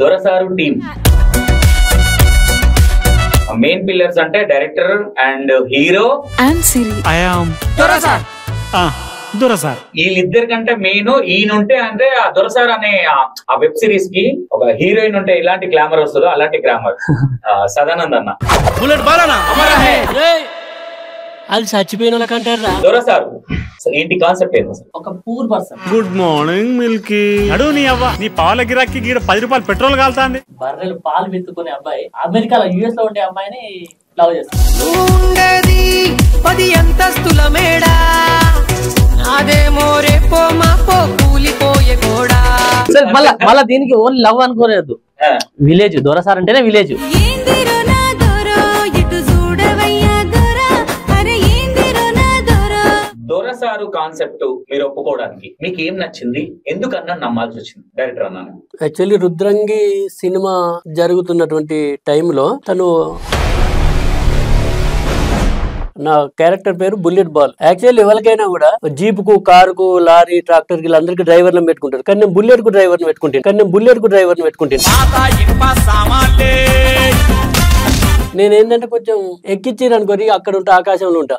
దొరసారు team main pillars అంటే director and hero and Siri I am Dorasar. Dorasar వీళ్ళిద్దరి కంటే మెయిన్ ఈయనుంటే అంటే ఆ దొరసార్ అనే ఆ వెబ్ సిరీస్ కి ఒక హీరోయిన్ ఉంటే ఇలాంటి గ్లామర్ వస్తుందో అలాంటి గ్లామర్ సదానంద్ అన్న. అది చచ్చిపోయిన వాళ్ళకంటారా దొరసారు ఏంటి కాన్సెప్ట్ ఏంటి అసలు? ఒక poor person. Good morning Milky. అడు నీ అవ్వ నీ పాల గిరాకి గీడ 10 రూపాయలు పెట్రోల్ కాలుతాంది. బర్రెలు పాలు విత్తుకునే అబ్బాయి అమెరికాలో యుఎస్ లో ఉండే అమ్మాయిని లవ్ చేస్తాడు. మళ్ళా దీనికి ఓన్లీ లవ్ అనుకోలేదు. విలేజ్ దొరసార్ అంటేనే విలేజ్. దొరసారు కాన్సెప్ట్ మీరు ఒప్పుకోవడానికి మీకు ఏం నచ్చింది, ఎందుకన్నా నమ్మాల్సి వచ్చింది డైరెక్టర్ అన్నాను? యాక్చువల్లీ రుద్రంగి సినిమా జరుగుతున్నటువంటి టైంలో తను నా క్యారెక్టర్ పేరు బుల్లెట్ బాల్. యాక్చువల్లీ ఎవరికైనా కూడా జీపుకు, కారుకు, లారీ, ట్రాక్టర్ కి అందరికి డ్రైవర్లను పెట్టుకుంటారు. కానీ నేను బుల్లెట్ కు డ్రైవర్ని పెట్టుకుంటాను. నేనేంటంటే కొంచెం ఎక్కిచ్చారు అనుకోని అక్కడ ఉంటా, ఆకాశంలో ఉంటా.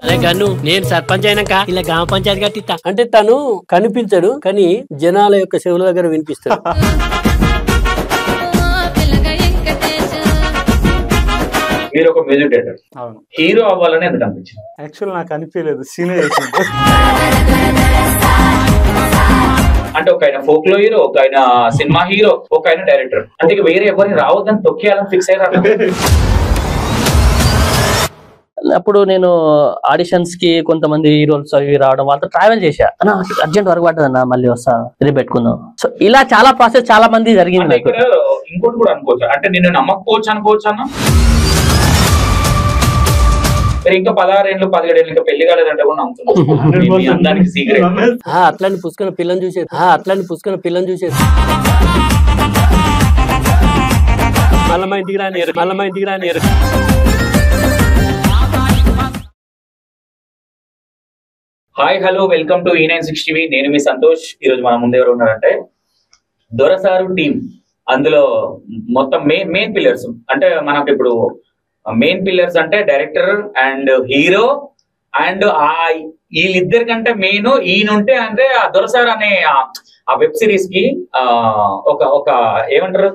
నేను సర్పంచ్ అయినాక ఇలా గ్రామ పంచాయతీ కట్టిస్తా అంటే తను కనిపించడు, కానీ జనాల యొక్క చెవుల దగ్గర వినిపిస్తాడు. మీరు ఒక మ్యూజిక్ డైరెక్టర్, హీరో అవ్వాలని ఎందుకు అనిపించింది? యాక్చువల్ నాకు అనిపించలేదు, సీనే చేసింది. అంటే ఒక ఆయన ఫోక్ లో హీరో, ఒక ఆయన సినిమా హీరో, ఒక ఆయన డైరెక్టర్. అంటే ఇక వేరే ఎవరిని రావద్దని తొక్కేయాలని ఫిక్స్ అయ్యారు. అప్పుడు నేను ఆడిషన్స్ కి కొంతమంది హీరోస్ అవి రావడం, వాళ్ళతో ట్రావెల్ చేశా. అర్జెంట్ వర్క్ పడ్డదన్నా, మళ్ళీ వస్తా, రేపు పెట్టుకుందాం. సో ఇలా చాలా ప్రాసెస్ చాలా మంది జరిగింది. ఇంకోటి కూడా అనుకోవచ్చు, అంటే నిన్ను నమ్మకపోవచ్చు అనుకోవచ్చు అన్న. మీరు ఇంకా 16 ఏళ్ళు 17 ఏళ్ళు ఇంకా పెళ్లి కాలేదంటే కూడా నమ్ముతున్నాను. సీక్రెట్ అట్లాంటి పుస్తకం పిల్లని చూసేది, మళ్ళీ మా ఇంటికి రానియరు. Hi hello welcome to E96 TV. నేను మీ సంతోష్. ఈరోజు మన ముందు ఎవరు ఉన్నారంటే దొరసారు టీమ్. అందులో మొత్తం మెయిన్ పిల్లర్స్ అంటే మనకి ఇప్పుడు మెయిన్ పిల్లర్స్ అంటే డైరెక్టర్ అండ్ హీరో అండ్ వీళ్ళిద్దరి కంటే మెయిన్ ఈయనుంటే అంటే ఆ దొరసార్ అనే ఆ వెబ్ సిరీస్ కి ఒక ఏమంటారు,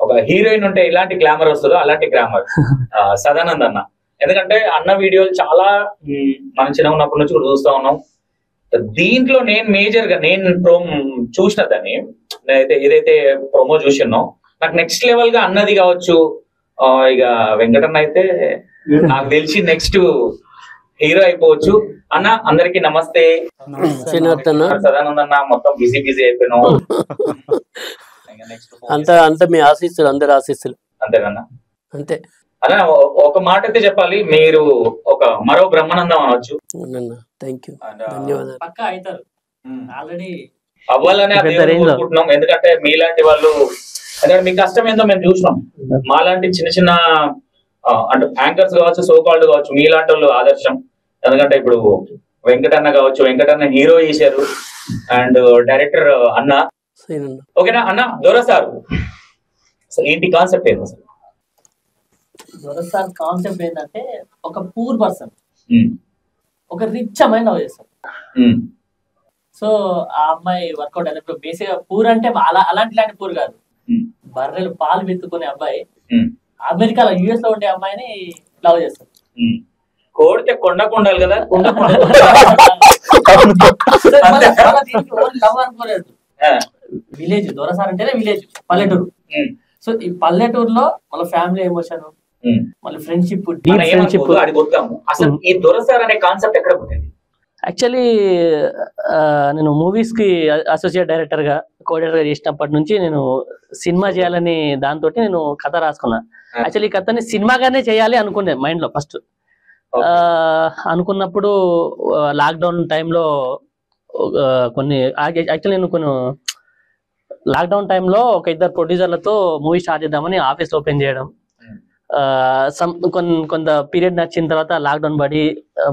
ఒక హీరోయిన్ ఉంటే ఇలాంటి గ్లామర్ వస్తుందో అలాంటి గ్లామర్ సదానంద్ అన్న. ఎందుకంటే అన్న వీడియోలు చాలా మనం చిన్న ఉన్నప్పటి నుంచి కూడా చూస్తా ఉన్నాం. దీంట్లో నేను మేజర్ గా నేను చూసిన దాన్ని ఏదైతే ప్రోమో చూసినో నాకు నెక్స్ట్ లెవెల్ గా అన్నది కావచ్చు. ఇక వెంకటన్న అయితే నాకు తెలిసి నెక్స్ట్ హీరో అయిపోవచ్చు. అన్న అందరికి నమస్తే. సదానంద్ అన్న మొత్తం బిజీ అయిపోయినావు. అంతా మీ ఆశీస్సులు, అందరి ఆశీస్సులు. అంతేనన్నా? అంతే అలా ఒక మాట అయితే చెప్పాలి, మీరు ఒక మరో బ్రహ్మానందం అనవచ్చు. ధన్యవాదాలు. అవ్వాలని కోరుకుంటున్నాం. ఎందుకంటే మీలాంటి వాళ్ళు, ఎందుకంటే మీ కష్టం ఏందో మేము చూసినాం. మాలాంటి చిన్న అంటే యాంకర్స్ కావచ్చు, సో కాల్డ్ కావచ్చు, మీలాంటి వాళ్ళు ఆదర్శం. ఎందుకంటే ఇప్పుడు వెంకటన్న కావచ్చు, వెంకటన్న హీరో చేశారు అండ్ డైరెక్టర్ అన్న. ఓకేనా అన్న? దొరసారు ఏంటి కాన్సెప్ట్ ఏంటి అసలు? దొరసార్ కాన్సెప్ట్ ఏంటంటే ఒక పూర్ పర్సన్ ఒక రిచ్ అమ్మాయి లవ్ చేస్తాడు. సో ఆ అమ్మాయి వర్కౌట్ అయినప్పుడు బేసిక్ గా పూర్ అంటే అలాంటి పూర్ కాదు, బర్రెలు పాలు విత్తుకునే అబ్బాయి అమెరికాలో యుఎస్ లో ఉండే అమ్మాయిని లవ్ చేస్తాడు. కోడితే కొండాలి కదా. లవ్ అనుకోలేదు. విలేజ్ దొరసార్ అంటేనే విలేజ్, పల్లెటూరు. సో ఈ పల్లెటూరులో మన ఫ్యామిలీ ఎమోషన్, మళ్ళీ ఫ్రెండ్షిప్. అసలు ఈ దొరసార్ అనే కాన్సెప్ట్ ఎక్కడ పుట్టింది? యాక్చువల్లీ నేను మూవీస్ కి అసోసియేట్ డైరెక్టర్ గా, కో డైరెక్టర్ గా చేసినప్పటి నుంచి నేను సినిమా చేయాలని దాంతో నేను కథ రాసుకున్నా. యాక్చువల్లీ ఈ కథని సినిమాగానే చేయాలి అనుకునే మైండ్ లో ఫస్ట్. అనుకున్నప్పుడు లాక్డౌన్ టైంలో యాక్చువల్లీ నేను లాక్డౌన్ టైంలో ఒక 2 ప్రొడ్యూసర్లతో మూవీ స్టార్ట్ చేద్దామని ఆఫీస్ ఓపెన్ చేయడం, కొంత పీరియడ్ నచ్చిన తర్వాత లాక్డౌన్ పడి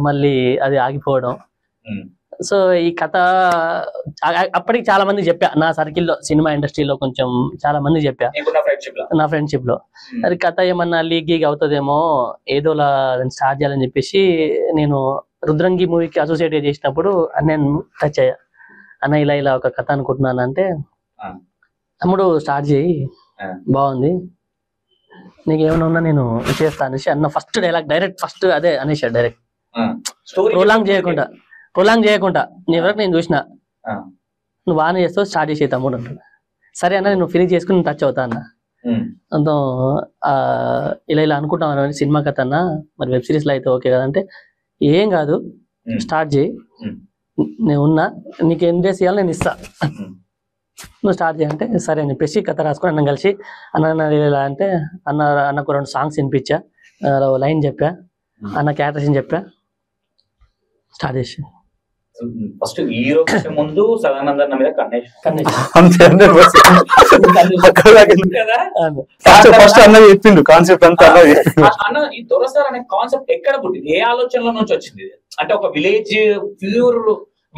మళ్ళీ అది ఆగిపోవడం, సో ఈ కథ అప్పటికి చాలా మంది చెప్పా, నా సర్కిల్లో సినిమా ఇండస్ట్రీలో కొంచెం చాలా మంది చెప్పా, నా ఫ్రెండ్షిప్ లో అది కథ ఏమన్నా లీక్ గీక్ అవుతుందేమో, ఏదోలా స్టార్ట్ చేయాలని చెప్పేసి నేను రుద్రంగి మూవీకి అసోసియేట్ చేసినప్పుడు నేను టచ్ అయ్యా. అన్న ఇలా ఇలా ఒక కథ అనుకుంటున్నాను అంటే, తమ్ముడు స్టార్ట్ చేయి బాగుంది, నీకు ఏమైనా ఉన్నా నేను చేస్తా అనేసి అన్న. ఫస్ట్ డైలాగ్ డైరెక్ట్ ఫస్ట్ అదే అనేసాడు డైరెక్ట్, ప్రొలాంగ్ చేయకుండా నీ వరకు నేను చూసిన నువ్వు బాగానే చేస్తావు, స్టార్ట్ చేసే తమ్ముడు అంటున్నా. సరే అన్న నేను ఫినిష్ చేసుకుని టచ్ అవుతా అన్న. అంత ఇలా ఇలా అనుకుంటాను సినిమా కథ అన్న, మరి వెబ్ సిరీస్ లో అయితే ఓకే కదంటే, ఏం కాదు స్టార్ట్ చేయి, నేను ఉన్నా, నీకు ఎన్ని డేస్ ఇవ్వాలి నేను ఇస్తా, నువ్వు స్టార్ట్ చేయాలంటే సరే అని చెప్పేసి కథ రాసుకుని అన్నం కలిసి అన్న ఇలా అంటే అన్నకు 2 సాంగ్స్ వినిపించా, లైన్ చెప్పా, అన్న క్యారెక్టర్స్ చెప్పా, స్టార్ట్ చేసి ఫస్ట్ హీరో ముందు సదానంద అన్న మీద ఫస్ట్ అన్న చెప్పిండు కాన్సెప్ట్ అంతా. అన్న ఈ దొరసార్ అనే కాన్సెప్ట్ ఎక్కడ పుట్టింది, ఏ ఆలోచనలో నుంచి వచ్చింది? అంటే ఒక ప్యూర్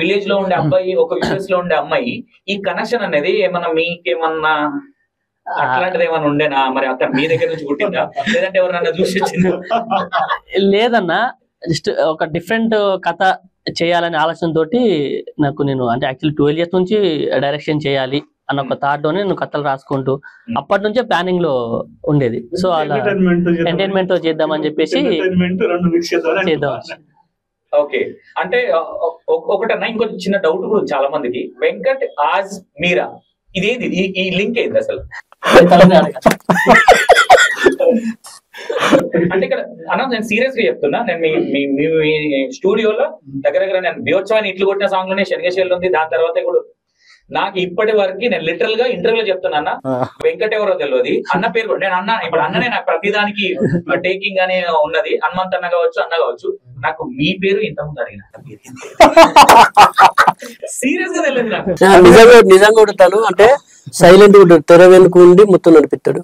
విలేజ్ లో ఉండే అబ్బాయి, ఒక విలేజ్ లో ఉండే అమ్మాయి, ఈ కనెక్షన్ అనేది ఏమన్నా మీకేమన్నా అట్లాంటిది ఏమన్నా ఉండేనా? మరి అక్కడ మీ దగ్గర నుంచి పుట్టిందా, లేదంటే ఎవరన్నా చూసి వచ్చిందా? లేదన్నా, జస్ట్ ఒక డిఫరెంట్ కథ చేయాలనే ఆలోచన తోటి నేను అంటే యాక్చువల్లీ 12 years నుంచి డైరెక్షన్ చేయాలి అన్న ఒక థాట్ తోనే నేను కథలు రాసుకుంటూ అప్పటి నుంచే ప్లానింగ్ లో ఉండేది. సో అలా ఎంటర్టైన్మెంట్ తో చేద్దామని చెప్పేసి చేద్దాం. ఓకే, అంటే ఒకటన్నా ఇంకొక చిన్న డౌట్ కూడా చాలా మందికి, వెంకట్ ఆజ్ మీరా ఇదేంది, ఈ లింక్ ఏంది అసలు? అంటే ఇక్కడ అన్న నేను సీరియస్ గా చెప్తున్నా, నేను మీ స్టూడియోలో దగ్గర నేను బీభత్సవాన్ని ఇట్లు కొట్టిన సాంగ్ లోనే శనగశైలి ఉంది, దాని తర్వాత కూడా నాకు ఇప్పటి వరకు నేను లిటరల్ గా ఇంటర్వ్యూలో చెప్తున్నా, వెంకట్ ఎవరో తెలియదు, అన్న పేరు కూడా నేను అన్న, ఇప్పుడు అన్ననే నాకు ప్రతిదానికి టేకింగ్ అనే ఉన్నది, హనుమంత్ అన్న కావచ్చు, నాకు మీ పేరు ఇంతకుముందు అడిగిన సీరియస్ గా తెలియదు నాకు. నిజంగా కూడా తను అంటే సైలెంట్ గా ఉంటాడు, తెర వెనుక ఉండి మొత్తం నడిపిస్తాడు.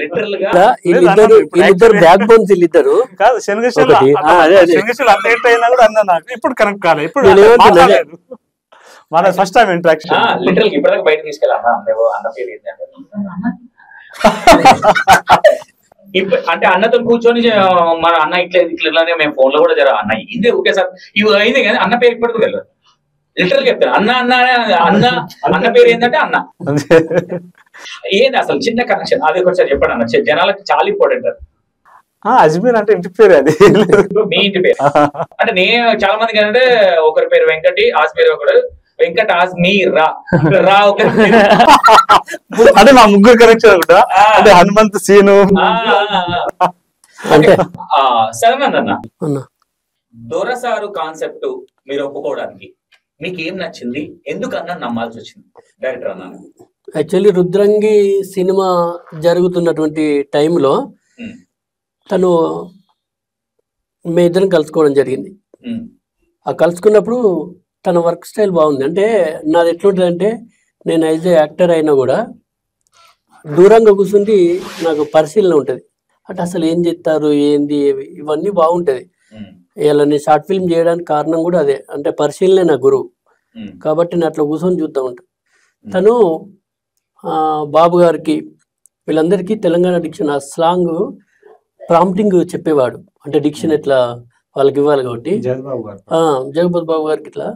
లిటరల్ గా వీళ్ళిద్దరు బ్యాక్ బోన్స్, వీళ్ళిద్దరు ఇప్పుడు కనెక్ట్ కాలేదు. ఇప్పుడు మన ఫస్ట్ టైం ఇంటరాక్షన్ లిటరల్ ఇప్పటిదాకా బయట తీసుకెళ్ళా అన్న పేరు ఏంటంటే అంటే అన్నతో కూర్చొని మన అన్న ఇట్లానే మేము ఫోన్ లో కూడా జర అన్న ఇదే ఓకే సార్ ఇవి అయింది కానీ అన్న పేరు ఇప్పటికీ తెలియదు. లిటరల్ చెప్తారు అన్న అన్న అన్న అన్న పేరు ఏంటంటే అన్న. ఏంది అసలు చిన్న కనెక్షన్ అది ఒకసారి చెప్పండి అన్న, జనాలకు చాలా ఇంపార్టెంట్. అజ్మీర్ అంటే ఇంటి పేరు, అది మీ ఇంటి పేరు అంటే నేను చాలా మందికి అంటే ఒకరి పేరు వెంకటి, ఆజ్మీర్ ఒకడు, వెంకట్ ఆజ్మీర్ రా ఒకరి అంటే మా ముగ్గురు కనెక్షన్ ఒకటా, అంటే హనుమంత్ సీను. సరేనందన్న, దొరసారు కాన్సెప్ట్ మీరు ఒప్పుకోవడానికి మీకు ఏం నచ్చింది, ఎందుకు అన్న నమ్మాల్సి వచ్చింది డైరెక్టర్ అన్న? యాక్చువల్లీ రుద్రంగి సినిమా జరుగుతున్నటువంటి టైంలో తను మీ ఇద్దరం కలుసుకోవడం జరిగింది. ఆ కలుసుకున్నప్పుడు తన వర్క్ స్టైల్ బాగుంది. అంటే నాది ఎట్లుంటుంది అంటే, నేను యాజ్ ఏ యాక్టర్ అయినా కూడా దూరంగా కూర్చుండి నాకు పరిశీలన ఉంటుంది. అంటే అసలు ఏం చేస్తారు, ఏంది, ఇవన్నీ బాగుంటుంది. ఇలా నేను షార్ట్ ఫిల్మ్ చేయడానికి కారణం కూడా అదే, అంటే పరిశీలనే నా గురువు కాబట్టి నేను అట్లా కూర్చొని చూస్తూ ఉంటాను. తను బాబు గారికి వీళ్ళందరికీ తెలంగాణ డిక్షన్ ఆ స్లాంగ్ ప్రాంప్టింగ్ చెప్పేవాడు. అంటే డిక్షన్ ఎట్లా వాళ్ళకి ఇవ్వాలి కాబట్టి జగపతి బాబు గారికి ఇట్లా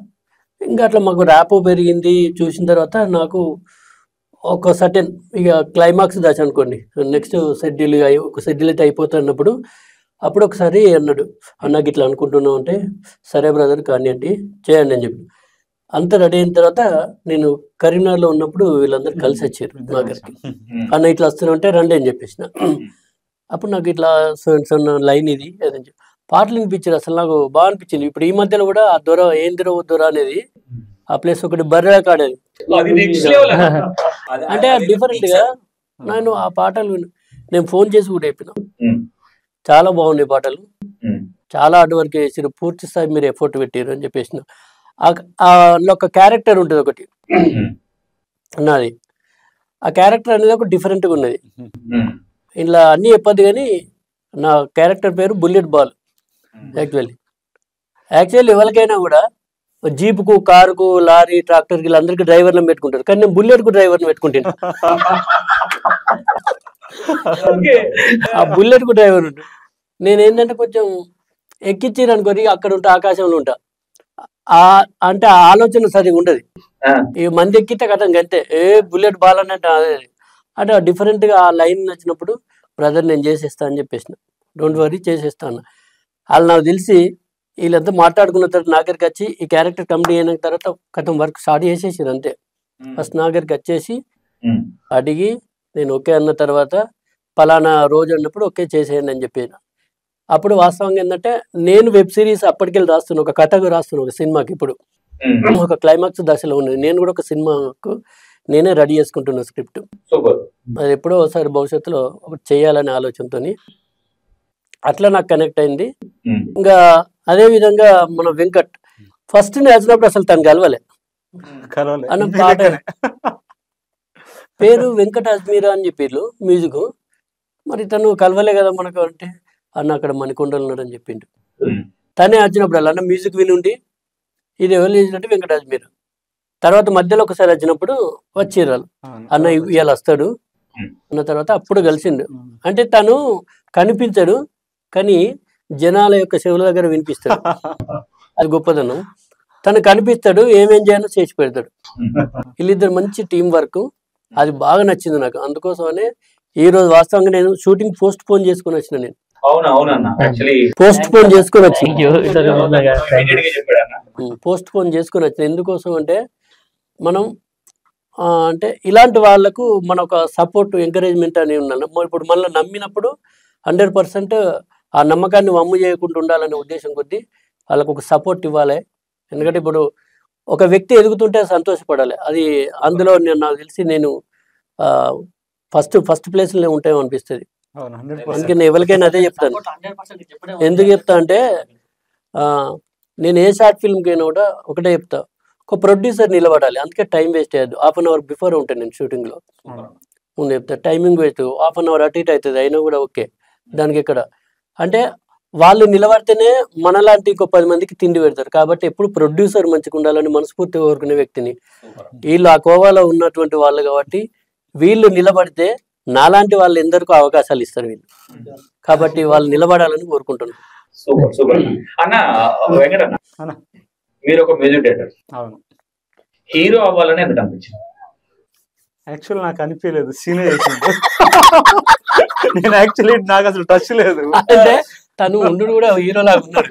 ఇంకా అట్లా మాకు ర్యాపో పెరిగింది. చూసిన తర్వాత నాకు ఒక సర్టెన్ ఇక క్లైమాక్స్ దాచి అనుకోండి, నెక్స్ట్ షెడ్యూల్ ఒక షెడ్యూల్ అయితే అయిపోతున్నప్పుడు అప్పుడు ఒకసారి అన్నాడు, అన్నకి ఇట్లా అనుకుంటున్నావు అంటే, సరే బ్రదర్ కానీ అంటే చేయండి అని చెప్పి అంతా రెడీ అయిన తర్వాత నేను కరీంనగర్లో ఉన్నప్పుడు వీళ్ళందరూ కలిసి వచ్చారు నా దగ్గరికి. అన్న ఇట్లా వస్తున్నావు అంటే రండి అని చెప్పేసిన. అప్పుడు నాకు ఇట్లా లైన్ ఇది అదని చెప్పి పాటలు వినిపించారు. అసలు నాకు బాగా అనిపించింది. ఇప్పుడు ఈ మధ్యలో కూడా ఆ దొర ఏం దొర అనేది ఆ ప్లేస్ ఒకటి బర్రెల కాడేది అంటే డిఫరెంట్ గా నేను ఆ పాటలు నేను ఫోన్ చేసి కూడా చెప్పిన, చాలా బాగున్నాయి పాటలు, చాలా హార్డ్ వర్క్ చేసారు, పూర్తి స్థాయి మీరు ఎఫర్ట్ పెట్టారు అని చెప్పేసిన. ఒక క్యారెక్టర్ ఉంటుంది ఒకటి నాది, ఆ క్యారెక్టర్ అనేది ఒక డిఫరెంట్గా ఉన్నది. ఇలా అన్నీ చెప్పద్దు కానీ నా క్యారెక్టర్ పేరు బుల్లెట్ బాల్. యాక్చువల్లీ ఎవరికైనా కూడా జీపుకు, కారుకు, లారీ, ట్రాక్టర్కి వీళ్ళందరికీ డ్రైవర్లను పెట్టుకుంటారు, కానీ నేను బుల్లెట్ కు డ్రైవర్ని పెట్టుకుంటాను. ఆ బుల్లెట్ కు డ్రైవర్ ఉంటాడు. నేను ఏంటంటే కొంచెం ఎక్కించారు అనుకోని అక్కడ ఉంటా, ఆకాశంలో ఉంటా. అంటే ఆ ఆలోచన సరిగా ఉండదు. ఈ మంది ఎక్కితే కథం అంతే, బుల్లెట్ బాలన్నట్టు అంటే డిఫరెంట్ గా ఆ లైన్ నచ్చినప్పుడు బ్రదర్ నేను చేసేస్తా అని చెప్పేసిన, డోంట్ వరీ చేసేస్తాను. వాళ్ళు నాకు తెలిసి వీళ్ళంతా మాట్లాడుకున్న తర్వాత నా దగ్గరికి వచ్చి ఈ క్యారెక్టర్ కంప్లీట్ అయిన తర్వాత కథం వర్క్ స్టార్ట్ చేసేసారు అంతే. ఫస్ట్ నా దగ్గరికి వచ్చేసి అడిగి నేను ఓకే అన్న తర్వాత పలానా రోజు అన్నప్పుడు ఓకే చేసేయండి అని చెప్పాను. అప్పుడు వాస్తవంగా ఏంటంటే నేను వెబ్ సిరీస్ అప్పటికెళ్ళి రాస్తున్నా, ఒక కథకు రాస్తున్నా, ఒక సినిమాకి ఇప్పుడు ఒక క్లైమాక్స్ దశలో ఉన్నది. నేను కూడా ఒక సినిమాకు నేనే రెడీ చేసుకుంటున్నా స్క్రిప్ట్. అది ఎప్పుడో ఒకసారి భవిష్యత్తులో ఒకటి చేయాలనే ఆలోచనతో అట్లా నాకు కనెక్ట్ అయింది. ఇంకా అదే విధంగా మన వెంకట్ ఫస్ట్ నేను వచ్చినప్పుడు అసలు తను కలవలే అన్న పాట పేరు వెంకట అజ్మీరా అని చెప్పిర్రు మ్యూజిక్. మరి తను కలవలే కదా మనకు అంటే, అన్న అక్కడ మణికొండలు ఉన్నాడు అని చెప్పిండు. తనే వచ్చినప్పుడు అలా అన్న మ్యూజిక్ వినుండి ఇది ఎవరు చేసినట్టు వెంకట అజ్మీరా. తర్వాత మధ్యలో ఒకసారి వచ్చినప్పుడు వచ్చిర్రు అన్న ఇవాళ వస్తాడు అన్న తర్వాత అప్పుడు కలిసిండు. అంటే తను కనిపించడు కానీ జనాల యొక్క చెవుల దగ్గర వినిపిస్తాడు, అది గొప్పదనం. తను కనిపిస్తాడు, ఏమేం చేయాలో చేసి పెడతాడు. వీళ్ళిద్దరు మంచి టీం వర్క్, అది బాగా నచ్చింది నాకు. అందుకోసమనే ఈ రోజు వాస్తవంగా నేను షూటింగ్ పోస్ట్ పోన్ చేసుకుని వచ్చిన. నేను పోస్ట్ పోన్ చేసుకుని వచ్చిన ఎందుకోసం అంటే మనం అంటే ఇలాంటి వాళ్ళకు మన ఒక సపోర్ట్ ఎంకరేజ్మెంట్ అని ఉన్నాను. ఇప్పుడు మనల్ని నమ్మినప్పుడు 100% ఆ నమ్మకాన్ని వమ్ము చేయకుండా ఉండాలనే ఉద్దేశం కొద్దీ వాళ్ళకు ఒక సపోర్ట్ ఇవ్వాలి. ఎందుకంటే ఇప్పుడు ఒక వ్యక్తి ఎదుగుతుంటే సంతోషపడాలి. అది అందులో నాకు తెలిసి నేను ఫస్ట్ ప్లేస్లో ఉంటాయో అనిపిస్తుంది. అందుకే నేను ఎవరికైనా అదే చెప్తాను. ఎందుకు చెప్తా అంటే నేను ఏ షార్ట్ ఫిల్మ్కి అయినా కూడా ఒకటే చెప్తా, ఒక ప్రొడ్యూసర్ నిలబడాలి. అందుకే టైం వేస్ట్ అయ్యద్దు. 1/2 అవర్ బిఫోర్ ఉంటాను నేను షూటింగ్లో. ముందు చెప్తా టైమింగ్ వేస్ట్, 1/2 అవర్ అటు ఇటు అవుతుంది అయినా కూడా ఓకే. దానికి ఎక్కడ అంటే వాళ్ళు నిలబడితేనే మనలాంటి ఇంకో 10 మందికి తిండి పెడతారు. కాబట్టి ఎప్పుడు ప్రొడ్యూసర్ మంచిగా ఉండాలని మనస్ఫూర్తిగా కోరుకునే వ్యక్తిని. వీళ్ళు ఆ కోవాలో ఉన్నటువంటి వాళ్ళు కాబట్టి వీళ్ళు నిలబడితే నాలాంటి వాళ్ళు ఎందరికో అవకాశాలు ఇస్తారు వీళ్ళు. కాబట్టి వాళ్ళు నిలబడాలని కోరుకుంటున్నాను. సూపర్ సూపర్ అన్న. వెంకటన్న, మీరు ఒక మ్యూజిక్ డైరెక్టర్, హీరో అవ్వాలని ఎందుకు అనిపించింది? యాక్చువల్ నాకు అనిపించలేదు, సీనే చేసింది. నేను యాక్చువల్లీ నాకు అసలు టచ్ లేదు. అంటే తను ఉండు కూడా హీరోలా ఉన్నాడు.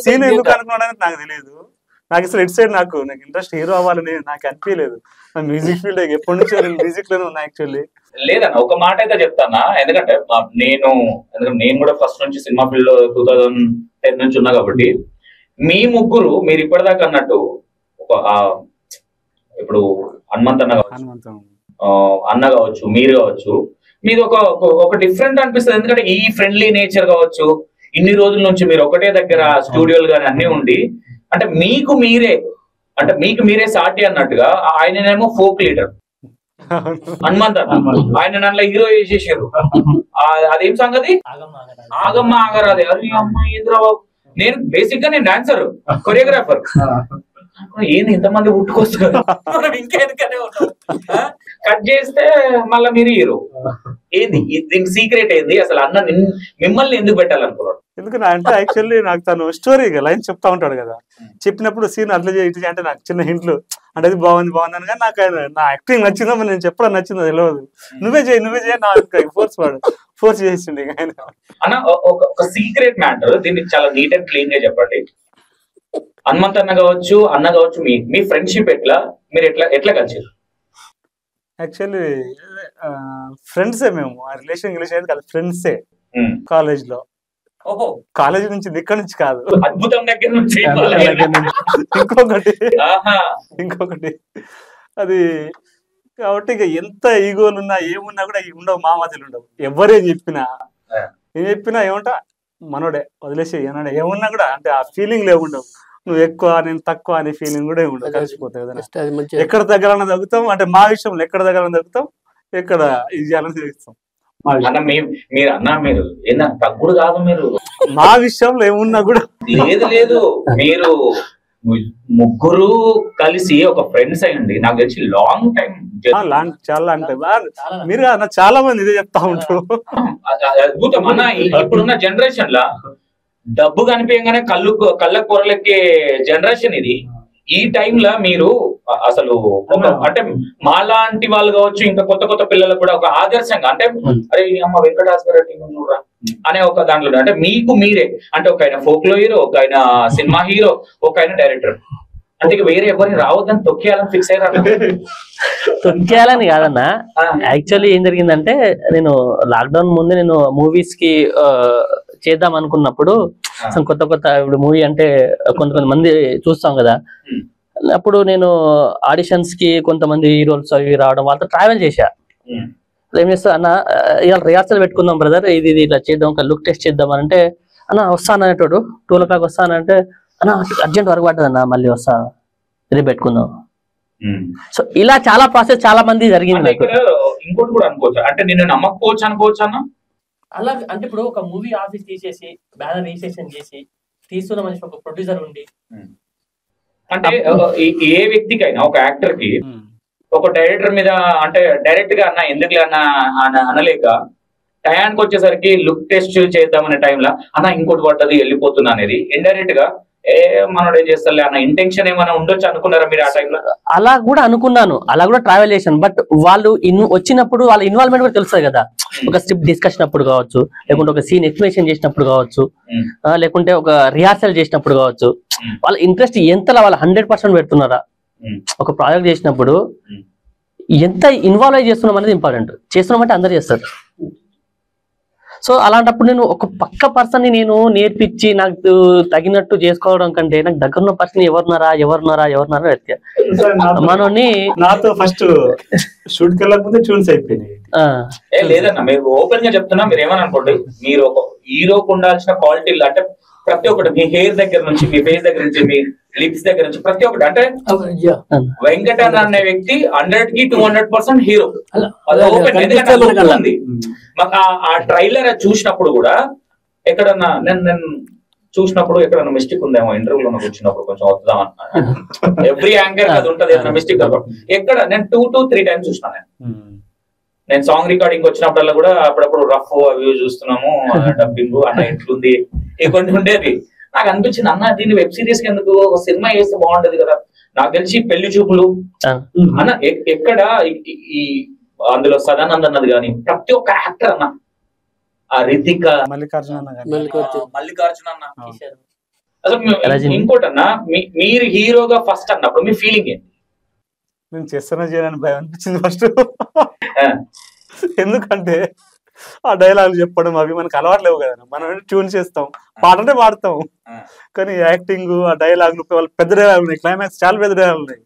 సీన్ ఎందుకు అనుకున్నాడని నాకు తెలియదు. నాకు అసలు ఎట్ సైడ్ నాకు ఇంట్రెస్ట్ హీరో అవ్వాలని నాకు అనిపించలేదు. మ్యూజిక్ ఫీల్డ్ ఎప్పటి నుంచో మ్యూజిక్ లోనే ఉన్నా యాక్చువల్లీ. లేదన్న ఒక మాట అయితే చెప్తానా, ఎందుకంటే నేను కూడా ఫస్ట్ నుంచి సినిమా ఫీల్డ్ లో 2010 నుంచి ఉన్నా కాబట్టి మీ ముగ్గురు మీరు ఇప్పటిదాకా అన్నట్టు ఇప్పుడు హనుమంత్ అన్న కావచ్చు, మీరు కావచ్చు, మీది ఒక డిఫరెంట్ అనిపిస్తుంది. ఎందుకంటే ఈ ఫ్రెండ్లీ నేచర్ కావచ్చు, ఇన్ని రోజుల నుంచి మీరు ఒకటే దగ్గర స్టూడియోలు కానీ అన్ని ఉండి, అంటే మీకు మీరే సాటి అన్నట్టుగా. ఆయననేమో ఫోక్ లీడర్ హనుమంత్ అన్న, ఆయన నన్ను హీరో చేసేసారు. అదేం సంగతి, ఆగమ్మ ఆగరాదే. అది అమ్మ ఇంద్రబాబు. నేను బేసిక్ గా నేను డాన్సర్, కొరియోగ్రాఫర్. ఏంది ఇంతమంది పుట్టుకొస్తారు, ఇంకెందుకనే కట్ చేస్తే మళ్ళీ మీరు హీరో. ఏంది దీనికి సీక్రెట్ ఏంది అసలు? అన్న మిమ్మల్ని ఎందుకు పెట్టాలనుకున్నాడు? ఎందుకంటే అంటే యాక్చువల్లీ నాకు తను స్టోరీ లైన్ చెప్తా ఉంటాడు కదా, చెప్పినప్పుడు సీన్ అట్లా చేయి అంటే నాకు చిన్న హింట్లు అంటే అది బాగుంది అని. కానీ నాకు నా యాక్టింగ్ నచ్చిందో నేను చెప్పడం నచ్చిందో తెలియదు. నువ్వే చేయి నా ఫోర్స్ చేసిండే ఆయన. అన్న ఒక సీక్రెట్ మ్యాటర్, దీన్ని చాలా నీట్ అండ్ క్లీన్ గా చెప్పండి. హనుమంత్ అన్న కావచ్చు మీ ఫ్రెండ్షిప్ ఎట్లా, మీరు ఎట్లా కలిసారు? యాక్చువల్లీ ఫ్రెండ్సే మేము. ఆ రిలేషన్ అయితే కాదు, ఫ్రెండ్సే. కాలేజ్ లో, కాలేజ్ నుంచి ఇక్కడ నుంచి కాదు, అద్భుతం దగ్గర నుంచి. ఇంకొకటి అది కాబట్టి ఇక ఎంత ఈగోలు ఉన్నా ఏమున్నా కూడా ఉండవు, మా మధ్యలో ఉండవు. ఎవరేం చెప్పినా ఏమంటా మనోడే వదిలేసి ఏమున్నా కూడా అంటే ఆ ఫీలింగ్ లేవుండవు. నువ్వు ఎక్కువ నేను తక్కువ అనే ఫీలింగ్ కూడా ఉండదు. కలిసిపోతాయి. ఎక్కడ దగ్గర తగ్గుతాం అంటే మా విషయంలో ఎక్కడ దగ్గర తగ్గుతాం, ఎక్కడ ఇది చేయాలని తగ్గుతాం. అన్న మీరు అన్న మీరు ఏనా తగ్గుడు కాదు మీరు మా విషయంలో ఏమున్నా కూడా లేదు మీరు ముగ్గురు కలిసి ఒక ఫ్రెండ్స్ అయ్యండి నాకు తెలిసి లాంగ్ టైం చాలా అంటే మీరు కాదు చాలా మంది ఇదే చెప్తా ఉంటారు. అద్భుతం అన్న. ఇప్పుడున్న జనరేషన్ లా డబ్బు కనిపించగానే కళ్ళకు పొరలెక్కే జనరేషన్ ఇది. ఈ టైంలో మీరు అసలు అంటే మాలాంటి వాళ్ళు కావచ్చు, ఇంకా కొత్త పిల్లలకు కూడా ఒక ఆదర్శంగా అంటే అరే అమ్మ వెంకటాస్వర చూడరా అనే ఒక దాంట్లో అంటే మీకు మీరే అంటే ఒక ఆయన ఫోక్లో హీరో, ఒక ఆయన సినిమా హీరో, ఒక ఆయన డైరెక్టర్ అంటే ఇక వేరే ఎవరిని రావద్దని తొక్కేయాలని ఫిక్స్ అయ్యారు. తొక్కేయాలని కాదన్నా, యాక్చువల్లీ ఏం జరిగిందంటే నేను లాక్డౌన్ ముందు నేను మూవీస్ కి చేద్దాం అనుకున్నప్పుడు అసలు కొత్త ఇప్పుడు మూవీ అంటే కొంతమంది చూస్తాం కదా, అప్పుడు నేను ఆడిషన్స్ కి కొంతమంది హీరోస్ అవి రావడం వాళ్ళతో ట్రావెల్ చేశా. ఏం చేస్తా అన్న ఇవాళ రిహార్సల్ పెట్టుకుందాం బ్రదర్, ఇది ఇట్లా చేద్దాం, ఒక లుక్ టెస్ట్ చేద్దాం అంటే అన్న వస్తాను అనేటోడు 12 o'clock వస్తానంటే అన్న అర్జెంట్ వర్క్ పడ్డది అన్న మళ్ళీ వస్తా రేపు పెట్టుకుందాం. సో ఇలా చాలా ప్రాసెస్ చాలా మంది జరిగింది. ఇంకోటి కూడా అనుకోవచ్చు అంటే నేను నమ్మకపోవచ్చు అన్న అలా అంటే ఇప్పుడు ఒక మూవీ ఆఫీస్ తీసేసి బ్యానర్ రిజిస్ట్రేషన్ చేసి తీస్తున్న మనిషి ఒక ప్రొడ్యూసర్ ఉండి అంటే ఏ వ్యక్తికైనా ఒక యాక్టర్ కి ఒక డైరెక్టర్ మీద అంటే డైరెక్ట్ గా అన్న ఎందుకు అన్న అనలేక టయానికి వచ్చేసరికి లుక్ టెస్ట్ చేద్దామనే టైంలో అన్న ఇంకోటి పడ్డది వెళ్ళిపోతున్నా అనేది ఇండైరెక్ట్ గా మనోడు ఏం చేస్తాలే అన్న ఇంటెన్షన్ ఏమైనా ఉండొచ్చు అనుకున్నారా మీరు ఆ టైంలో? అలా కూడా అనుకున్నాను, అలా కూడా ట్రావెల్ చేశాను. బట్ వాళ్ళు వచ్చినప్పుడు వాళ్ళ ఇన్వాల్వ్మెంట్ కూడా తెలుస్తుంది కదా. ఒక స్క్రిప్ట్ డిస్కషన్ అప్పుడు కావచ్చు, లేకుంటే ఒక సీన్ ఎక్స్ప్లెనేషన్ చేసినప్పుడు కావచ్చు, లేకుంటే ఒక రిహార్సల్ చేసినప్పుడు కావచ్చు, వాళ్ళ ఇంట్రెస్ట్ ఎంతలా వాళ్ళు 100% పెడుతున్నారా ఒక ప్రాజెక్ట్ చేసినప్పుడు ఎంత ఇన్వాల్వ్ అయి చేస్తున్నాం అనేది ఇంపార్టెంట్. చేస్తున్నామంటే అందరు చేస్తారు. సో అలాంటప్పుడు నేను ఒక పక్క పర్సన్ ని నేను నేర్పించి నాకు తగినట్టు చేసుకోవడం కంటే నాకు దగ్గరున్న పర్సన్ ఎవరున్నారా వెతికా. మనోని నాతో ఫస్ట్ షూట్ కెళ్ళకపోతే ట్యూన్స్ అయిపోయినాయి. లేదన్నా మీరు ఓపెన్ గా చెప్తున్నా, మీరు ఏమని అనుకోండి, మీరు ఒక హీరోకు ఉండాల్సిన క్వాలిటీలు అంటే ప్రతి ఒక్కటి మీ హెయిర్ దగ్గర నుంచి, మీ ఫేస్ దగ్గర నుంచి, మీ లిప్స్ దగ్గర నుంచి ప్రతి ఒక్కటి అంటే వెంకటన్న అనే వ్యక్తి 100కి 200% హీరో. ఓపెన్ ఎందుకంటే మాకు ఆ ట్రైలర్ చూసినప్పుడు కూడా ఎక్కడన్నా నేను చూసినప్పుడు ఎక్కడన్నా మిస్టేక్ ఉందేమో ఇంటర్వ్యూలో వచ్చినప్పుడు కొంచెం అవుతుందాం అన్న ఎవ్రీ యాంకర్ అది ఉంటది ఏదైనా మిస్టేక్ ఎక్కడ నేను 2 to 3 times చూసినా. నేను సాంగ్ రికార్డింగ్ వచ్చినప్పుడల్లా కూడా అప్పుడప్పుడు రఫ్ అవి చూస్తున్నాము, డబ్బింగ్ అన్న ఎట్లుంది కొన్ని ఉండేది. నాకు అనిపించింది అన్న దీన్ని వెబ్ సిరీస్ కి ఎందుకు ఒక సినిమా వేస్తే బాగుంటది కదా. నాకు తెలిసి పెళ్లి చూపులు అన్న ఎక్కడ ఈ అందులో సదానంద్ అన్నది కానీ ప్రతి ఒక్క యాక్టర్ అన్న, ఆ రితిక, మల్లికార్జున అన్న, అసలు ఇంకోటి అన్న మీరు హీరోగా ఫస్ట్ అన్నప్పుడు మీ ఫీలింగ్ ఏంటి? నేను చేస్తానో చేయని భయం అనిపించింది ఫస్ట్. ఎందుకంటే ఆ డైలాగులు చెప్పడం అవి మనకు అలవాట్లేవు కదా. మనం ట్యూన్ చేస్తాం, పాట అంటే పాడతాం, కానీ యాక్టింగ్ ఆ డైలాగులు వాళ్ళు పెద్ద డైలాగులు ఉన్నాయి, క్లైమాక్స్ చాలా పెద్ద డైలాగులు ఉన్నాయి.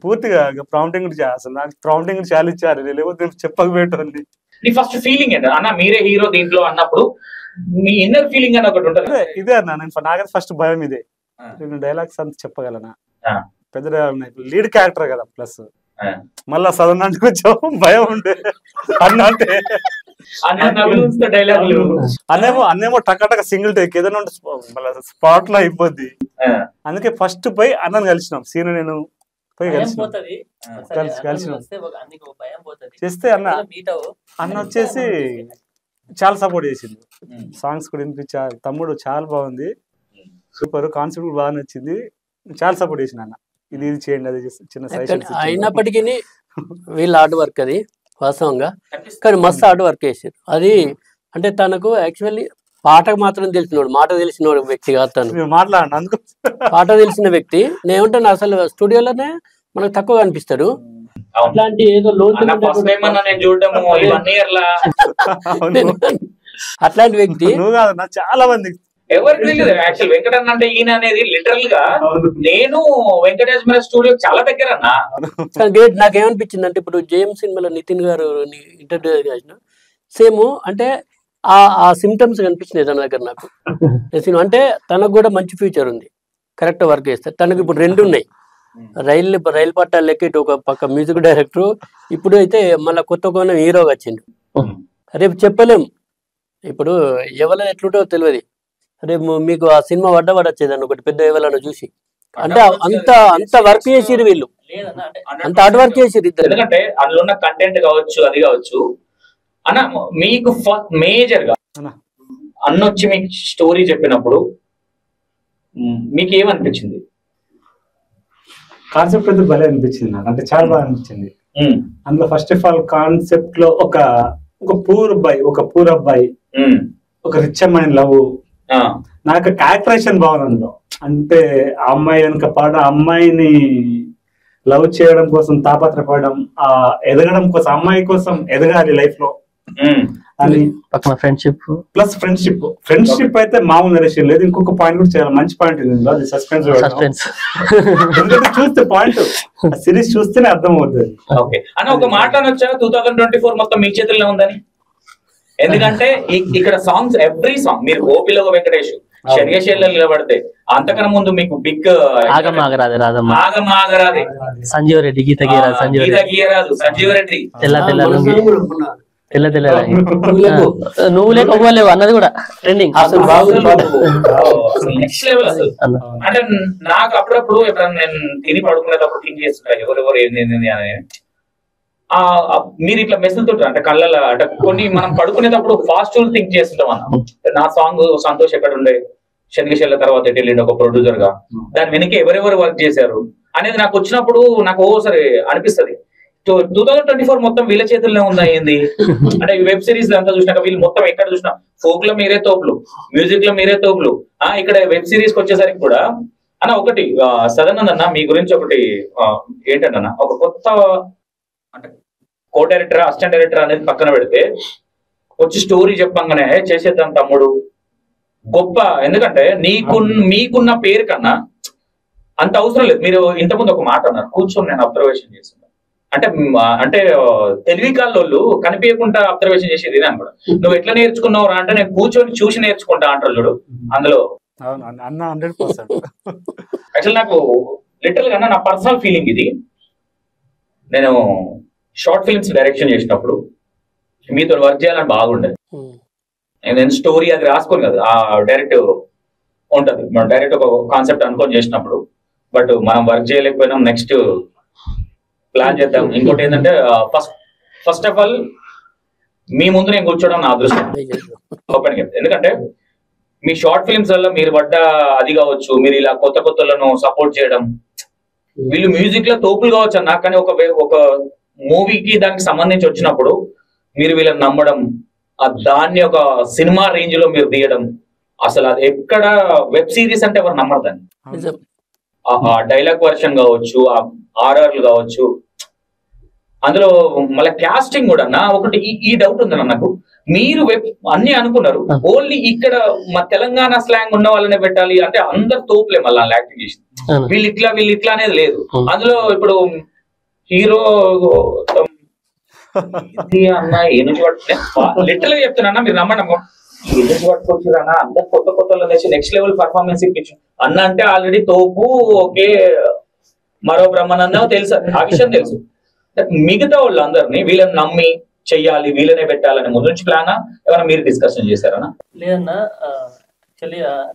పూర్తిగా ప్రాంప్టింగ్ అసలు నాకు ప్రాంప్టింగ్ చాలా ఇచ్చారు, లేకపోతే చెప్పకపోయేటోంది. నీ ఫస్ట్ ఫీలింగ్ ఏంటి అన్న మీరే హీరో దీంట్లో అన్నప్పుడు? మీ ఇన్నర్ ఫీలింగ్ అని ఒకటి ఉంటుంది. ఇదే అన్న, నేను నాకైతే ఫస్ట్ భయం ఇదే. నేను డైలాగ్స్ అంత చెప్పగలనా, పెద్ద డైలాగ్ ఉన్నాయి, లీడ్ క్యారెక్టర్ కదా, ప్లస్ మళ్ళా సదనానికి వచ్చావు భయం ఉండే. అన్నేమో టకటక సింగిల్ టేక్ ఏదైనా స్పాట్ లో అయిపోద్ది. అందుకే ఫస్ట్ పోయి అన్నను కలిసినాం, సీన్ నేను పోయి కలిసినాం చేస్తే అన్న వచ్చేసి చాలా సపోర్ట్ చేసింది. సాంగ్స్ కూడా వినిపించారు, తమ్ముడు చాలా బాగుంది, సూపర్, కాన్సెప్ట్ కూడా బాగా నచ్చింది, చాలా సపోర్ట్ చేసిన అన్న. ఇది చేయండి, అది చిన్న సజెషన్స్ అయినప్పటికీ వీళ్ళ హార్డ్ వర్క్ అది వాస్తవంగా, కానీ మస్తు హార్డ్ వర్క్ చేసారు. అది అంటే తనకు యాక్చువల్లీ పాటకు మాత్రం తెలిసినోడు, మాట తెలిసిన వ్యక్తి కాదు తను. మాట్లాడినందుకు పాట తెలిసిన వ్యక్తి. నేనేమంటాను అసలు స్టూడియోలోనే మనకు తక్కువ కనిపిస్తాడు. అట్లాంటి ఏదో అట్లాంటి వ్యక్తి చాలా మంది ఎవరికి తెలియదు యాక్చువల్ వెంకటన్న అంటే ఈయన అనేది లిటరల్ గా నేను వెంకటేశ్వర స్టూడియో చాలా దగ్గర అన్న. గ్రేట్. నాకేమనిపించింది అంటే ఇప్పుడు జేఎం సినిమాలో నితిన్ గారు ఇంటర్వ్యూ చేసిన సేమ్ అంటే ఆ సిమ్టమ్స్ కనిపించినాయి తన దగ్గర నాకు. అంటే తనకు కూడా మంచి ఫ్యూచర్ ఉంది, కరెక్ట్ వర్క్ చేస్తే. తనకు ఇప్పుడు 2 ఉన్నాయి, రైలు పట్టాలు లెక్క ఇటు ఒక పక్క మ్యూజిక్ డైరెక్టర్, ఇప్పుడు అయితే మళ్ళీ కొత్త హీరోగా వచ్చిండు. రేపు చెప్పలేం. ఇప్పుడు ఎవరైనా ఎట్లుంటో తెలియదు. రేపు మీకు ఆ సినిమా పడచ్చేదాన్ని ఒకటి పెద్ద ఎవరైనా చూసి, అంటే అంత వర్క్ చేసిరు వీళ్ళు, లేదన్నా అంటే అంత హార్డ్ వర్క్ చేసిరు ఇద్దరు. ఎందుకంటే అందులో ఉన్న కంటెంట్ కావచ్చు, అది కావచ్చు అన్న. మీకు మేజర్ గా అన్న వచ్చి మీకు స్టోరీ చెప్పినప్పుడు మీకు ఏమనిపించింది? కాన్సెప్ట్ అయితే భలే అనిపించింది నాకు, అంటే చాలా బాగా అనిపించింది. అందులో ఫస్ట్ ఆఫ్ ఆల్ కాన్సెప్ట్ లో ఒక పూర్ అబ్బాయి ఒక రిచ్ అమ్మాయిని లవ్, నాకు క్యారెక్టరేషన్ బాగుంది అందులో. అంటే ఆ అమ్మాయి వెనుక పడడం, అమ్మాయిని లవ్ చేయడం కోసం తాపత్రపడడం, ఆ ఎదగడం కోసం, అమ్మాయి కోసం ఎదగాలి లైఫ్ లో అని. పక్కన ఫ్రెండ్షిప్ ప్లస్ ఫ్రెండ్షిప్ అయితే మామూలు నరేషన్ లేదు. ఇంకొక పాయింట్ కూడా చాలా మంచి పాయింట్ ఉంది, అది సస్పెన్స్. ఎందుకంటే చూస్తే పాయింట్ సిరీస్ చూస్తేనే అర్థం అవుతుంది. ఓకే అన్న, ఒక మాట్లాడొచ్చా 2024 మొత్తం మీ చేతుల్లో ఉందని? ఎందుకంటే ఇక్కడ సాంగ్స్, ఎవ్రీ సాంగ్ మీరు ఓపిలో వెంకటేష్ శనిగశైలిలో నిలబడితే, అంతకన్నా ముందు మీకు బిగ్ ఆగమాగరాది సంజీవ రెడ్డి, గీత గీయరాదు సంజీవ రెడ్డి, తెల్ల నువ్వు లేక అవ్వలేవు అన్నది కూడా ట్రెండింగ్. నెక్స్ట్ లెవెల్ అసలు. అంటే నాకు అప్పుడప్పుడు ఎప్పుడన్నా నేను తిని పడుకునేటప్పుడు థింక్ చేస్తుంటా ఎవరెవరు ఏంది అని. మీరు ఇట్లా మెసులుతో అంటే కళ్ళ అంటే కొన్ని మనం పడుకునేటప్పుడు ఫాస్ట్ థింక్ చేస్తుంటాం అన్న. నా సాంగ్ సంతోష్ ఎక్కడ ఉండే, శనిగశైల తర్వాత ఎటు వెళ్ళిండు ఒక ప్రొడ్యూసర్ గా, దాని వెనక ఎవరెవరు వర్క్ చేశారు అనేది నాకు వచ్చినప్పుడు నాకు సరే అనిపిస్తుంది. 2024 మొత్తం వీళ్ళ చేతుల్లో ఉందా ఏంది అంటే వెబ్ సిరీస్ అంతా చూసినాక వీళ్ళు మొత్తం ఎక్కడ చూసినా ఫోక్ లో మీరే తోపులు, మ్యూజిక్ లో మీరే తోపులు, ఇక్కడ వెబ్ సిరీస్ కి వచ్చేసరికి కూడా అన్న ఒకటి సదానంద్ అన్న మీ గురించి ఒకటి ఏంటంటే ఒక కొత్త అంటే కో డైరెక్టర్, అసిస్టెంట్ డైరెక్టర్ అనేది పక్కన పెడితే వచ్చి స్టోరీ చెప్పంగానే చేసేద్దాం తమ్ముడు గొప్ప. ఎందుకంటే మీకున్న పేరు కన్నా అంత అవసరం లేదు. మీరు ఇంతకుముందు ఒక మాట అన్నారు, కూర్చొని నేను అబ్జర్వేషన్ చేస్తున్నాను అంటే తెలివి కాళ్ళు కనిపించకుండా అబ్జర్వేషన్ చేసేది అని కూడా. నువ్వు ఎట్లా నేర్చుకున్నావు అంటే నేను కూర్చొని చూసి నేర్చుకుంటా అంటారు చూడు. అందులో యాక్చువల్ నాకు లిటరల్ గా నా పర్సనల్ ఫీలింగ్ ఇది. నేను షార్ట్ ఫిల్మ్స్ డైరెక్షన్ చేసినప్పుడు మీతో వర్క్ చేయాలని బాగుండేది. నేను స్టోరీ అది రాసుకోను కదా, ఆ డైరెక్ట్ ఉంటది, మనం డైరెక్ట్ ఒక కాన్సెప్ట్ అనుకొని చేసినప్పుడు. బట్ మనం వర్క్ చేయలేకపోయినాం, నెక్స్ట్ ప్లాన్ చేద్దాం. ఇంకోటి ఏంటంటే ఫస్ట్ ఆఫ్ ఆల్ మీ ముందు నేను కూర్చోవడం నా అదృష్టం ఓపెన్ గా. ఎందుకంటే మీ షార్ట్ ఫిల్మ్స్ వల్ల మీరు పడ్డ అది కావచ్చు, మీరు ఇలా కొత్తలను సపోర్ట్ చేయడం, వీళ్ళు మ్యూజిక్ లో తోపులు కావచ్చు అన్నా, కానీ ఒక మూవీకి దానికి సంబంధించి వచ్చినప్పుడు మీరు వీళ్ళని నమ్మడం, దాన్ని ఒక సినిమా రేంజ్ లో మీరు తీయడం, అసలు అది ఎక్కడ వెబ్ సిరీస్ అంటే ఎవరు నమ్మరు దాన్ని. ఆ డైలాగ్ వర్షన్ కావచ్చు, ఆ ఆర్ఆర్లు కావచ్చు, అందులో మళ్ళీ క్యాస్టింగ్ కూడా అన్న ఒకటి ఈ డౌట్ ఉందన్న నాకు. మీరు అన్ని అనుకున్నారు, ఓన్లీ ఇక్కడ మా తెలంగాణ స్లాంగ్ ఉన్న వాళ్ళనే పెట్టాలి అంటే అందరు తోపులే మళ్ళీ యాక్టింగ్ చేసి వీళ్ళు ఇట్లా అనేది లేదు. అందులో ఇప్పుడు హీరో అన్న ఏ నుంచి లిటరల్ గా చెప్తున్నా, మీరు నమ్మండి ఏ నుంచి పట్టుకొచ్చారన్నా, అందరు కొత్త నెక్స్ట్ లెవెల్ పర్ఫార్మెన్స్ ఇప్పించు అన్న. అంటే ఆల్రెడీ తోపు ఓకే, మరో బ్రహ్మానందం తెలుసు, ఆ విషయం తెలుసు. మిగతా వాళ్ళు అందరినీ వీళ్ళని నమ్మి చెయ్యాలి, వీళ్ళనే పెట్టాలని ముందు నుంచి ప్లానా ఏమైనా మీరు డిస్కషన్ చేశారన్నా? లేదన్నా,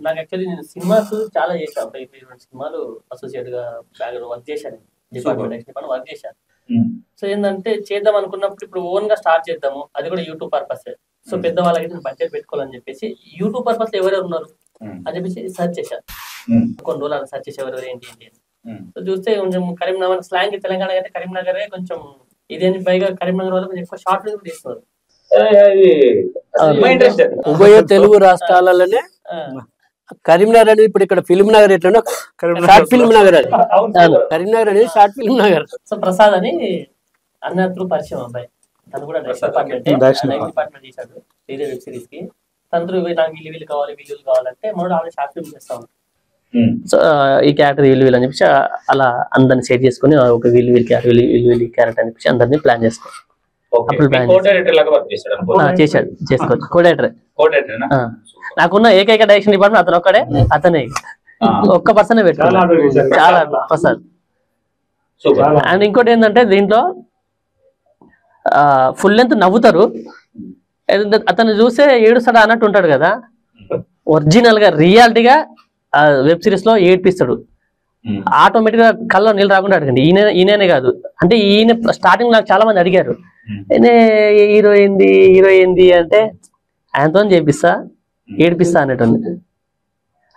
నాకు సినిమాస్ చాలా చేశాను, 20 సినిమాలు అసోసియేట్ గా బ్యాంగ్లూర్ వర్క్ చేశాను, డిపార్ట్మెంట్ వర్క్ చేశాను. సో ఏంటంటే చేద్దాం అనుకున్నప్పుడు ఇప్పుడు ఓన్ గా స్టార్ట్ చేద్దాము, అది కూడా యూట్యూబ్ పర్పస్. సో పెద్ద వాళ్ళకి బడ్జెట్ పెట్టుకోవాలని చెప్పేసి యూట్యూబ్ పర్పస్ ఎవరెవరు ఉన్నారు అని చెప్పేసి సర్చ్ చేశాను. కొన్ని రోజులు అలా సర్చ్ చేసి ఎవరెవరు ఏంటి సో చూస్తే కొంచెం కరీంనగర్ స్లాంగ్, తెలంగాణ అయితే కరీంనగరే కొంచెం ఇది అని, పైగా కరీంనగర్ వాళ్ళు కొంచెం ఎక్కువ షార్ట్ ఫిల్మ్ తీస్తున్నారు. ఉభయ తెలుగు రాష్ట్రాలలోనే కరీంనగర్ అనేది ఇప్పుడు ఇక్కడ ఫిల్మ్ నగర్ ఎట్లా షార్ట్ ఫిల్మ్ నగర్, అది కరీంనగర్ అనేది short film Nagar. So Prasad అని అన్న త్రూ పరిచయం అబ్బాయి, తను కూడా డిపార్ట్మెంట్ చేశాడు వేరే వెబ్ సిరీస్ కి. తను నాకు వీళ్ళు కావాలంటే మనం ఆల్రెడీ షార్ట్ ఫిల్మ్ చేస్తా ఉంటాం. సో ఈ క్యారెక్టర్ వీళ్ళు అని చెప్పి అలా అందరిని సెట్ చేసుకుని ఒక వీళ్ళు క్యారెక్టర్ అని చెప్పి అందరినీ ప్లాన్ చేసుకో. చేసుకోవచ్చు కో డైరెక్టర్. నాకున్న ఏకైక డైరెక్షన్ డిపార్ట్మెంట్ అతను ఒక్కడే, అతనే ఒక్క పర్సన్ పెట్టుకున్నాడు, చాలా ప్రసాద్. అండ్ ఇంకోటి ఏంటంటే దీంట్లో ఫుల్ లెంత్ నవ్వుతారు, అతను చూస్తే ఏడుస్తాడా అన్నట్టు ఉంటాడు కదా, ఒరిజినల్ గా రియాలిటీగా వెబ్ సిరీస్ లో ఏడ్పిస్తాడు. ఆటోమేటిక్ గా కళ్ళలో నీళ్ళు రాకుండా అడగండి. ఈయననే కాదు, అంటే ఈయన స్టార్టింగ్ నాకు చాలా మంది అడిగారు హీరో ఏంది అంటే ఆయనతో చేపిస్తా ఏడిపిస్తా అనేటండి.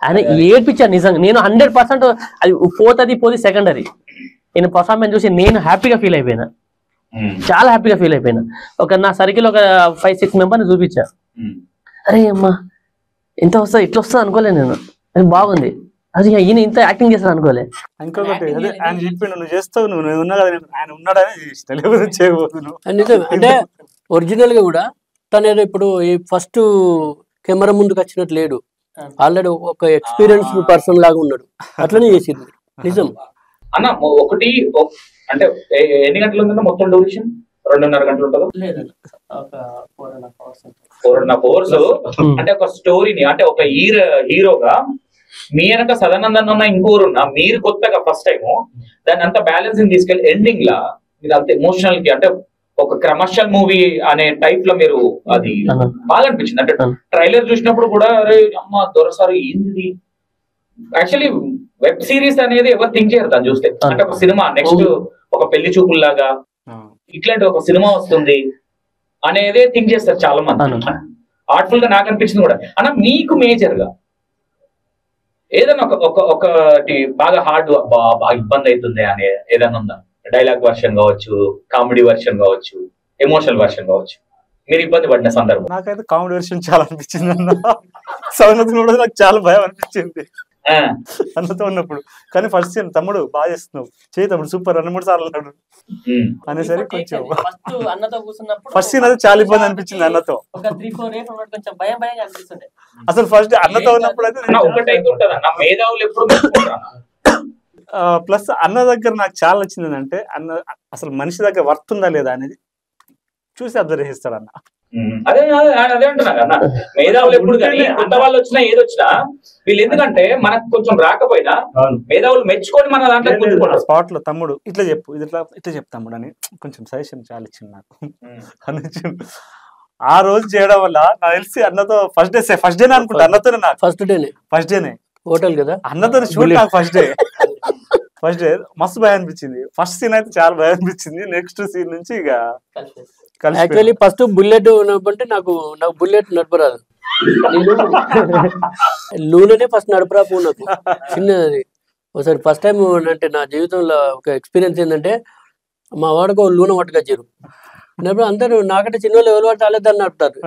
ఆయన ఏడ్పించాను నిజంగా. నేను 100% అది పోతుంది సెకండరీ. నేను పర్ఫార్మెన్స్ చూసి నేను హ్యాపీగా ఫీల్ అయిపోయినా, చాలా హ్యాపీగా ఫీల్ అయిపోయినా. నా సర్కిల్ ఒక 5-6 మెంబర్ని చూపించా. అరే అమ్మా ఇంత వస్తా ఇట్లా వస్తా అనుకోలే నేను, అది బాగుంది, అది ఈయన ఇంత యాక్టింగ్ చేస్తాను అనుకోలే. ఇంకొకటి అదే ఆయన చెప్పిండు, నువ్వు చేస్తావు, నువ్వు ఉన్నా కదా, ఆయన ఉన్నాడని తెలియదు చేయబోతున్నావు. అంటే ఒరిజినల్ గా కూడా తను ఏదో ఇప్పుడు ఈ ఫస్ట్ కెమెరా ముందుకు వచ్చినట్టు లేడు, ఆల్రెడీ ఒక ఎక్స్పీరియన్స్ పర్సన్ లాగా ఉన్నాడు, అట్లనే చేసింది నిజం అన్న. ఒకటి అంటే ఎన్ని గంటలు ఉందన్న మొత్తం డ్యూరేషన్? 2.5 గంటలు ఉంటుందో? 4.5 hours. అంటే ఒక స్టోరీని, అంటే ఒక హీరోగా మీ వెనక సదానందన్ ఉన్న ఇంకోరున్నా, మీరు కొత్తగా ఫస్ట్ టైం దాన్ని అంత బ్యాలెన్సింగ్ తీసుకెళ్ళి ఎండింగ్ లా మీరు అంత ఎమోషనల్ కి, అంటే ఒక కమర్షియల్ మూవీ అనే టైప్ లో మీరు, అది బాగా అనిపించింది. అంటే ట్రైలర్ చూసినప్పుడు కూడా అరే అమ్మ దొరసారి ఏంది. యాక్చువల్లీ వెబ్ సిరీస్ అనేది ఎవరు థింక్ చేయరు దాన్ని చూస్తే. అంటే ఒక సినిమా నెక్స్ట్ ఒక పెళ్లి చూపుల్లాగా ఇట్లాంటి ఒక సినిమా వస్తుంది అనేదే థింక్ చేస్తారు చాలా మంది. ఆర్ట్ఫుల్ గా నాకు అనిపించింది కూడా. అన్న మీకు మేజర్ గా ఏదైనా ఒకటి బాగా హార్డ్ బాగా ఇబ్బంది అవుతుంది అనే ఏదైనా ఉందా? డైలాగ్ వర్షన్ కావచ్చు, కామెడీ వర్షన్ కావచ్చు, ఎమోషనల్ వర్షన్ కావచ్చు, మీరు ఇబ్బంది పడిన సందర్భం? నాకైతే కామెడీ వర్షన్ చాలా అనిపించింది అన్న. సౌనత్ కూడా నాకు చాలా భయం అనిపించింది అన్నతో ఉన్నప్పుడు. కానీ ఫస్ట్ సీన్ తమ్ముడు బాగా చేస్తున్నావు, చేయి తమ్ముడు సూపర్ 2-3 సార్లు అన్నాడు అనేసరికి కొంచెం ఫస్ట్ సీన్ అయితే చాలా ఇబ్బంది అనిపించింది అన్నతో. అసలు ఫస్ట్ అన్నతో ఉన్నప్పుడు అయితే ప్లస్ అన్న దగ్గర నాకు చాలా నచ్చింది అంటే, అన్న అసలు మనిషి దగ్గర వర్త్ ఉందా లేదా అనేది చూసి అబ్జర్వ్ చేస్తాడు అన్న. అదే అంటున్నా అన్న, మేధావులు ఎప్పుడు కానీ కొత్త వాళ్ళు వచ్చినా ఏదొచ్చినా వీళ్ళు ఎందుకంటే మనకు కొంచెం రాకపోయినా మేధావులు మెచ్చుకొని మన దాంట్లో స్పాట్ లో తమ్ముడు ఇట్లా చెప్పు, ఇది ఇట్లా చెప్తాముడు అని కొంచెం సజెషన్ చాలా ఇచ్చింది నాకు అని. ఆ రోజు చేయడం వల్ల నాకు తెలిసి అన్నతో ఫస్ట్ డే అనుకుంటా, అన్నతోనే నాకు ఫస్ట్ డేనే హోటల్ కదా, అన్నతో షూట్ నాకు ఫస్ట్ డే మస్తు భయం అనిపించింది. ఫస్ట్ సీన్ అయితే చాలా భయం అనిపించింది. నెక్స్ట్ సీన్ నుంచి ఇక యాక్చువల్లీ ఫస్ట్ బుల్లెట్ అంటే నాకు బుల్లెట్ నడపరాదు, లూననే ఫస్ట్ నడపరాపు నాకు చిన్నది. ఒకసారి ఫస్ట్ టైం అంటే నా జీవితంలో ఒక ఎక్స్పీరియన్స్ ఏంటంటే, మా వాడికి లూన పట్టుకొచ్చారు. అందరూ నాకంటే చిన్న వాళ్ళు ఎవరు పట్టి రాలేదని నడుపుతారు.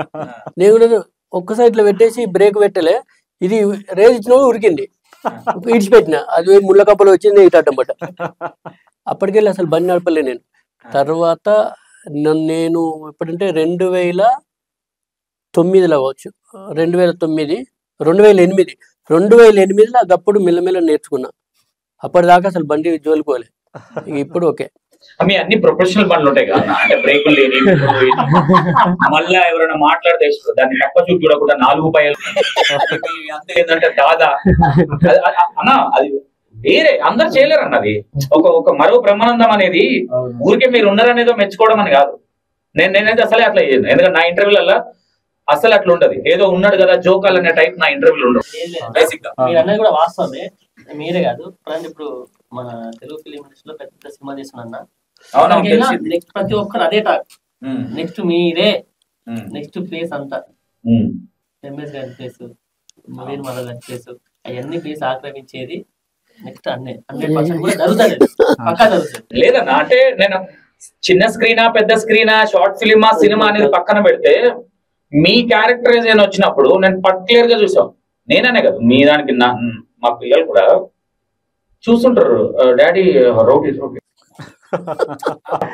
నేను ఒక్కసారి ఇట్లా పెట్టేసి బ్రేక్ పెట్టలే, ఇది రేజ్ ఇచ్చిన ఉరికింది, ఇడిచిపెట్టిన, అది ముళ్ళ కప్పలు వచ్చింది ఇటు అడ్డం పట్ట. అప్పటికెళ్ళి అసలు బండి నడపలే నేను. తర్వాత నేను ఎప్పుడంటే 2009లో కావచ్చు, 2008లో అదప్పుడు మెల్లమెల్ల నేర్చుకున్నా. అప్పటిదాకా అసలు బండి జోలుకోలే, ఇప్పుడు ఓకే. మీ అన్ని ప్రొఫెషనల్ పనులు ఉంటాయి కదా, అంటే బ్రేకులు లేని మళ్ళా ఎవరైనా మాట్లాడితే దాన్ని తక్కువ చూపు చూడకుండా 4 పైలు అంతే ఏంటంటే దాదా అన్న, అది వేరే అందరు చేయలేరు అన్నది. ఒక మరో బ్రహ్మానందం అనేది ఊరికే మీరు ఉన్నారనేదో మెచ్చుకోవడం అని కాదు. నేనైతే అసలే అట్లా చేయను, ఎందుకంటే నా ఇంటర్వ్యూలలో అసలు అట్లా ఉండదు. ఏదో ఉన్నాడు కదా జోకాల్ అనే టైప్ నా ఇంటర్వ్యూలు ఉండదు. బేసిక్ గా మీరు అన్నది కూడా వాస్తవమే, మీరే కాదు. ఇప్పుడు మన తెలుగు ఫిలిం ఇండస్ట్రీలో పెద్ద సినిమా చేస్తున్నా, నెక్స్ట్ ప్రతి ఒక్కరు అదే టాక్, నెక్స్ట్ మీరే, నెక్స్ట్ ప్లేస్ అంతా ఎంఎస్ గారి ప్లేస్, నవీన్ మాధవ్ గారి ప్లేస్, అవన్నీ ప్లేస్ ఆక్రమించేది నెక్స్ట్ 100% కూడా జరుగుతుంది, పక్కా జరుగుతుంది. లేదన్నా, అంటే నేను చిన్న స్క్రీనా పెద్ద స్క్రీనా షార్ట్ ఫిలిమా సినిమా అనేది పక్కన పెడితే మీ క్యారెక్టరైజేషన్ వచ్చినప్పుడు నేను పర్టికులర్ గా చూసాం. నేననే కదా, మీ దానికి మా పిల్లలు కూడా చూస్తుంటారు, డాడీ రోటీ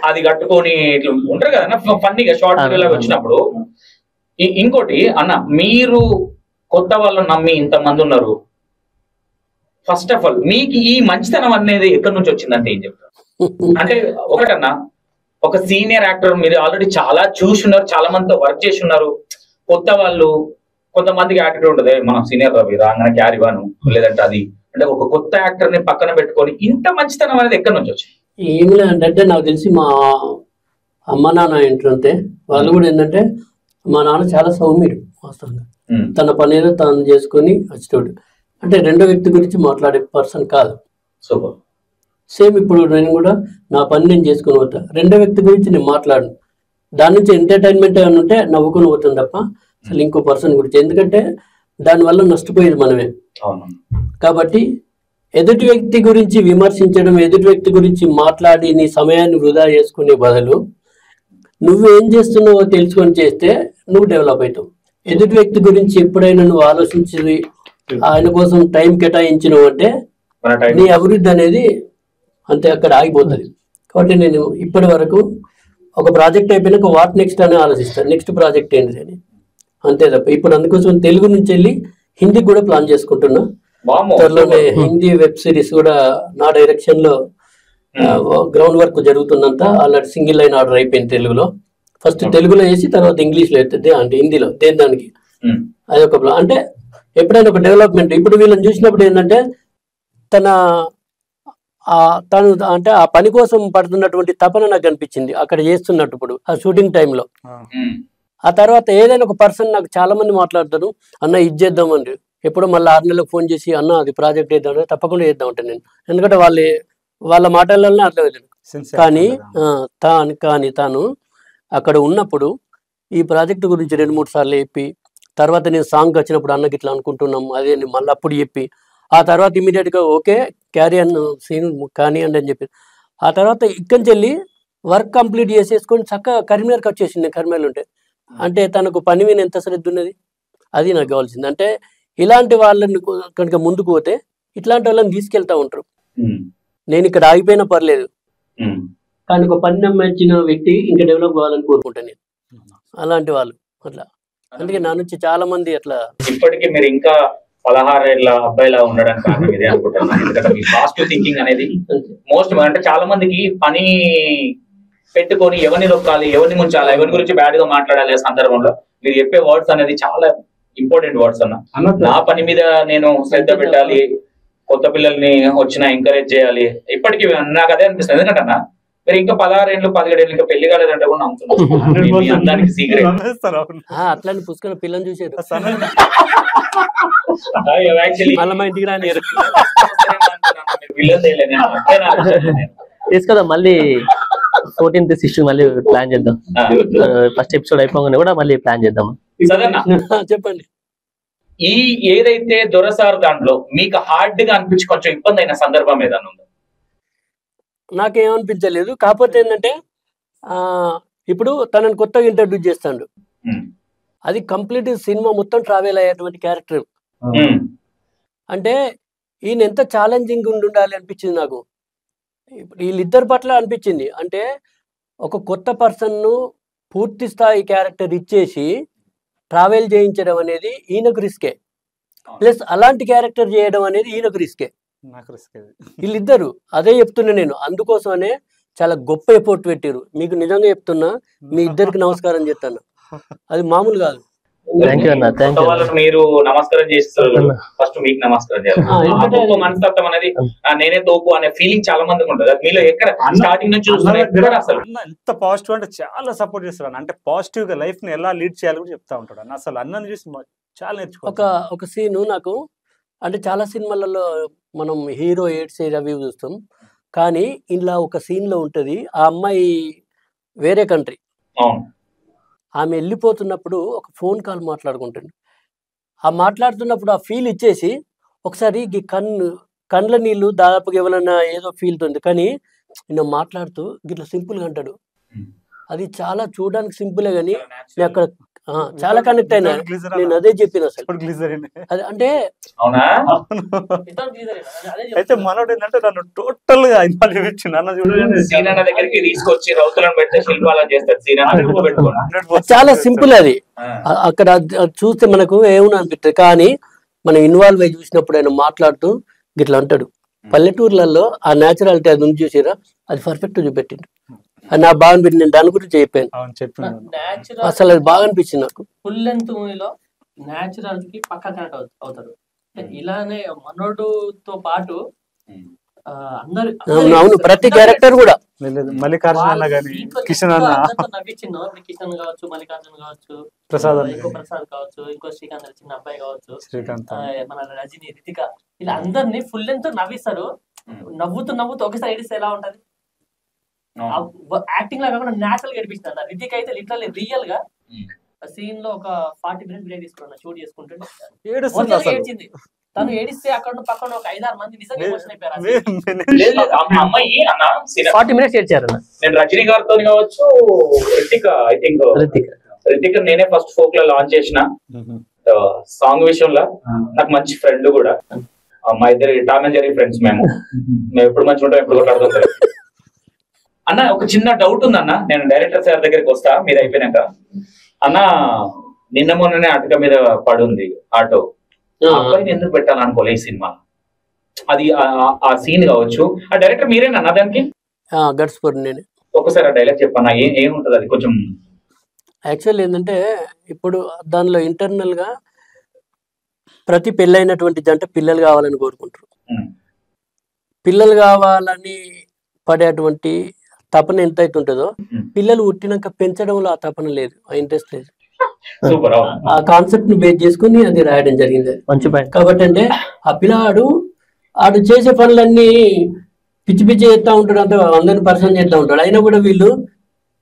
అది కట్టుకొని ఇట్లా ఉంటారు కదా ఫన్నీగా షార్ట్ ఫిలిం లాగా వచ్చినప్పుడు. ఇంకోటి అన్న, మీరు కొత్త వాళ్ళని నమ్మి ఇంతమంది ఉన్నారు. ఫస్ట్ ఆఫ్ ఆల్ మీకు ఈ మంచితనం అనేది ఎక్కడి నుంచి వచ్చిందంటే ఏం చెప్తారు? అంటే ఒకటన్నా, ఒక సీనియర్ యాక్టర్ మీరు ఆల్రెడీ చాలా చూసి ఉన్నారు, చాలా మందితో వర్క్ చేసి ఉన్నారు. కొత్త వాళ్ళు కొంతమందికి యాటిట్యూడ్ ఉంటుంది, మనం సీనియర్ రవి రాగానే క్యారీవాను లేదంటే అది, అంటే ఒక కొత్త యాక్టర్ ని పక్కన పెట్టుకొని ఇంత మంచితనం అనేది ఎక్కడి నుంచి వచ్చింది? ఏమి లేదంటే నాకు తెలిసి మా అమ్మ నాన్న ఏంటంటే వాళ్ళు కూడా ఏంటంటే మా నాన్న చాలా సౌమ్యుడు వాస్తవంగా, తన పని ఏదో తాను చేసుకొని వచ్చేటోడు. అంటే రెండో వ్యక్తి గురించి మాట్లాడే పర్సన్ కాదు. సూపర్. సేమ్ ఇప్పుడు నేను కూడా నా పని నేను చేసుకుని పోతా, రెండో వ్యక్తి గురించి నేను మాట్లాడను. దాని నుంచి ఎంటర్టైన్మెంట్ ఏమైనా ఉంటే నవ్వుకొని పోతాను తప్ప అసలు ఇంకో పర్సన్ గురించి, ఎందుకంటే దానివల్ల నష్టపోయేది మనమే. కాబట్టి ఎదుటి వ్యక్తి గురించి విమర్శించడం, ఎదుటి వ్యక్తి గురించి మాట్లాడి నీ సమయాన్ని వృధా చేసుకునే బదులు నువ్వేం చేస్తున్నావో తెలుసుకొని చేస్తే నువ్వు డెవలప్ అవుతావు. ఎదుటి వ్యక్తి గురించి ఎప్పుడైనా నువ్వు ఆలోచించి ఆయన కోసం టైం కేటాయించినవు అంటే నీ అభివృద్ధి అనేది అంతే అక్కడ ఆగిపోతుంది. కాబట్టి నేను ఇప్పటి వరకు ఒక ప్రాజెక్ట్ అయిపోయినాక వాట్ నెక్స్ట్ అని ఆలోచిస్తాను, నెక్స్ట్ ప్రాజెక్ట్ ఏంటి అని, అంతే తప్ప. ఇప్పుడు అందుకోసం తెలుగు నుంచి వెళ్ళి హిందీ కూడా ప్లాన్ చేసుకుంటున్నా. త్వరలోనే హిందీ వెబ్ సిరీస్ కూడా నా డైరెక్షన్ లో గ్రౌండ్ వర్క్ జరుగుతుందంతా. ఆల్రెడీ సింగిల్ లైన్ ఆర్డర్ అయిపోయింది తెలుగులో. ఫస్ట్ తెలుగులో వేసి తర్వాత ఇంగ్లీష్ లో అవుతుంది, అంటే హిందీలో దేని దానికి. అది ఒక ప్లాన్. అంటే ఎప్పుడైనా ఒక డెవలప్మెంట్. ఇప్పుడు వీళ్ళని చూసినప్పుడు ఏంటంటే తను అంటే ఆ పని కోసం పడుతున్నటువంటి తపన నాకు అనిపించింది అక్కడ చేస్తున్నప్పుడు ఆ షూటింగ్ టైంలో. ఆ తర్వాత ఏదైనా ఒక పర్సన్ నాకు చాలా మంది మాట్లాడతారు, అన్న ఇది చేద్దామండి, ఎప్పుడో మళ్ళీ 6 నెలలకు ఫోన్ చేసి అన్న అది ప్రాజెక్ట్ చేద్దాం, తప్పకుండా చేద్దామంటే నేను, ఎందుకంటే వాళ్ళ మాటలనే అర్థమవుతుంది. కానీ తాను అక్కడ ఉన్నప్పుడు ఈ ప్రాజెక్టు గురించి 2-3 సార్లు చెప్పి, తర్వాత నేను సాంగ్ వచ్చినప్పుడు అన్నకి ఇట్లా అనుకుంటున్నాం అదే మళ్ళీ అప్పుడు చెప్పి, ఆ తర్వాత ఇమీడియట్గా ఓకే క్యారీ అన్న సీన్ కానివ్వండి అని చెప్పి, ఆ తర్వాత ఇక్కడి నుంచి వెళ్ళి వర్క్ కంప్లీట్ చేసేసుకొని చక్కగా కరీంనగర్కి వచ్చేసింది. కరీంనగర్లో ఉంటే అంటే తనకు పని మీద ఎంత శ్రద్ధ ఉన్నది, అది నాకు కావాల్సింది. అంటే ఇలాంటి వాళ్ళని కనుక ముందుకు పోతే ఇట్లాంటి వాళ్ళని తీసుకెళ్తా ఉంటారు. నేను ఇక్కడ ఆగిపోయినా పర్లేదు, కానీ ఒక పని నమ్మించిన వ్యక్తి ఇంకా డెవలప్ కావాలని కోరుకుంటాను నేను. అలాంటి వాళ్ళు అట్లా, అందుకే నా నుంచి చాలా మంది అట్లా. ఇప్పటికీ మీరు ఇంకా 16 ఏళ్ళ అబ్బాయిలా ఉండడానికి కారణం ఇదే అనుకుంటున్నాను. ఎందుకంటే మీ పాజిటివ్ థింకింగ్ అనేది మోస్ట్. అంటే చాలా మందికి పని పెట్టుకొని ఎవరిని నొక్కాలి, ఎవరిని ముంచాలి, ఎవరి గురించి బ్యాడ్ గా మాట్లాడాలి సందర్భంలో మీరు చెప్పే వర్డ్స్ అనేది చాలా ఇంపార్టెంట్ వర్డ్స్ అన్న. నా పని మీద నేను శ్రద్ధ పెట్టాలి, కొత్త పిల్లల్ని వచ్చినా ఎంకరేజ్ చేయాలి. ఇప్పటికీ నాకు అదే అనిపిస్తుంది. ఎందుకంటే అన్న మీరు ఇంకా 16 ఏళ్ళు 17 ఏళ్ళు ఇంకా పెళ్లి కాలేదంటే కూడా నమ్ముతున్నాను. అందరికి సీక్రెట్ అట్లాంటి పుస్తకం పిల్లలు చూసేది తీసుకదా. మళ్ళీ 14th సిస్టర్ మళ్ళీ ప్లాన్ చేద్దాం. ఫస్ట్ ఎపిసోడ్ అయిపోగానే కూడా మళ్ళీ ప్లాన్ చేద్దాం. చెప్పండి. ఈ ఏదైతే దొరసారు దాంట్లో మీకు హార్డ్ గా అనిపించి కొంచెం ఇబ్బంది అయిన సందర్భం ఏదైనా ఉందా? నాకేమనిపించలేదు. కాకపోతే ఏంటంటే ఇప్పుడు తనని కొత్తగా ఇంట్రడ్యూస్ చేస్తాడు, అది కంప్లీట్ సినిమా మొత్తం ట్రావెల్ అయ్యేటువంటి క్యారెక్టర్. అంటే ఈయన ఎంత ఛాలెంజింగ్ ఉండాలి అనిపించింది నాకు. వీళ్ళిద్దరి పట్ల అనిపించింది. అంటే ఒక కొత్త పర్సన్ను పూర్తి స్థాయి క్యారెక్టర్ ఇచ్చేసి ట్రావెల్ చేయించడం అనేది ఈయనకు రిస్కే, ప్లస్ అలాంటి క్యారెక్టర్ చేయడం అనేది ఈయనకు రిస్కే. వీళ్ళిద్దరు అదే చెప్తున్నా నేను. అందుకోసమనే చాలా గొప్ప ఎఫోర్ట్ పెట్టారు. మీకు నిజంగా చెప్తున్నా, మీ ఇద్దరికి నమస్కారం చెప్తాను, అది మామూలు కాదు. మీరు నమస్కారం చేస్తారు, ఫస్ట్ మీకు నమస్కారం చేయాలి. మనస్తత్వం అనేది నేనే తోపు అనే ఫీలింగ్ చాలా మందికి ఉంటుంది. మీలో ఎక్కడ స్టార్టింగ్ నుంచి అసలు ఎంత పాజిటివ్ అంటే చాలా సపోర్ట్ చేస్తారు. అంటే పాజిటివ్ గా లైఫ్ ని ఎలా లీడ్ చేయాలి కూడా చెప్తా ఉంటాడు అన్న. అసలు అన్నని చూసి చాలా నేర్చుకో. ఒక సీను నాకు, అంటే చాలా సినిమాలలో మనం హీరో ఏడ్స్ అవి చూస్తాం, కానీ ఇలా ఒక సీన్ లో ఉంటది. ఆ అమ్మాయి వేరే కంట్రీ, ఆమె వెళ్ళిపోతున్నప్పుడు ఒక ఫోన్ కాల్ మాట్లాడుకుంటుంది. ఆ మాట్లాడుతున్నప్పుడు ఆ ఫీల్ ఇచ్చేసి ఒకసారి కండ్ల నీళ్ళు దాదాపుగా ఎవరైనా ఏదో ఫీల్ ఉంది, కానీ నేను మాట్లాడుతూ ఇట్లా సింపుల్గా అంటాడు. అది చాలా చూడడానికి సింపులే, కానీ నేను అక్కడ చాలా కనెక్ట్ అయినా. నేను అదే చెప్పిన అసలు అది అంటే అయితే మనోడు ఏంటంటే నన్ను టోటల్ గా ఇన్వాల్వ్ ఇచ్చింది అన్న. దగ్గరికి తీసుకొచ్చి రౌతులను పెడితే శిల్పాలను చేస్తారు. చాలా సింపుల్ అది. అక్కడ చూస్తే మనకు ఏమన్నా అనిపిస్తుంది, కానీ మనం ఇన్వాల్వ్ అయ్యి చూసినప్పుడు ఆయన మాట్లాడుతూ గిట్లా అంటాడు. పల్లెటూర్లలో ఆ న్యాచురాలిటీ అది ఉంది చూసారా, అది పర్ఫెక్ట్ చూపెట్టిండు. అది నాకు బాగా అనిపించింది. నేను దాని గురించి చెప్పాను, అసలు అది బాగా అనిపించింది నాకు. ఫుల్ లెంత్ మూవీలో న్యాచురల్ కి పక్కా కనెక్ట్ అవుతారు. ఇలానే మనోడుతో పాటు అవును, ప్రతి క్యారెక్టర్ కూడా. మల్లికార్జున అన్న గాని, కిషన్ అన్న, నవ్వించింది. కిషన్ కావచ్చు, మల్లికార్జున కావచ్చు, ప్రసాద్ ఇంకో ప్రసాద్ కావచ్చు, ఇంకో శ్రీకాంత్ చిన్న అబ్బాయి కావచ్చు, శ్రీకాంత్ మన రజని, రితిక, ఇలా అందరినీ ఫుల్ లెంత్ నవ్విస్తారు. నవ్వుతూ నవ్వుతూ ఒకసారి ఏడిస్తే ఎలా ఉంటది, యాక్టింగ్ లా కాకుండా నేచురల్ గా ఏడిపిస్తారు. రితిక అయితే లిటరల్లీ రియల్ గా సీన్ లో ఒక 40 minutes బ్రేక్ తీసుకున్నా షూట్ చేసుకుంటుంటే ఏడ్చింది. తను ఏడిస్తే అక్కడ పక్కన ఒక 5-6 మంది నిజంగా ఎమోషన్ అయిపోయారు. అమ్మాయి అన్న 40 minutes ఏడ్చారు. నేను రజనీ గారితో కావచ్చు, రితిక ఐ థింక్ రితిక నేనే ఫస్ట్ ఫోక్ లో లాంచ్ చేసిన సాంగ్ విషయంలో. నాకు మంచి ఫ్రెండ్ కూడా, మా ఇద్దరి టామ్ అండ్ జెర్రీ ఫ్రెండ్స్. మేము ఎప్పుడు మంచిగా ఉంటాం, ఎప్పుడు కొట్లాడుతుంటాం. అన్న ఒక చిన్న డౌట్ ఉంది అన్న, నేను డైరెక్టర్ సార్ దగ్గరికి వస్తా మీరు అయిపోయినాక. అన్న నిన్న మొన్ననే అటక మీద పడుంది ఆటో, అబ్బాయిని ఎందుకు పెట్టాలనుకోలే ఈ సినిమా? అది ఆ సీన్ కావచ్చు, ఆ డైరెక్టర్ మీరేనా దానికి? గడ్స్పూర్ నేను. ఒకసారి ఆ డైలాగ్ చెప్పన్నా, ఏముంటది అది కొంచెం? యాక్చువల్ ఏంటంటే ఇప్పుడు దానిలో ఇంటర్నల్ గా ప్రతి పెళ్ళైనటువంటి జంట పిల్లలు కావాలని కోరుకుంటారు. పిల్లలు కావాలని పడేటువంటి తపన ఎంత అయితే ఉంటుందో, పిల్లలు పుట్టినాక పెంచడంలో ఆ తపన లేదు, ఆ ఇంట్రెస్ట్ లేదు. ఆ కాన్సెప్ట్ ని బేస్ చేసుకుని అది రాయడం జరిగింది. కాబట్టి అంటే ఆ పిల్లాడు ఆడు చేసే పనులన్నీ పిచ్చి పిచ్చి చేస్తూ ఉంటాడు, అంత అందరిని పరిచయం చేస్తూ ఉంటాడు. అయినా కూడా వీళ్ళు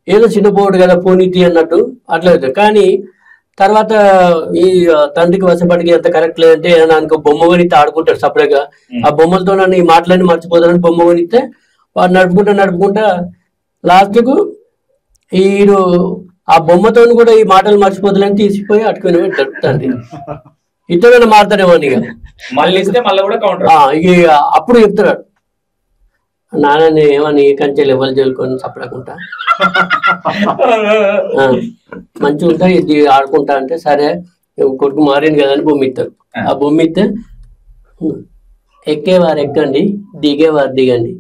ఏదో చిన్నపోడు కదా పోనీతి అన్నట్టు అట్లా అవుతుంది. కానీ తర్వాత ఈ తండ్రికి వశపడికి ఎంత కరెక్ట్ లేదంటే నాకు బొమ్మ కొనిస్తే ఆడుకుంటాడు సపరేట్గా. ఆ బొమ్మలతో నన్ను ఈ మాటలన్నీ మర్చిపోతానని బొమ్మ కొనిస్తే వాడు నడుపుకుంటా లాస్ట్కు ఈడు ఆ బొమ్మతో కూడా ఈ మాటలు మర్చిపోతానని తీసిపోయి అటుకుని పెట్టాడు తండ్రి. ఇతరులను మారుతాడేమో ఇక ఇక అప్పుడు చెప్తున్నాడు, నాన్నని ఏమని కంచెలు ఎవరు చల్లుకొని చప్పడకుండా మంచిగా ఉంటా ఇది ఆడుకుంటా అంటే, సరే కొడుకు మారింది కదా అని బొమ్మ ఇస్తారు. ఆ బొమ్మ ఇస్తే ఎక్కేవారు ఎక్కండి, దిగేవారు దిగండి,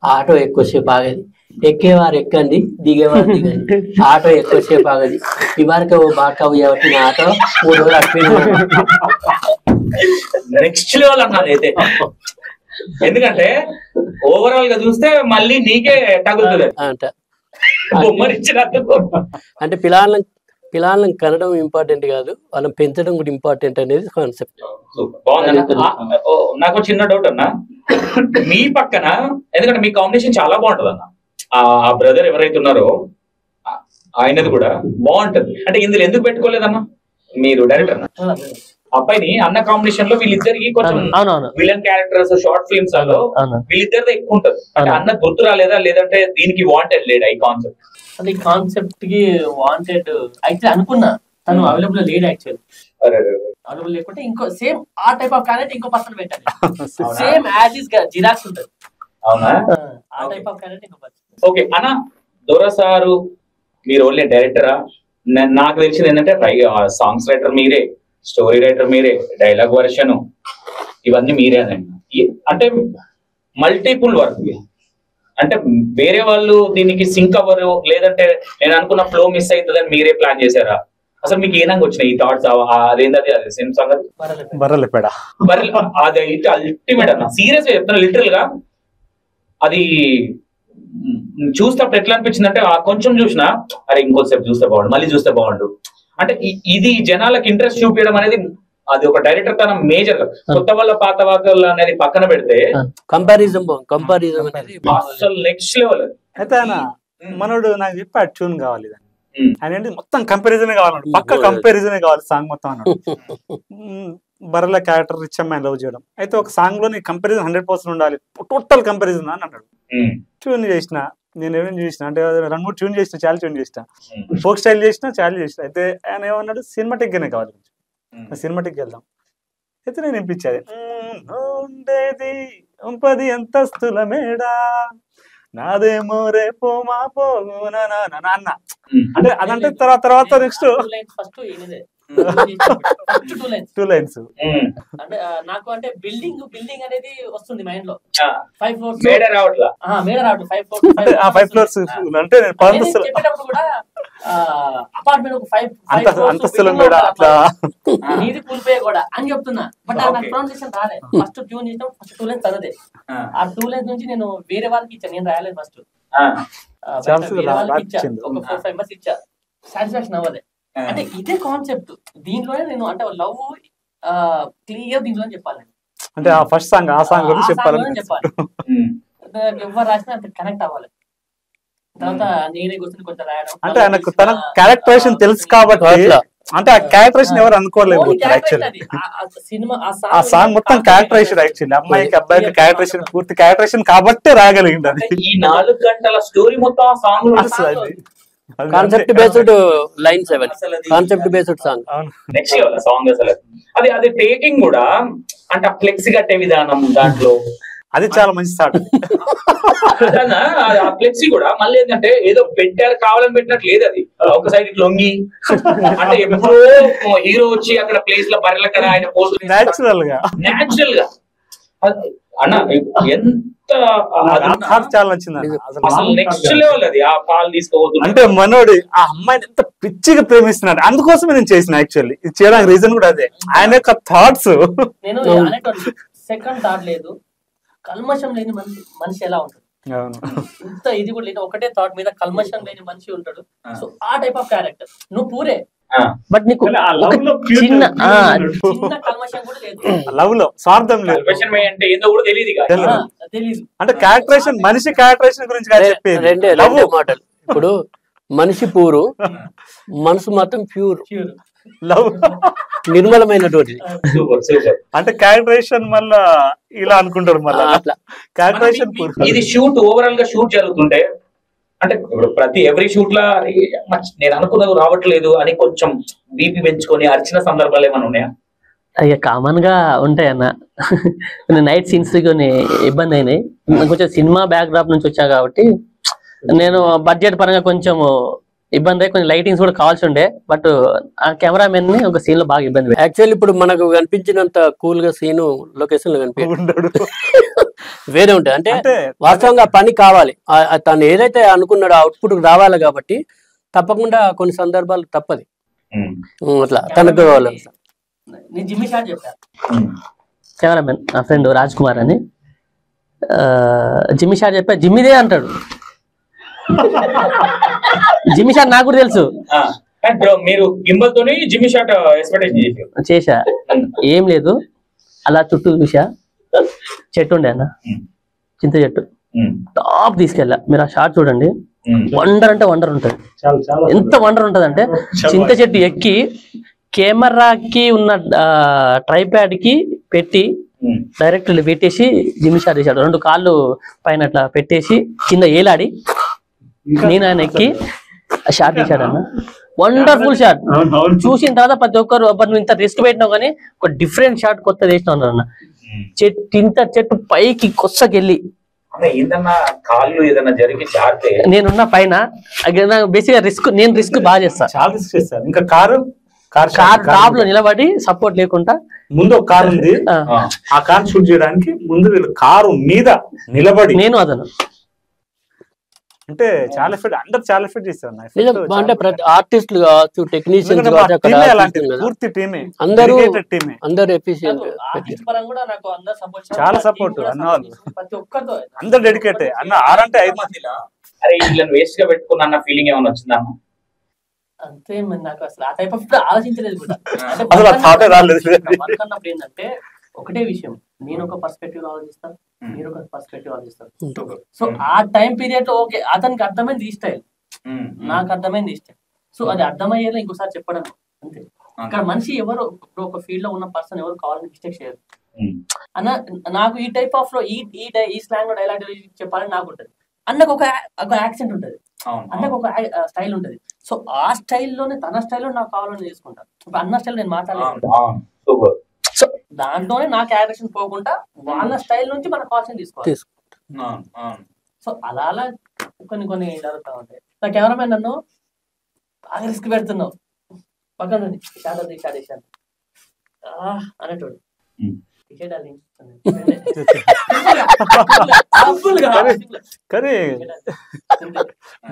ఆటో ఎక్కువసేపు ఆగది. ఎక్కేవారు ఎక్కండి, దిగేవారు దిగండి, ఆటో ఎక్కువసేపు ఆగది. ఇవారికి బాగా కాబట్టి నా ఆటో 3 రోజులు అట్టిపోయింది. నెక్స్ట్ లెవెల్ అన్నది అయితే. ఎందుకంటే ఓవరాల్ గా చూస్తే మళ్ళీ నీకే తగులుతుంది అంట. బొమ్మనిచ్చినందుకు. అంటే పిల్లలను కనడం ఇంపార్టెంట్ కాదు, వాళ్ళని పెంచడం కూడా ఇంపార్టెంట్ అనేది కాన్సెప్ట్. నాకు చిన్న డౌట్ అన్న, మీ పక్కన ఎందుకంటే మీ కాంబినేషన్ చాలా బాగుంటది అన్న, ఆ బ్రదర్ ఎవరైతే ఉన్నారో ఆయనది కూడా బాగుంటది. అంటే ఇందులో ఎందుకు పెట్టుకోలేదన్న మీరు డైరెక్టర్? అబ్బాయిని అన్న కాంబినేషన్ లో వీళ్ళిద్దరికి కొంచెం విలన్ క్యారెక్టర్స్ షార్ట్ ఫిల్మ్స్ లో వీళ్ళిద్దరిదే ఎక్కువ ఉంటది. అంటే అన్న గుర్తు రాలేదా, లేదంటే దీనికి వాంటెడ్ లేడా ఈ కాన్సెప్ట్? అంటే ఈ కాన్సెప్ట్ కి వాంటెడ్ యాక్చువల్లీ అనుకున్నా, తను అవైలబుల్ లేడు. యాక్చువల్లీ అవైలబుల్ లేకుంటే ఇంకో సేమ్ ఆ టైప్ ఆఫ్ క్యారెక్టర్ ఇంకో పర్సన్ పెట్టాలి, సేమ్ యాజ్ ఇస్ గా జిరాక్స్ ఉంటది. అవునా? ఆ టైప్ ఆఫ్ క్యారెక్టర్ ఇంకో పర్సన్. ఓకే అన్న, దొరసారు మీరు ఓన్లీ డైరెక్టరా? నాకు తెలిసింది ఏంటంటే సాంగ్స్ రైటర్ మీరే, స్టోరీ రైటర్ మీరే, డైలాగ్ వర్షన్ ఇవన్నీ మీరేనండి. అంటే మల్టిపుల్ వర్క్. అంటే వేరే వాళ్ళు దీనికి సింక్ అవ్వరు, లేదంటే నేను అనుకున్న ఫ్లో మిస్ అవుతుందని మీరే ప్లాన్ చేశారా? అసలు మీకు ఏనంగా వచ్చినాయి ఈ థాట్స్? అదేంటది అది సేమ్ సంగతి బర్రెలపేడ అది అయితే అల్టిమేట్ అన్న, సీరియస్ గా చెప్తాను. లిటరల్ గా అది చూస్తే ఎట్లా అనిపించింది అంటే, కొంచెం చూసినా అరే ఇంకోసేపు చూస్తే బాగుండు, మళ్ళీ చూస్తే బాగుండు. అంటే ఇది జనాలకు ఇంట్రెస్ట్ చూపించడం అనేది అది ఒక డైరెక్టర్ తన మేజర్. కొత్త వాళ్ళ పాత వాళ్ళ అనేది పక్కన పెడితే కంపారిజం అనేది అసలు నెక్స్ట్ లెవెల్. అయితే ఆయన మనోడు నాకు చెప్పి ట్యూన్ కావాలి, ఆయన ఏంటి మొత్తం కంపారిజన్ కావాలన్నాడు, పక్క కంపారిజన్ కావాలి సాంగ్ మొత్తం అన్నాడు. బర్రెల క్యారెక్టర్ రిచ్ అమ్మాయి లవ్ చేయడం, అయితే ఒక సాంగ్ లో నీ కంపారిజన్ 100% ఉండాలి, టోటల్ కంపారిజన్ అని అన్నాడు. ట్యూన్ చేసిన నేను ఏమేమి చేసిన అంటే 2-3 ట్యూన్ చేసిన, చాలా ట్యూన్ చేసిన, ఫోక్ స్టైల్ చేసిన, చాలా చేసిన. అయితే ఆయన ఏమన్నాడు, సినిమాటిక్ గానే కావాలి, సినిమాటిక్ వెళ్దాం. అయితే నేను వినిపించేది, ఉండేది 10 అంతస్తుల మేడా, నాదేమో రేపో మా పోగునా అన్న. అంటే అదంటే తర్వాత నెక్స్ట్ 2 లైన్స్ అంటే నాకు అంటే బిల్డింగ్ అనేది వస్తుంది మైండ్ లో. 5 floors మేడ రావట్లా, మేడ రావట్లేదు. 5 floors అంటే చెప్పేటప్పుడు కూడా అపార్ట్మెంట్ ఒక 5 అంతస్తుల మేడ అట్లా నీది కూలిపోయే కూడా అని చెప్తున్నా. బట్ నాకు ప్రొనౌన్సియేషన్ రాలే. ఫస్ట్ ట్యూన్ చేసాం, ఫస్ట్ 2 lines చదివే. ఆ 2 lines నుంచి నేను వేరే వాళ్ళకి ఇచ్చాను, నేను రాయలేదు. ఫస్ట్ వేరే వాళ్ళకి ఇచ్చా, ఒక 4-5 members ఇచ్చా, సాటిస్ఫాక్షన్ అవ్వలే. అంటే ఇదే కాన్సెప్ట్ దీంట్లోనే నేను అంటే లవ్ క్లియర్ దీంట్లోనే చెప్పాలి అంటే ఆ ఫస్ట్ సాంగ్ ఆ సాంగ్ గురించి చెప్పాలని చెప్పాలి ఎవరు రాసినా అంత కనెక్ట్ అవ్వాలి తర్వాత నేనే కూర్చొని కొంచెం రాయడం అంటే ఆయనకు తన క్యారెక్టరేషన్ తెలుసు కాబట్టి అంటే ఆ క్యారెక్టరేషన్ ఎవరు అనుకోలేదు యాక్చువల్లీ సినిమా ఆ సాంగ్ మొత్తం క్యారెక్టరేషన్ యాక్చువల్లీ అమ్మాయికి అబ్బాయికి క్యారెక్టరేషన్ పూర్తి క్యారెక్టరేషన్ కాబట్టి రాయగలిగింది అది ఈ 4 గంటల స్టోరీ మొత్తం ఆ సాంగ్ అసలు అది కాన్సెప్ట్ బేస్డ్ లైన్స్ అవన్నీ concept based song next level song అసలు అది టేకింగ్ కూడా అంటే ఫ్లెక్సీ కట్టే విధానం దాంట్లో అది చాలా మంచి స్టార్ట్ ఆ ఫ్లెక్సీ కూడా మళ్ళీ ఏంటంటే ఏదో పెట్టారు కావాలని పెట్టినట్టు లేదు అది ఒక సైడ్ లొంగి అంటే ఎప్పుడో హీరో వచ్చి అక్కడ ప్లేస్ లో బర్రెలక్కడ ఆయన పోస్ట్ నేచురల్ గా అన్న ఎంత చాలా నచ్చింది అసలు నెక్స్ట్ లెవెల్ అది ఆ పాలు తీసుకోవద్దు అంటే మనోడు ఆ అమ్మాయిని ఎంత పిచ్చిగా ప్రేమిస్తున్నాడు అందుకోసమే నేను చేసిన యాక్చువల్లీ ఇది చేయడానికి రీజన్ కూడా అదే ఆయన యొక్క థాట్స్ నేను సెకండ్ థాట్ లేదు కల్మషం లేని మనిషి ఎలా ఉంటుంది ఇంత ఇది కూడా లేదు ఒకటే థాట్ మీద కల్మషం లేని మనిషి ఉంటాడు సో ఆ టైప్ ఆఫ్ క్యారెక్టర్ నువ్వు పూరే బట్ నీకు చిన్న కల్మషం కూడా లేదు లవ్ లో స్వార్థం లేదు అంటే ఏందో కూడా తెలియదు అంటే క్యారెక్టరేషన్ మనిషి క్యారెక్టరేషన్ గురించి చెప్పేది రెండే మాటలు ఇప్పుడు మనిషి పూరు మనసు మాత్రం ప్యూర్ లవ్ నిర్మలమైనటువంటి అంటే క్యారెక్టరేషన్ మళ్ళా ఇలా అనుకుంటారు మళ్ళీ అట్లా క్యారెక్టరేషన్ ఇది షూట్ ఓవరాల్ గా షూట్ జరుగుతుంటే అంటే ఇప్పుడు ప్రతి ఎవ్రీ షూట్ లా నేను అనుకున్నది రావట్లేదు అని కొంచెం బీపీ పెంచుకొని అరిచిన సందర్భాలు ఏమైనా ఉన్నాయా? అయ్యా కామన్ గా ఉంటాయి అన్న కొన్ని నైట్ సీన్స్ కొన్ని ఇబ్బంది అయినాయి కొంచెం సినిమా బ్యాక్ డ్రాప్ నుంచి వచ్చా కాబట్టి నేను బడ్జెట్ పరంగా కొంచెం ఇబ్బంది అయ్యి కొంచెం లైటింగ్స్ కూడా కావాల్సి ఉండే బట్ ఆ కెమెరామెన్ ని ఒక సీన్ లో బాగా ఇబ్బంది యాక్చువల్లీ ఇప్పుడు మనకు కనిపించినంత కూల్ గా సీన్ లొకేషన్ లో కనిపించదు వేరే ఉంటాయి అంటే వాస్తవంగా పని కావాలి తను ఏదైతే అనుకున్నాడో అవుట్పుట్ రావాలి కాబట్టి తప్పకుండా కొన్ని సందర్భాలు తప్పది అట్లా తనకు కెమెరామెన్ నా ఫ్రెండ్ రాజ్ కుమార్ అని జిమ్మి షాట్ చెప్పా జిమ్మిదే అంటాడు జిమ్మి షాట్ నాకు కూడా తెలుసు మీరు గింబల్ తోని జిమ్మి షాట్ ఎక్స్పెక్టేషన్ చేశా ఏం లేదు అలా చుట్టూ చూసా చెట్టు ఉండే అన్న చింత చెట్టు టాప్ తీసుకెళ్ళా మీరు ఆ షాట్ చూడండి వండర్ అంటే వండర్ ఉంటది ఎంత వండర్ ఉంటది అంటే చింత చెట్టు ఎక్కి కెమెరాకి ఉన్న ట్రైప్యాడ్ కి పెట్టి డైరెక్ట్ పెట్టేసి జిమ్మి షాట్ చేశాడు 2 కాళ్ళు పైన అట్లా పెట్టేసి కింద ఏలాడి నేను ఆయన ఎక్కి షాట్ తీశాడు అన్న వండర్ఫుల్ షాట్ చూసిన తర్వాత ప్రతి ఒక్కరు నువ్వు ఇంత రిస్క్ పెట్టినావు కానీ ఒక డిఫరెంట్ షాట్ కొత్త చేసినావు అన్న చెట్టు ఇంత చెట్టు పైకి కొස්සకెళ్ళి నేనున్న పైన బేసిక్గా నేను రిస్క్ బాగా చేస్తాను ఇంకా కారు టాప్ లో నిలబడి సపోర్ట్ లేకుండా ముందు ఒక కారు ఉంది ఆ కార్ షూట్ చేయడానికి ముందు వీళ్ళు కారు మీద నిలబడి నేను అదను అంటే చాలా ఎఫెక్ట్ అందరు చాలా ఎఫెక్ట్ చేస్తారు అంటే ప్రతి ఆర్టిస్టులు కావచ్చు టెక్నీషియన్స్ పూర్తి టీమే అందరు ఎఫిషియెంట్ చాలా సపోర్ట్ అన్న వాళ్ళు అందరు డెడికేట్ అన్న 6 అంటే 5 మంది అరే వీళ్ళని వేస్ట్ గా పెట్టుకున్నా అన్న ఫీలింగ్ ఏమైనా వచ్చిందా? అంతే నాకు అసలు ఆ టైప్ ఆఫ్ ఆలోచించలేదు కూడా ఏంటంటే ఒకటే విషయం నేను ఒక పర్స్పెక్టివ్ ఆలోచిస్తాను మీరు ఒక పర్స్పెక్టివ్ ఆలోచిస్తారు సో ఆ టైం పీరియడ్ లో ఓకే అతనికి అర్థమైంది ఈ స్టైల్ నాకు అర్థమైంది ఈ స్టైల్ సో అది అర్థమయ్యేలా ఇంకోసారి చెప్పడం అంతే ఇక్కడ మనిషి ఎవరు ఇప్పుడు ఒక ఫీల్డ్ లో ఉన్న పర్సన్ ఎవరు కావాలని మిస్టేక్ చేయరు అన్న నాకు ఈ టైప్ ఆఫ్ లో ఈ స్లాంగ్ లో డైలాగ్ చెప్పాలని నాకు ఉంటుంది అన్నకు ఒక యాక్సెంట్ ఉంటది అన్నకు ఒక స్టైల్ ఉంటది సో ఆ స్టైల్లోనే తన స్టైల్లో నాకు కావాలని చేసుకుంటాను ఇప్పుడు అన్న స్టైల్ నేను మాట్లాడలేదు సో దాంట్లోనే నా క్యారెక్టర్ పోకుండా వాళ్ళ స్టైల్ నుంచి మన కాస్ట్ తీసుకోవాలి సో అలా అలా కొన్ని జరుగుతూ ఉంటాయి నా కెమెరామెన్ నన్ను బాగా రిస్క్ పెడుతున్నావు పక్కన నుండి షాట్ అనేటోడు కానీ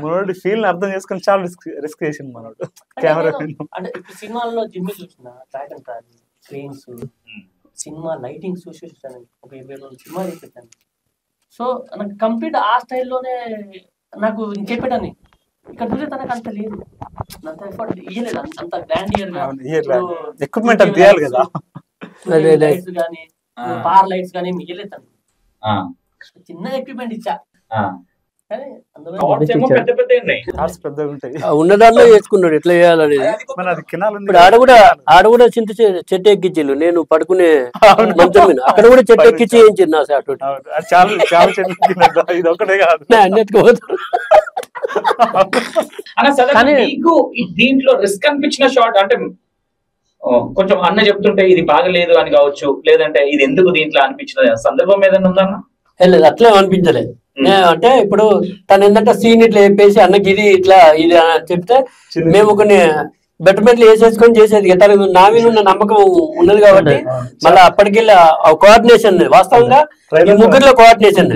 మనోడి ఫీల్ అర్థం చేసుకుని చాలా రిస్క్ చేసింది మనోడు కెమెరా అంటే ఇప్పుడు సినిమాల్లో జిమ్మి చూసిన track and track trains cinema lighting చూసేసాను ఒక 20 సినిమా చూసేసాను సో నాకు కంప్లీట్ ఆ స్టైల్లోనే నాకు చెప్పేటాన్ని ఇక్కడ చూసే తనకు అంత లేదు అంత ఎఫర్ట్ ఇయ్యలేదు అంత గ్రాండ్ ఇయర్ గా. ఎక్విప్మెంట్ అది తీయాలి కదా. లైట్స్ కానీ పార్ లైట్స్ కానీ ఇయ్యలేదు తను. చిన్న ఎక్విప్మెంట్ ఇచ్చా కానీ అందులో పెద్ద పెద్ద ఉన్నాయి, పెద్దగా ఉంటాయి. ఉన్న దాంట్లో చేసుకున్నాడు ఎట్లా చేయాలనేది. మరి అది కెనాల్ ఉంది ఇప్పుడు ఆడ కూడా చింత చెట్టు ఎక్కించిల్లు, నేను పడుకునే మంచం మీద అక్కడ కూడా చెట్టు ఎక్కించి వేయించింది నా సార్. అది చాలా చాలా చెట్లు, ఇది ఒకటే కాదు. అన్నిటికీ పోతారు. కానీ మీకు దీంట్లో రిస్క్ అనిపించిన షాట్ అంటే కొంచెం అన్న చెప్తుంటే ఇది బాగలేదు అని కావచ్చు, లేదంటే ఇది ఎందుకు దీంట్లో అనిపించిన సందర్భం ఏదైనా ఉందన్న? లేదు అట్లా అనిపించలేదు. అంటే ఇప్పుడు తను ఏంటంటే సీన్ ఇట్లా చెప్పేసి అన్నకి ఇది ఇట్లా ఇది అని చెప్తే మేము కొన్ని బెటర్మెంట్లు వేసేసుకొని చేసేది. తనకు నా మీద ఉన్న నమ్మకం ఉన్నది కాబట్టి మళ్ళీ అప్పటికెళ్ళి కోఆర్డినేషన్ వాస్తవంగా ఈ ముగ్గురులో కోఆర్డినేషన్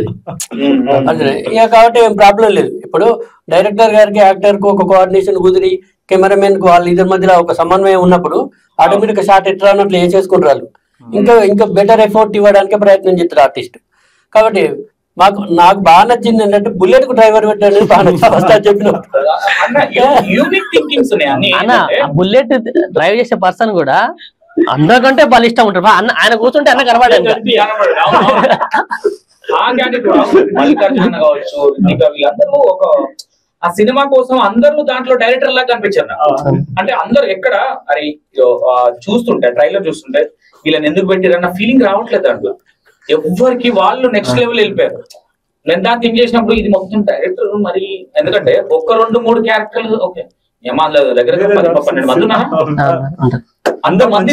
అది ఇక కాబట్టి ఏం ప్రాబ్లం లేదు. ఇప్పుడు డైరెక్టర్ గారికి యాక్టర్ కు ఒక కోఆర్డినేషన్ కుదిరి కెమెరామెన్ కు వాళ్ళ ఇద్దరి మధ్యలో ఒక సమన్వయం ఉన్నప్పుడు ఆటోమేటిక్ షార్ట్ ఎట్లా అన్నట్లు వేసేసుకుంటారు. ఇంకా బెటర్ ఎఫర్ట్ ఇవ్వడానికి ప్రయత్నం చేస్తారు ఆర్టిస్ట్. కాబట్టి నాకు బాగా నచ్చింది ఏంటంటే బుల్లెట్ కు డ్రైవర్ పెట్టాడు బాగా నచ్చింది చెప్పిన. బుల్లెట్ డ్రైవ్ చేసే పర్సన్ కూడా అందరికంటే బలిష్టం ఉంటారు. ఆయన కూర్చుంటే అన్న కనబడాలి. మల్లికార్జున కావచ్చు, వీళ్ళందరూ ఒక ఆ సినిమా కోసం అందరూ దాంట్లో డైరెక్టర్ లాగా కనిపించారు. అంటే అందరూ ఎక్కడ అరే చూస్తుంటే ట్రైలర్ చూస్తుంటే వీళ్ళని ఎందుకు పెట్టారన్న ఫీలింగ్ రావట్లేదు దాంట్లో. ఎవరికి వాళ్ళు నెక్స్ట్ లెవెల్ వెళ్ళిపోయారు. నేను దాన్ని థింక్ చేసినప్పుడు ఇది మొత్తం డైరెక్టర్ మరి, ఎందుకంటే ఒక్క 2-3 క్యారెక్టర్లు ఓకే దగ్గర 12 మంది ఉన్నా అంత మంది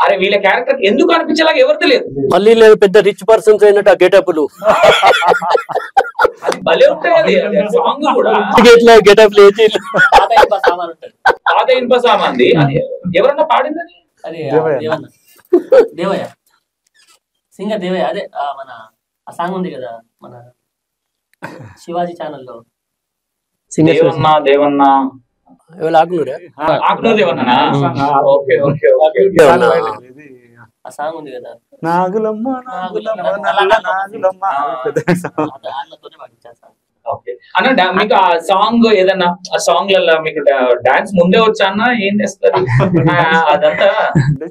అరే వీళ్ళ క్యారెక్టర్ ఎందుకు అనిపించేలాగా ఎవరు తెలియదు. మళ్ళీ పెద్ద రిచ్ పర్సన్స్ అయినట్టు ఆ గెటప్లు అది భలే ఉంటాయి. అది సాంగ్ కూడా గెటప్ పాత ఇనుప సామాన్ది. అది ఎవరన్నా పాడిందని అది దేవయ్య సింగర్ దేవయ్య. అదే మన ఆ సాంగ్ ఉంది కదా మన శివాజీ ఛానల్లో దేవన్నా దేవన్నా ఆ సాంగ్ ఉంది కదా నాగులమ్మ అన్న. మీకు ఆ సాంగ్ ఏదన్నా ఆ సాంగ్ లలో మీకు డాన్స్ ముందే వచ్చా అన్న? ఏం చేస్తారు అదంతా?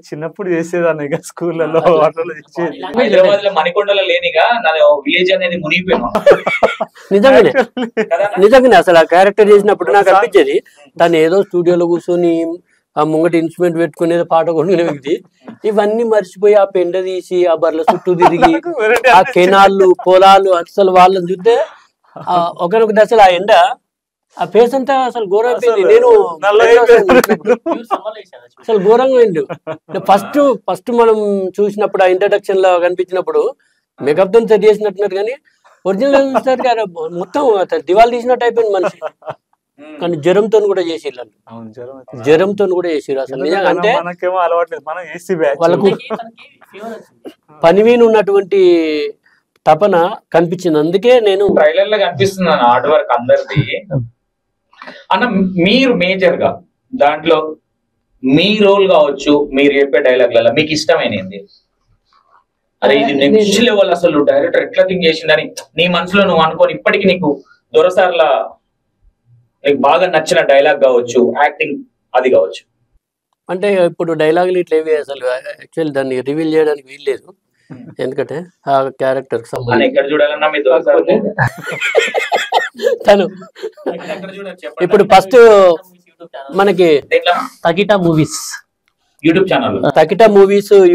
చిన్నప్పుడు చేసేదాన్ని స్కూళ్ళలో హైదరాబాద్ లో మణికొండలో లేనిగా నా విలేజ్ అనేది మునిగిపోయాను. నిజంగానే అసలు ఆ క్యారెక్టర్ చేసినప్పుడు నాకు అనిపించేది తను ఏదో స్టూడియోలో కూర్చొని ఆ ముంగటి ఇన్స్ట్రుమెంట్ పెట్టుకునేది పాట కొనుక్కునే వ్యక్తి ఇవన్నీ మర్చిపోయి ఆ పెండ తీసి ఆ బర్ల చుట్టూ తిరిగి ఆ కెనాళ్ళు పొలాలు అసలు వాళ్ళని చూస్తే ఒకనొక దశలో ఆ ఎండ ఆ ఫేస్ అంతా అసలు ఘోరం అయిపోయింది. నేను అసలు ఘోరంగా అయిండు. ఫస్ట్ మనం చూసినప్పుడు ఆ ఇంట్రడక్షన్ లో కనిపించినప్పుడు మేకప్ తో సెట్ చేసినట్టున్నారు కానీ ఒరిజినల్ చూస్తారు కదా మొత్తం దివాళి తీసినట్టు అయిపోయింది మనిషి. కానీ జ్వరంతో కూడా చేసిర్రు, జ్వరంతో కూడా చేసిర్రు. అసలు నిజంగా అంటే వాళ్ళకు పని మీద ఉన్నటువంటి తపన కనిపించింది. అందుకే నేను ట్రైలర్ లో కనిపిస్తున్నాను హార్డ్ వర్క్ అందరిది. అన్న మీరు మేజర్ గా దాంట్లో మీ రోల్ కావచ్చు, మీరు చెప్పే డైలాగ్లలో మీకు ఇష్టమైనది అరే ఇది నెక్స్ట్ లెవెల్ అసలు డైరెక్టర్ ఎట్లా థింక్ చేసిందని నీ మనసులో నువ్వు అనుకోని ఇప్పటికి నీకు దొరసార్ల నీకు బాగా నచ్చిన డైలాగ్ కావచ్చు, యాక్టింగ్ అది కావచ్చు? అంటే ఇప్పుడు డైలాగులు ఇట్లా ఏవి అసలు యాక్చువల్లీ దాన్ని రివీల్ చేయడానికి వీల్లేదు. ఎందుకంటే ఆ క్యారెక్టర్ ఎక్కడ చూడాలన్నా మీ దొరసార్ తను ఇప్పుడు ఫస్ట్ మనకి తకిటా మూవీస్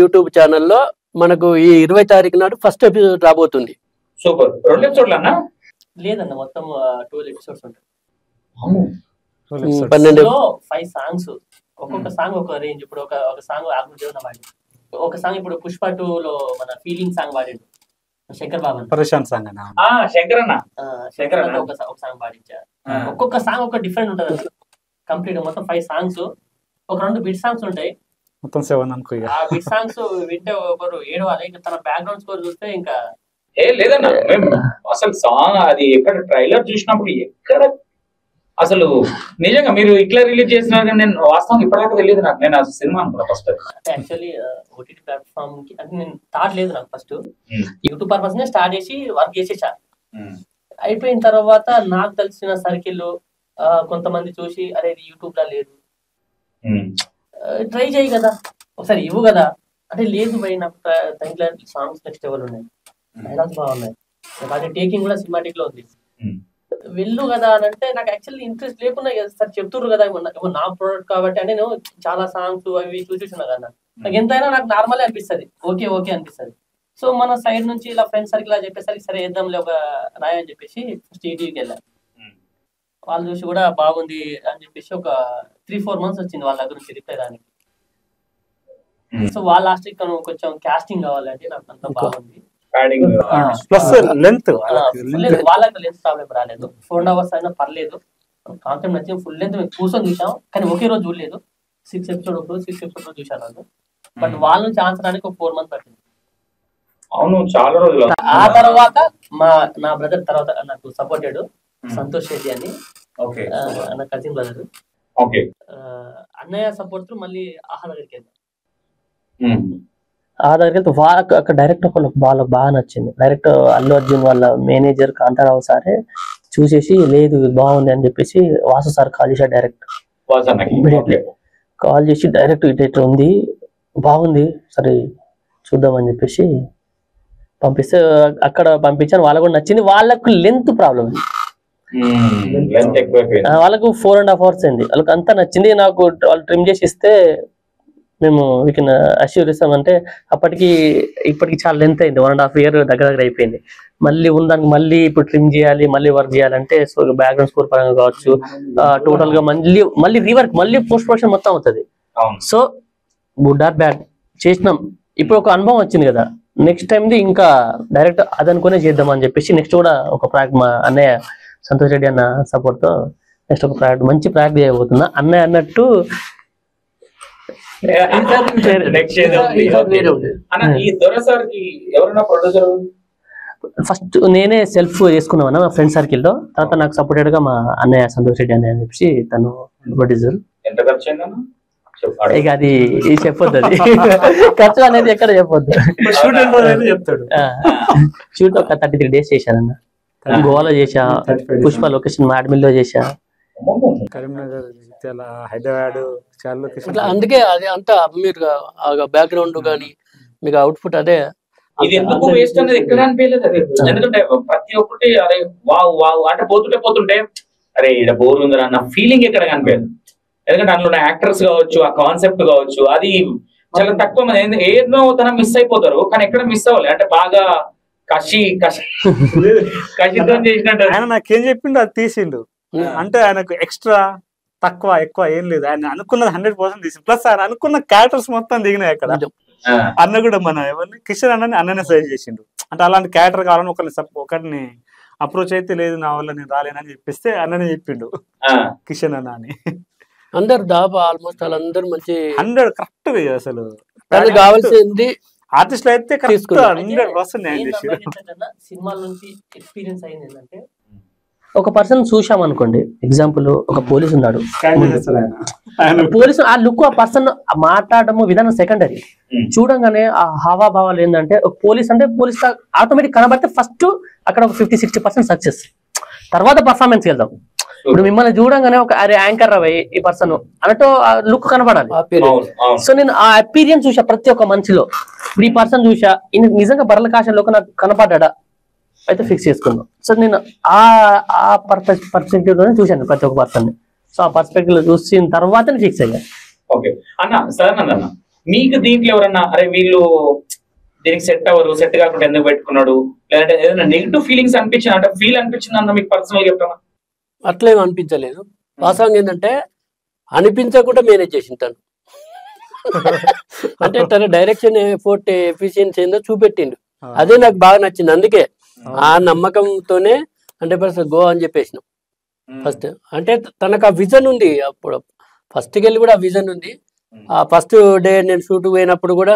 యూట్యూబ్ ఛానల్లో మనకు ఈ 20 తారీఖు నాడు ఫస్ట్ ఎపిసోడ్ రాబోతుంది. సూపర్. 2 ఎపిసోడ్లు అన్నా? లేదన్న మొత్తం 12 ఎపిసోడ్స్ ఉంటాయి. 12 5 సాంగ్స్, ఒక్కొక్క సాంగ్ ఒక రేంజ్. ఇప్పుడు ఒక సాంగ్ ఆగ్రహం వాడి, ఒక సాంగ్ ఇప్పుడు పుష్ప 2 లో మన ఫీలింగ్ సాంగ్ వాడిండు శంకర్ బాబు శంకర్ అన్న ఒక సాంగ్ పాడించారు. ఒక్కొక్క సాంగ్ ఒక డిఫరెంట్ ఉంటది. కంప్లీట్ మొత్తం 5 సాంగ్స్, ఒక 2 బిట్ సాంగ్స్ ఉంటాయి, మొత్తం 7 అనుకో. ఆ బిట్ సాంగ్స్ వింటే ఒకరు ఏడవాలి. ఇంకా తన బ్యాక్గ్రౌండ్ స్కోర్ చూస్తే ఇంకా లేదన్నా మేము అసలు సాంగ్ అది ఎక్కడ ట్రైలర్ చూసినప్పుడు ఎక్కడ అసలు నిజంగా మీరు ఇట్లా రిలీజ్ చేసినారు కానీ నేను వాస్తవం ఇప్పటిదాకా తెలియదు నాకు. నేను అసలు సినిమా అనుకున్నా ఫస్ట్. యాక్చువల్లీ ఓటీటీ ప్లాట్ఫామ్ కి అంటే నేను థాట్ లేదు నాకు. ఫస్ట్ యూట్యూబ్ పర్పస్ నే స్టార్ట్ చేసి వర్క్ చేసేసా. అయిపోయిన తర్వాత నాకు తెలిసిన సర్కిల్ కొంతమంది చూసి అరే ఇది యూట్యూబ్ లా లేదు, ట్రై చేయి కదా ఒకసారి ఇవ్వు కదా అంటే, లేదు భయ్ నాకు దాంట్లో సాంగ్స్ నెక్స్ట్ లెవెల్ ఉన్నాయి, డైలాగ్స్ బాగున్నాయి, అది టేకింగ్ కూడా సినిమాటిక్ లో ఉంది, వెళ్ళు కదా అని అంటే నాకు యాక్చువల్లీ ఇంట్రెస్ట్ లేకుండా సార్ చెప్తున్నారు కదా నా ప్రోడక్ట్ కాబట్టి అంటే నేను చాలా సాంగ్స్ అవి చూసినా కదా నాకు ఎంతైనా నాకు నార్మల్ అనిపిస్తుంది, ఓకే ఓకే అనిపిస్తుంది. సో మన సైడ్ నుంచి ఇలా ఫ్రెండ్స్ సర్కిల్ ఇలా చెప్పేసరికి సరే వేద్దాంలే ఒక రాయ్ అని చెప్పేసి ఫస్ట్ ఈటీవీకి వెళ్ళాను. వాళ్ళు చూసి కూడా బాగుంది అని చెప్పేసి ఒక 3-4 months వచ్చింది వాళ్ళ దగ్గర నుంచి రిప్లై దానికి. సో వాళ్ళ లాస్ట్ కొంచెం కాస్టింగ్ కావాలంటే నాకు అంత బాగుంది, ప్లస్ లెంత్ వాళ్ళకి లెంత్ ప్రాబ్లం రాలేదు, 4.5 hours అయినా పర్లేదు, కాన్సెప్ట్ నచ్చింది, ఫుల్ లెంత్ మేము కూర్చొని చూసాం కానీ ఒకే రోజు చూడలేదు, 6 episodes చూసాను వాళ్ళు. బట్ వాళ్ళ నుంచి ఆన్సర్ రానికి ఒక 4 months పట్టింది. అవును చాలా రోజులు. ఆ తర్వాత నా బ్రదర్ తర్వాత నాకు సపోర్టెడ్ సంతోష్ రెడ్డి అని నా కజిన్ బ్రదర్, అన్నయ్య సపోర్ట్ తో మళ్ళీ ఆహా దగ్గరికి వెళ్తాం. ఆ దగ్గరికి వెళ్తే వాళ్ళకి అక్కడ డైరెక్ట్ వాళ్ళకి బాగా నచ్చింది. డైరెక్ట్ అల్లు అర్జున్ వాళ్ళ మేనేజర్ కాంతారావు సారే చూసేసి లేదు బాగుంది అని చెప్పేసి వాసు సార్ కాల్ చేశారు. డైరెక్ట్ కాల్ చేసి డైరెక్ట్ ఇటు ఉంది బాగుంది సరే చూద్దామని చెప్పేసి పంపిస్తే అక్కడ పంపించాను. వాళ్ళకు కూడా నచ్చింది. వాళ్ళకు లెంత్ ప్రాబ్లం, వాళ్ళకు 4.5 hours అయింది. వాళ్ళకి అంతా నచ్చింది. నాకు వాళ్ళు ట్రిమ్ చేసి ఇస్తే మేము వీ కెన్ అష్యూర్ ఇస్తామంటే ఇప్పటికి చాలా లెంత్ అయింది, 1.5 year దగ్గర అయిపోయింది. మళ్ళీ ఉందానికి మళ్ళీ ఇప్పుడు ట్రిమ్ చేయాలి, మళ్ళీ వర్క్ చేయాలంటే సో బ్యాక్గ్రౌండ్ స్కోర్ పరంగా కావచ్చు, టోటల్ గా మళ్ళీ రీవర్క్ మళ్ళీ పోస్ట్ ప్రొడక్షన్ మొత్తం అవుతుంది. సో గుడ్ ఆర్ బ్యాడ్ చేసినాం, ఇప్పుడు ఒక అనుభవం వచ్చింది కదా, నెక్స్ట్ టైంది ఇంకా డైరెక్ట్ అదనుకునే చేద్దామని చెప్పేసి నెక్స్ట్ కూడా ఒక ప్రాజెక్ట్ మా అన్నయ్య సంతోష్ రెడ్డి అన్న సపోర్ట్ తో నెక్స్ట్ ఒక ప్రాజెక్ట్ మంచి ప్రాజెక్ట్ చేయబోతున్నా. అన్నయ్య అన్నట్టు ఫస్ట్ నేనే సెల్ఫ్ చేసుకున్నామన్నా మా ఫ్రెండ్ సర్కిల్ లో. తర్వాత నాకు సపోర్టెడ్ గా మా అన్నయ్య సంతోష్ రెడ్డి అన్నయ్య అని చెప్పి తను ప్రొడ్యూసర్. ఇక అది చెప్పొద్దు, అది ఖర్చు అనేది ఎక్కడ చెప్పొద్దు. షూట్ ఒక 33 days చేశానన్న. గోవాలో చేసా, పుష్ప లొకేషన్ మాడ్మిల్ లో చేసా, కరీంనగర్, హైదరాబాద్ చాలా లొకేషన్. అందుకే అది అంతా మీరు బ్యాక్గ్రౌండ్ కానీ మీకు అవుట్పుట్ అదే ఇది ఎందుకు వేస్ట్ అనేది ఎక్కడ అనిపించలేదు. అది ఎందుకంటే ప్రతి ఒక్కటి అరే వావ్ వావ్ అంటే పోతుంటే అరే ఇక్కడ బోర్ ఉందిరా అన్న ఫీలింగ్ ఎక్కడ కనిపించదు. ఎందుకంటే అందులో యాక్టర్స్ కావచ్చు, ఆ కాన్సెప్ట్ కావచ్చు, అది చాలా తక్కువ మంది ఏదో తన మిస్ అయిపోతారు. కానీ ఎక్కడ మిస్ అవ్వాలి అంటే బాగా కషితో చేసినట్టు. ఆయన నాకేం చెప్పిండు అది తీసిండు అంటే ఆయనకు ఎక్స్ట్రా తక్కువ ఎక్కువ ఏం లేదు. ఆయన అనుకున్నది 100% తీసి ప్లస్ ఆయన అనుకున్న క్యారెక్టర్స్ మొత్తం దిగినాయి అక్కడ. అన్న కూడా మన ఎవరిని కిషన్ అన్ననే సజెస్ట్ చేసిండు. అంటే అలాంటి క్యారెక్టర్ కావాలని ఒకరిని అప్రోచ్ అయితే లేదు నా వల్ల నేను రాలేనని చెప్పిస్తే అన్ననే చెప్పిండు కిషన్ అన్న అని. అందరు దాబా ఆల్మోస్ట్ వాళ్ళందరూ మంచి 100 కరెక్ట్ అసలు కావాల్సింది ఆర్టిస్టులు అయితే 100% సినిమాల నుంచి ఎక్స్పీరియన్స్ అయింది ఏంటంటే ఒక పర్సన్ చూసాం అనుకోండి, ఎగ్జాంపుల్ ఒక పోలీస్ ఉన్నాడు, పోలీసు ఆ లుక్ ఆ పర్సన్ మాట్లాడము విధానం సెకండరీ. చూడంగానే ఆ హావాభావాలు ఏంటంటే ఒక పోలీస్ అంటే పోలీస్ ఆటోమేటిక్ కనబడితే ఫస్ట్ అక్కడ ఒక 50-60% సక్సెస్, తర్వాత పర్ఫార్మెన్స్ వెళ్దాం. ఇప్పుడు మిమ్మల్ని చూడంగానే ఒక అరే యాంకర్ రవై ఈ పర్సన్ అన్నట్టు లుక్ కనబడాలి. సో నేను ఆ అపీరియన్స్ చూసా ప్రతి ఒక్క మనిషిలో. ఇప్పుడు ఈ పర్సన్ చూసా నిజంగా బరలకాశంలో నాకు కనపడ్డా అయితే ఫిక్స్ చేసుకున్నాం. సో నేను ఆ పర్స్పెక్టివ్ లోనే చూశాను ప్రతి ఒక్క పర్సన్ ని. సో ఆ పర్స్పెక్టివ్ లో చూసిన తర్వాత ఫిక్స్ అయ్యా. ఓకే అన్న సదానంద్ అన్న, మీకు దీంట్లో ఎవరన్నా అరే వీళ్ళు దీనికి సెట్ అవ్వరు, సెట్ కాకుండా ఎందుకు పెట్టుకున్నాడు, లేదంటే ఏదైనా నెగిటివ్ ఫీలింగ్స్ అనిపించింది అంటే ఫీల్ అనిపించింది అన్న మీకు పర్సనల్ చెప్తామా? అట్లేం అనిపించలేదు. వాస్తవంగా ఏంటంటే అనిపించకుండా మేనేజ్ చేసింది తను. అంటే తన డైరెక్షన్ ఎఫోర్ట్ ఎఫిషియన్సీ ఏందో చూపెట్టిండు. అదే నాకు బాగా నచ్చింది. అందుకే ఆ నమ్మకంతోనే 100% గో అని చెప్పేసినాం ఫస్ట్. అంటే తనకు ఆ విజన్ ఉంది. అప్పుడు ఫస్ట్కి వెళ్ళి కూడా ఆ విజన్ ఉంది. ఆ ఫస్ట్ డే నేను షూట్ పోయినప్పుడు కూడా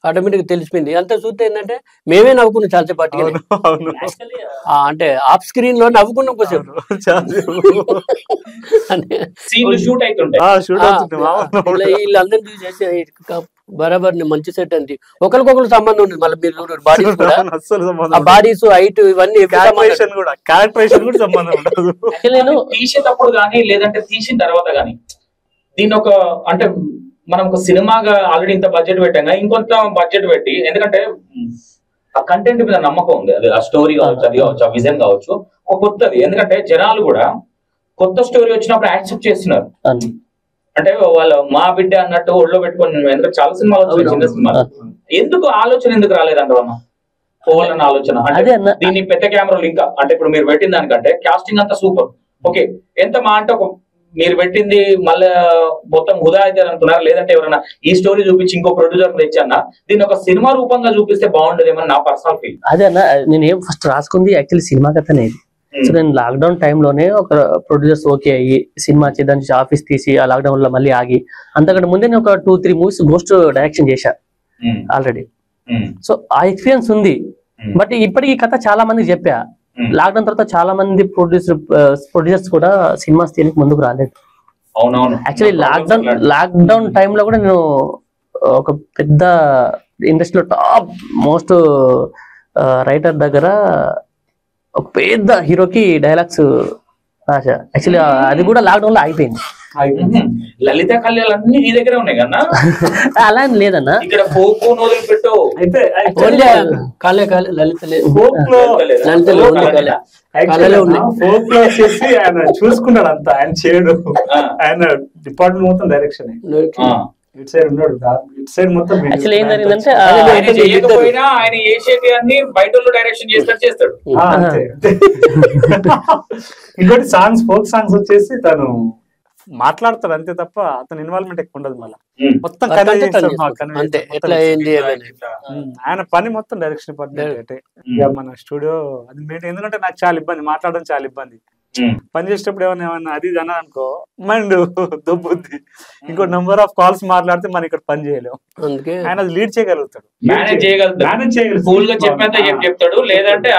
ఆటోమేటిక్గా తెలిసిపోయింది. అంతా చూస్తే ఏంటంటే మేమే నవ్వుకున్నాం చాలాసేపటికి. అవును అవును యాక్చువల్లీ అంటే ఆఫ్ స్క్రీన్ లో నవ్వుకున్నాం కొంచెం. సీన్లు షూట్ అవుతుంటాయి. షూట్ అవుతుంది వీళ్ళందరినీ చూసేసి బరాబర్ మంచి సెట్ అండి. ఒకరికొకరు సంబంధం ఉంది. మళ్ళీ మీరు చూడండి బాడీస్ కూడా, అస్సలు ఆ సంబంధం బాడీస్ హైట్ ఇవన్నీ క్యారెక్టరైజేషన్ కూడా సంబంధం ఉండదు. నేను తీసేటప్పుడు కానీ లేదంటే తీసిన తర్వాత కానీ దీన్ని ఒక అంటే మనం ఒక సినిమాగా ఆల్రెడీ ఇంత బడ్జెట్ పెట్టాం కదా, ఇంకొంత బడ్జెట్ పెట్టి, ఎందుకంటే ఆ కంటెంట్ మీద నమ్మకం ఉంది. అది ఆ స్టోరీ కావచ్చు, అది కావచ్చు, ఆ విజన్ కావచ్చు, ఒక కొత్తది. ఎందుకంటే జనాలు కూడా కొత్త స్టోరీ వచ్చినప్పుడు యాక్సెప్ట్ చేస్తున్నారు. అంటే వాళ్ళు మా బిడ్డ అన్నట్టు ఒళ్ళో పెట్టుకొని, ఎందుకంటే చాలా సినిమాలు వచ్చాయి, చిన్న సినిమాలు. ఎందుకు ఆలోచన ఎందుకు రాలేదంటావన్నా? పోవాలన్న ఆలోచన అంటే దీన్ని పెద్ద కెమెరాలు ఇంకా అంటే ఇప్పుడు మీరు పెట్టిన దానికంటే కాస్టింగ్ అంతా సూపర్. ఓకే, ఎంత మా అంటే ఒక మీరు పెట్టింది మళ్ళీ మొత్తం హుదా అయితే అనుకున్నారు, లేదంటే ఎవరైనా ఈ స్టోరీ చూపించి ఇంకో ప్రొడ్యూసర్ తెచ్చన్నా దీన్ని ఒక సినిమా రూపంగా చూపిస్తే బాగుండదేమని నా పర్సనల్ ఫీల్. అదే అన్న, నేను ఏం ఫస్ట్ రాసుకుంది యాక్చువల్లీ సినిమా కథనే. సో నేను లాక్డౌన్ టైంలోనే ఒక ప్రొడ్యూసర్స్ ఓకే అయ్యి సినిమా చేద్దాం ఆఫీస్ తీసి ఆ లాక్డౌన్ లో మళ్ళీ ఆగి, అంతకంటే ముందే నేను ఒక 2-3 మూవీస్ గోస్ట్ డైరెక్షన్ చేశా ఆల్రెడీ. సో ఆ ఎక్స్పీరియన్స్ ఉంది. బట్ ఇప్పటికి ఈ కథ చాలా మందికి చెప్పా. లాక్డౌన్ తర్వాత చాలా మంది ప్రొడ్యూసర్స్ కూడా సినిమాస్ తీయడానికి ముందుకు రాలేదు. యాక్చువల్లీ లాక్డౌన్ టైంలో కూడా నేను ఒక పెద్ద ఇండస్ట్రీలో టాప్ మోస్ట్ రైటర్ దగ్గర ఒక పెద్ద హీరోకి డైలాగ్స్ రాశా. యాక్చువల్లీ అది కూడా లాక్డౌన్ లో అయిపోయింది. లలిత కళ్యాణాలన్నీ నీ దగ్గర ఉన్నాయి కదా? అలా ఏం లేదన్నా, ఇక్కడ ఫోక్ నోదులు పెట్టు అయితే ఫోక్ లో వచ్చేసి ఆయన చూసుకున్నాడు అంతా, ఆయన చేయడు, ఆయన డిపార్ట్మెంట్ మొత్తం డైరెక్షన్ ఇటు సైడ్ ఉన్నాడు, ఇటు సైడ్ మొత్తం. యాక్చువల్లీ ఏం జరిగిందంటే ఆయన చేయకపోయినా ఆయన చేసేది అన్ని బయట డైరెక్షన్ చేస్తాడు. ఇంకోటి సాంగ్స్, ఫోక్ సాంగ్స్ వచ్చేసి తను మాట్లాడతాడు అంతే తప్ప అతని ఇన్వాల్వ్మెంట్ ఎక్కువ ఉండదు. మళ్ళీ మొత్తం ఆయన పని మొత్తం డైరెక్షన్ డిపార్ట్మెంట్. మన స్టూడియో అది మెయిన్. ఎందుకంటే నాకు చాలా ఇబ్బంది, మాట్లాడడం చాలా ఇబ్బంది. పని చేసేటప్పుడు ఏమన్నా అది ఇది అన్నా అనుకో మైండ్ దొబ్బుద్ది. ఇంకో నెంబర్ ఆఫ్ కాల్స్ మాట్లాడితే మనం ఇక్కడ పని చేయలేము. ఆయన అది లీడ్ చేయగలుగుతాడు, మేనేజ్ చేయగలుగుతాడు, చెప్తాడు. లేదంటే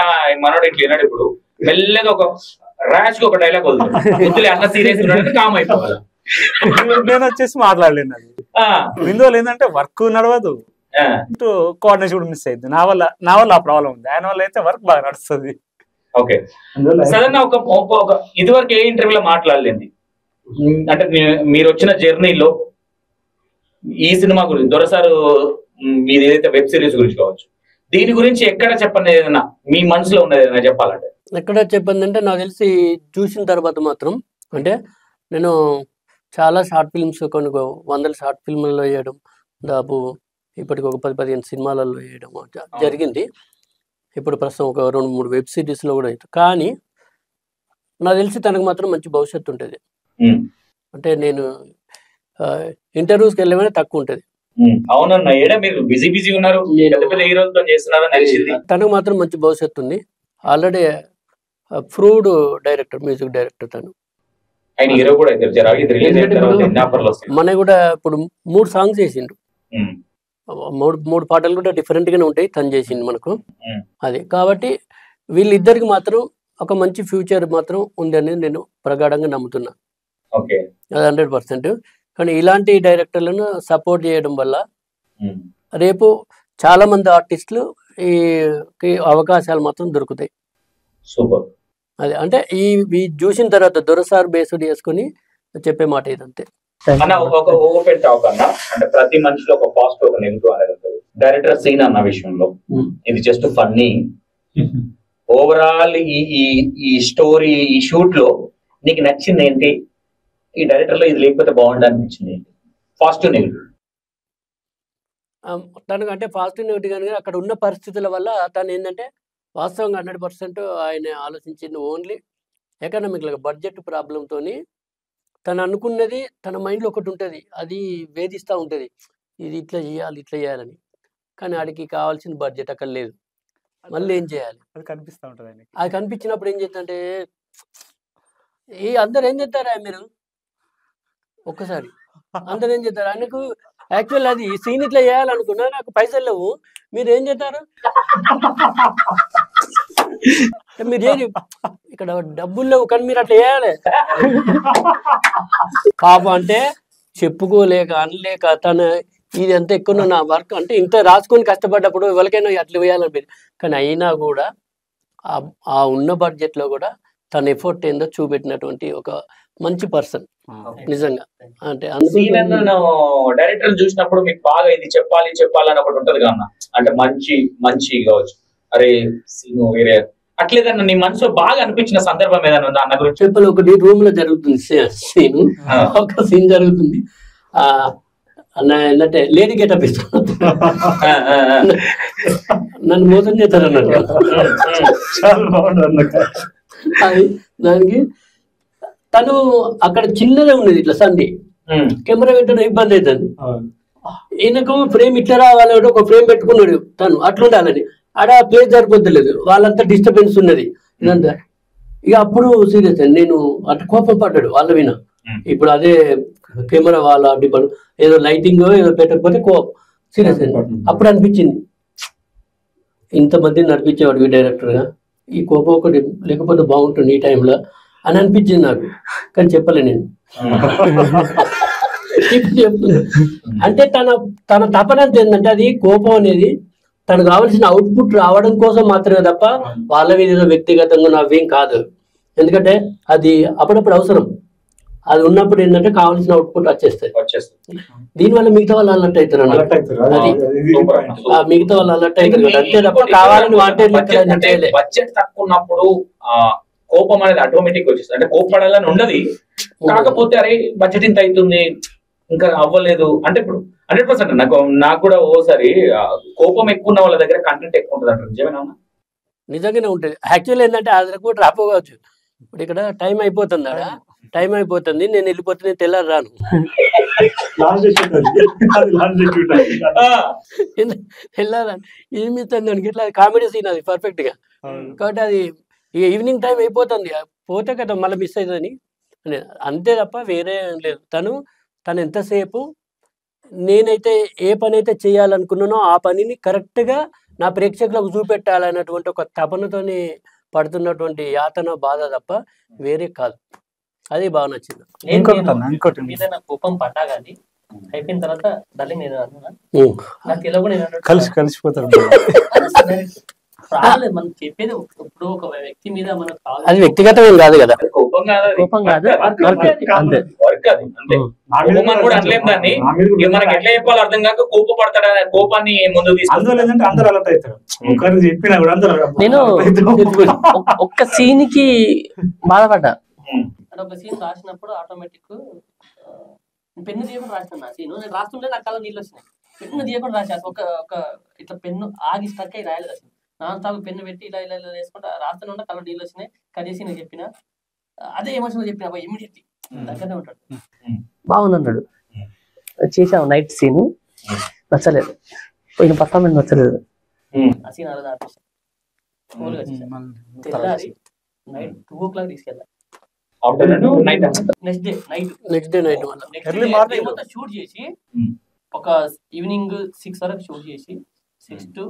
మనోడు ఇట్లా విన్నాడు, ఇప్పుడు మెల్లగా ఒక ర్యాష్ ఒక డైలాగ్ వదులుతాడు, అన్న సీరియస్ కామ్ అయిపోవాలి. నేను వచ్చేసి మాట్లాడలేను. అది ఇందువల్ల ఏంటంటే వర్క్ నడవదు, ఇటు కోఆర్డినేషన్ కూడా మిస్ అయింది. నా వల్ల ఆ ప్రాబ్లం ఉంది. ఆయన వల్ల అయితే వర్క్ బాగా నడుస్తుంది. ఓకే, సడన్ ఒక ఇదివరకు ఏ ఇంటర్వ్యూలో మాట్లాడలేండి అంటే మీరు వచ్చిన జర్నీలో ఈ సినిమా గురించి, దొరసారు మీరు ఏదైతే వెబ్ సిరీస్ గురించి కావచ్చు, దీని గురించి ఎక్కడ చెప్పండి, ఏదైనా మీ మనసులో ఉన్నది ఏదైనా చెప్పాలంటే ఎక్కడ చెప్పండి? నాకు తెలిసి చూసిన తర్వాత మాత్రం, అంటే నేను చాలా షార్ట్ ఫిల్మ్స్, కొన్ని 100 షార్ట్ ఫిల్మ్లలో వేయడం, దాదాపు ఇప్పటికి ఒక 10-15 సినిమాలలో వేయడం జరిగింది. ఇప్పుడు ప్రస్తుతం ఒక 2-3 వెబ్ సిరీస్లో కూడా అవుతుంది. కానీ నాకు తెలిసి తనకు మాత్రం మంచి భవిష్యత్తు ఉంటుంది. అంటే నేను ఇంటర్వ్యూస్కి వెళ్ళమని తక్కువ ఉంటుంది. తనకు మాత్రం మంచి భవిష్యత్తు ఉంది. Already proved director, music director తను. మన కూడా ఇప్పుడు 3 సాంగ్స్ చేసిండు, 3 పాటలు కూడా డిఫరెంట్ గానే ఉంటాయి తను చేసింది మనకు. అది కాబట్టి వీళ్ళిద్దరికి మాత్రం ఒక మంచి ఫ్యూచర్ మాత్రం ఉంది అనేది నేను ప్రగాఢంగా నమ్ముతున్నా. అది 100%. కానీ ఇలాంటి డైరెక్టర్లను సపోర్ట్ చేయడం వల్ల రేపు చాలా మంది ఆర్టిస్టులు ఈ అవకాశాలు మాత్రం దొరుకుతాయి. సూపర్. అది అంటే ఈ చూసిన తర్వాత దొరసార్ బేస్డ్ చేసుకుని చెప్పే మాట ఇదంతే. ఒక ఓపెన్ టాక్ అన్న, అంటే ప్రతి మనిషిలో ఒక పాజిటివ్, ఒక నెగిటివ్ అనేది ఉంటుంది. డైరెక్టర్ సీన్ అన్న విషయంలో ఇది జస్ట్ ఫన్నీ. ఓవరాల్ ఈ స్టోరీ, ఈ షూట్ లో నీకు నచ్చింది ఏంటి? ఈ డైరెక్టర్ లో ఇది లేకపోతే బాగుంటుంది అనిపించింది ఏంటి? Positive, negative. తనకు అంటే పాజిటివ్ నెగిటివ్ కానీ అక్కడ ఉన్న పరిస్థితుల వల్ల తను ఏంటంటే వాస్తవంగా 100% ఆయన ఆలోచించింది ఓన్లీ ఎకనామిక్ బడ్జెట్ ప్రాబ్లంతో. తను అనుకున్నది తన మైండ్లో ఒకటి ఉంటుంది, అది వేధిస్తూ ఉంటుంది, ఇది ఇట్లా చేయాలి ఇట్లా చేయాలని. కానీ ఆడికి కావాల్సిన బడ్జెట్ అక్కడ లేదు. మళ్ళీ ఏం చేయాలి? అది కనిపిస్తూ ఉంటుంది. అది కనిపించినప్పుడు ఏం చేస్తుంటే అందరు ఏం చేస్తారా మీరు ఒక్కసారి అందరు ఏం చేస్తారు? ఆయనకు యాక్చువల్ అది సీన్ ఇట్లా చేయాలనుకున్నా, నాకు పైసలు లేవు, మీరు ఏం చేస్తారు? మీరు ఏది ఇక్కడ డబ్బులు లేవు కానీ మీరు అట్లా చేయాలి పాపం. అంటే చెప్పుకోలేక అనలేక తన ఇది ఎంత ఎక్కువ నా వర్క్ అంటే ఇంత రాసుకొని కష్టపడ్డప్పుడు ఎవరికైనా అట్లా వేయాలనిపించింది. కానీ అయినా కూడా ఆ ఉన్న బడ్జెట్ లో కూడా తన ఎఫర్ట్ ఏందో చూపెట్టినటువంటి ఒక మంచి పర్సన్ నిజంగా. అంటే డైరెక్టర్ చూసినప్పుడు మీకు బాగా ఇది చెప్పాలి అని ఒకటి ఉంటది కదా, అంటే మంచి కావచ్చు, అరే సీన్ వేరే అట్లేదన్నా నీ మనసులో బాగా అనిపించిన సందర్భం ఏదైనా ఉందా అన్న గురించి చెప్పాలి? ఒకటి రూమ్ లో జరుగుతుంది సీన్, ఒక సీన్ జరుగుతుంది, ఏంటంటే లేడీ గెటప్ ఇస్తాను, నన్ను మోసం చేస్తారు అన్నట్టు. దానికి తను అక్కడ చిన్నదే ఉన్నది ఇట్లా సండి, కెమెరా పెట్టడం ఇబ్బంది అవుతుంది. ఈయనకు ఫ్రేమ్ ఇట్లా రావాలి, ఒక ఫ్రేమ్ పెట్టుకున్నాడు తను అట్లుండాలని, ఆడ ప్లేస్ సరిపోతలేదు, వాళ్ళంతా డిస్టర్బెన్స్ ఉన్నది ఇదంతా. ఇక అప్పుడు సీరియస్ నేను అటు కోపం పడ్డాడు వాళ్ళ విన. ఇప్పుడు అదే కెమెరా వాళ్ళ డిపార్ట్ ఏదో లైటింగ్ ఏదో పెట్టకపోతే కోపం సీరియస్ అయింది. అప్పుడు అనిపించింది ఇంతమంది నడిపించేవాడు డైరెక్టర్ గా, ఈ కోపం ఒకటి లేకపోతే బాగుంటుంది ఈ టైంలో అని అనిపించింది నాకు. కానీ చెప్పలే నేను. అంటే తన తపన ఏంటంటే అది కోపం అనేది తనకు కావాల్సిన అవుట్పుట్ రావడం కోసం మాత్రమే తప్ప వాళ్ళ మీద వ్యక్తిగతంగా నవ్వేం కాదు. ఎందుకంటే అది అప్పుడప్పుడు అవసరం, అది ఉన్నప్పుడు ఏంటంటే కావాల్సిన అవుట్పుట్ వచ్చేస్తుంది. దీనివల్ల మిగతా వాళ్ళు అలర్ట్ అవుతారు అన్నట్టు. మిగతా వాళ్ళు అలర్ట్ అవుతారు అంతే తప్ప కావాలని వాంటెడ్. బడ్జెట్ తక్కువ ఉన్నప్పుడు కోపం అనేది ఆటోమేటిక్ వచ్చేస్తుంది, అంటే కోపడాలని ఉండదు. కాకపోతే అరే బడ్జెట్ ఇంత అవుతుంది ఇంకా అవ్వలేదు అంటే ఇప్పుడు 100% నాకు కూడా ఓసారి కోపం ఎక్కువ ఉన్న వాళ్ళ దగ్గర కంటెంట్ ఎక్కువ ఉంటుంది అంటారు, నిజమేనా? నిజంగానే ఉంటుంది. యాక్చువల్ ఏంటంటే అది కూడా రాపోవచ్చు. ఇప్పుడు ఇక్కడ టైం అయిపోతుంది, టైం అయిపోతుంది, నేను వెళ్ళిపోతే తెల్లారి రాను. వెళ్ళాలని ఏమిస్తుంది దానికి ఇట్లా కామెడీ సీన్ అది పర్ఫెక్ట్ గా. కాబట్టి అది ఈవినింగ్ టైం అయిపోతుంది, పోతే కదా మళ్ళీ మిస్ అవుతుందని అంతే తప్ప వేరే లేదు. తను ఎంతసేపు నేనైతే ఏ పని అయితే చేయాలనుకున్నానో ఆ పనిని కరెక్ట్గా నా ప్రేక్షకులకు చూపెట్టాలన్నటువంటి ఒక తపనతోని పడుతున్నటువంటి యాతన బాధ తప్ప వేరే కాదు. అది బాగా నచ్చింది. మీద కోపం పడ్డా కానీ అయిపోయిన తర్వాత డల్లింగ్ నేను అన్నా నాకు ఎలా కూడా నేను కలిసిపోతాడు. మనం చెప్పేది ఇప్పుడు ఒక వ్యక్తి మీద మనకు అది వ్యక్తిగతం కాదు కదా, కోపం కాదు అంతే వర్క్ అది అంతే. కోపం కూడా అనలేం దాన్ని, మనకి ఎట్లా చెప్పాలో అర్థం కాక కోపపడతాడు, కోపాన్ని ముందుకు తీసుకుంటే అందరూ అలర్ట్ అవుతారు. ఒకరికి చెప్పినా కూడా అందరూ. నేను ఒక్క సీన్ కి బాధపడ్డా. ఒక సీన్ రాసినప్పుడు ఆటోమేటిక్ పెన్ను తీయకుండా రాసిన నా సీన్ నేను రాస్తుంటే నాకు కళ్ళ నీళ్ళు వచ్చినాయి. పెన్ను తీయకుండా రాశాను, ఒక ఇట్లా పెన్ను ఆగి స్ట్రక్ అయి రాయలేదు అసలు. నాన్ స్టాప్ పెన్ను పెట్టి ఇలా ఇలా ఇలా వేసుకుంటా రాస్తుంటే కళ్ళ నీళ్ళు వచ్చినాయి. కనీసం నేను చెప్పిన అదే ఎమోషనల్ చెప్పిన ఇమీడియట్లీ దగ్గరనే ఉంటాడు. బాగుంది అన్నాడు. చేసావు నైట్ సీన్ నచ్చలేదు, పోయిన పర్ఫార్మెన్స్ నచ్చలేదు. ఆ సీన్ అలా ఆపేసాను. స్కూల్గా వచ్చేసాను. తెల్లారి నైట్ 2 o'clock తీసుకెళ్ళాను. నెక్స్ట్ డే నైట్ మొత్తం షూట్ చేసి ఒక ఈవినింగ్ 6 వరకు షూట్ చేసి 6 to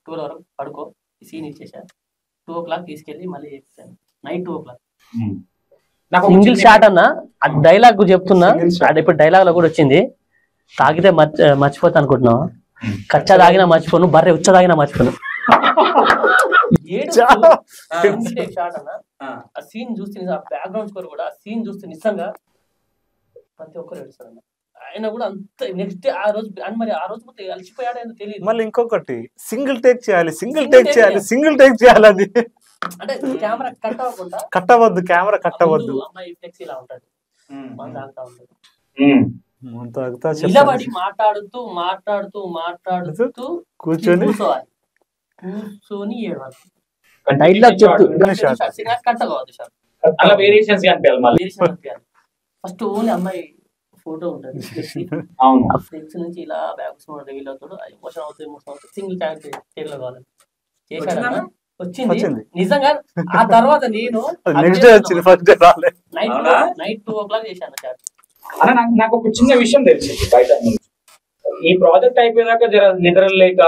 12 వరకు పడుకో సీన్ ఇచ్చేసాను. 2 o'clock తీసుకెళ్ళి మళ్ళీ చేసాను నైట్ 2 o'clock. సింగిల్ షాట్ అన్న డైలాగ్ చెప్తున్నా, ఇప్పుడు డైలాగ్ లో కూడా వచ్చింది. తాగితే మర్చిపోతా అనుకుంటున్నావు, కచ్చా తాగినా మర్చిపోను, బర్రె ఉచ్చ తాగినా మర్చిపోను. షాట్ అన్న ఆ సీన్ చూస్తే బ్యాక్గ్రౌండ్ స్కోర్ కూడా ఆ సీన్ చూస్తే నిజంగా ప్రతి ఒక్కరు ఏడుస్తారు అన్న. ఆయన కూడా అంత నెక్స్ట్ డే ఆ రోజు మరి ఆ రోజు మొత్తం అలసిపోయాడు అని తెలియదు. మళ్ళీ ఇంకొకటి సింగిల్ టేక్ చేయాలి అది అంటే కెమెరా కెమెరా కట్ అవ్వద్దు. అమ్మాయి ఫ్లెక్స్ ఇలా ఉంటాడు, మన తాగుతా ఉంటాడు, నిలబడి మాట్లాడుతూ కూర్చొని ఏడవాలి. డైలాగ్ చెప్తూ కట్ కావద్దు సార్, అలా వేరియేషన్స్ కనిపించాలి. ఫస్ట్ ఓన్లీ అమ్మాయి ఫోటో ఉంటుంది, ఫ్లెక్స్ నుంచి ఇలా బ్యాక్ రివీల్ అవుతాడు, ఎమోషన్ అవుతుంది, సింగిల్ టేక్ లో కావాలి చేశాడు. వచ్చింది నిజంగా. ఆ తర్వాత నేను నైట్ 2 o'clock చేశాను సార్. నాకు ఒక చిన్న విషయం తెలిసింది బయట నుంచి. ఈ ప్రాజెక్ట్ అయిపోయేదాకా జర నిద్ర లేక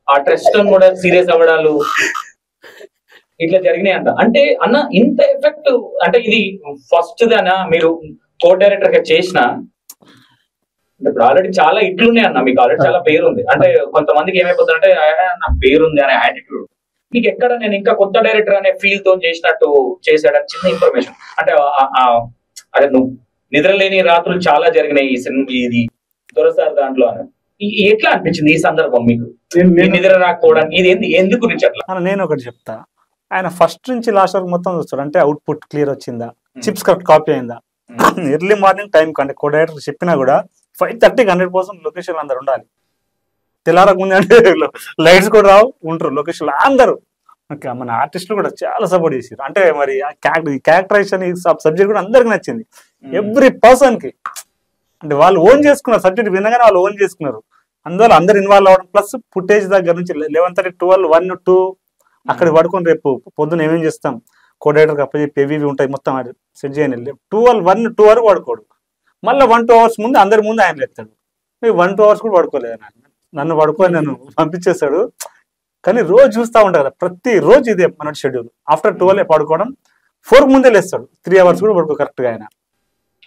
ఆ ట్రస్ట్ కూడా సీరియస్ అవ్వడాలు ఇట్లా జరిగినాయి అంట. అంటే అన్న ఇంత ఎఫెక్ట్ అంటే ఇది ఫస్ట్ దానా మీరు కో డైరెక్టర్ గా చేసిన? ఇప్పుడు ఆల్రెడీ చాలా ఇట్లున్నాయి అన్న, మీకు ఆల్రెడీ చాలా పేరు ఉంది. అంటే కొంతమందికి ఏమైపోతుందంటే నా పేరుంది అనే యాటిట్యూడ్. మీకు ఎక్కడ నేను ఇంకా కొత్త డైరెక్టర్ అనే ఫీల్ తో చేసినట్టు చేశాడని చిన్న ఇన్ఫర్మేషన్ అంటే అదే నువ్వు నిద్రలేని రాత్రులు చాలా జరిగినాయి ఈ సినిమా ఇది దొరసారి దాంట్లో అని ఎట్లా అనిపించింది ఈ సందర్భం మీకు? నిద్ర రాకపోవడానికి ఇది ఎందుకు గురించి అట్లా? నేను ఒకటి చెప్తా, ఆయన ఫస్ట్ నుంచి లాస్ట్ వరకు మొత్తం చూస్తాడు. అంటే అవుట్పుట్ క్లియర్ వచ్చిందా, చిప్స్ కరెక్ట్ కాపీ అయిందా, ఎర్లీ మార్నింగ్ టైం కంటే కో డైరెక్టర్ చెప్పినా కూడా 5:30కి 100% లొకేషన్ అందరు ఉండాలి. తెల్లారకు ముందు అంటే లైట్స్ కూడా రావు, ఉంటారు లొకేషన్ అందరూ. ఓకే, మన ఆర్టిస్టులు కూడా చాలా సపోర్ట్ చేసారు. అంటే మరి క్యారెక్టరైజేషన్ సబ్జెక్ట్ కూడా అందరికి నచ్చింది, ఎవ్రీ పర్సన్ కి. అంటే వాళ్ళు ఓన్ చేసుకున్నారు, సబ్జెక్ట్ వినగానే వాళ్ళు ఓన్ చేసుకున్నారు. అందువల్ల అందరు ఇన్వాల్వ్ అవ్వడం, ప్లస్ ఫుటేజ్ దగ్గర నుంచి 11:30, 12, 1, 2 అక్కడ పడుకొని రేపు పొద్దున్న ఏమేం చేస్తాం కో డైరెక్టర్కి అప్పచెప్పి ఏవి ఉంటాయి మొత్తం సెట్ చేయని 12, 1, 2 వరకు పడుకోడు. మళ్ళీ 1-2 అవర్స్ ముందు అందరి ముందు ఆయన లేస్తాడు. 1-2 అవర్స్ కూడా పడుకోలేదు, నన్ను పడుకొని నన్ను పంపించేస్తాడు. కానీ రోజు చూస్తూ ఉంటారు కదా, ప్రతి రోజు ఇదే మన షెడ్యూల్. ఆఫ్టర్ 12 పడుకోవడం, 4 ముందే లేస్తాడు. 3 అవర్స్ కూడా పడుకో కరెక్ట్ గా ఆయన.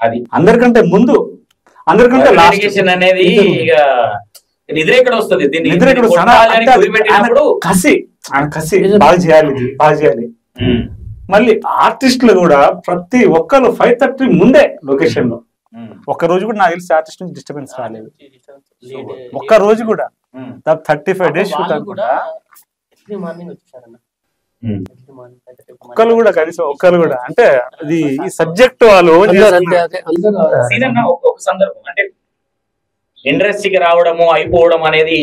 అది అందరికంటే ముందు, అందరికంటే అనేది నిద్ర ఎక్కడ వస్తుంది, కసి బాగా చేయాలి, బాగా చేయాలి. మళ్ళీ ఆర్టిస్టులు కూడా ప్రతి ఒక్కరు 5:30 ముందే లొకేషన్ లో. ఒక్క రోజు కూడా నాకు తెలిసి ఆర్టిస్ట్ నుంచి డిస్టర్బెన్స్ రాలేదు, ఒక్క రోజు కూడా. 35 days షూట్ అనుకుంటా. ఒక్కరు కూడా కనీసం ఒక్కరు కూడా అంటే అది ఈ సబ్జెక్ట్ వాళ్ళు ఒక సందర్భం అంటే ఇండస్ట్రీకి రావడము అయిపోవడం అనేది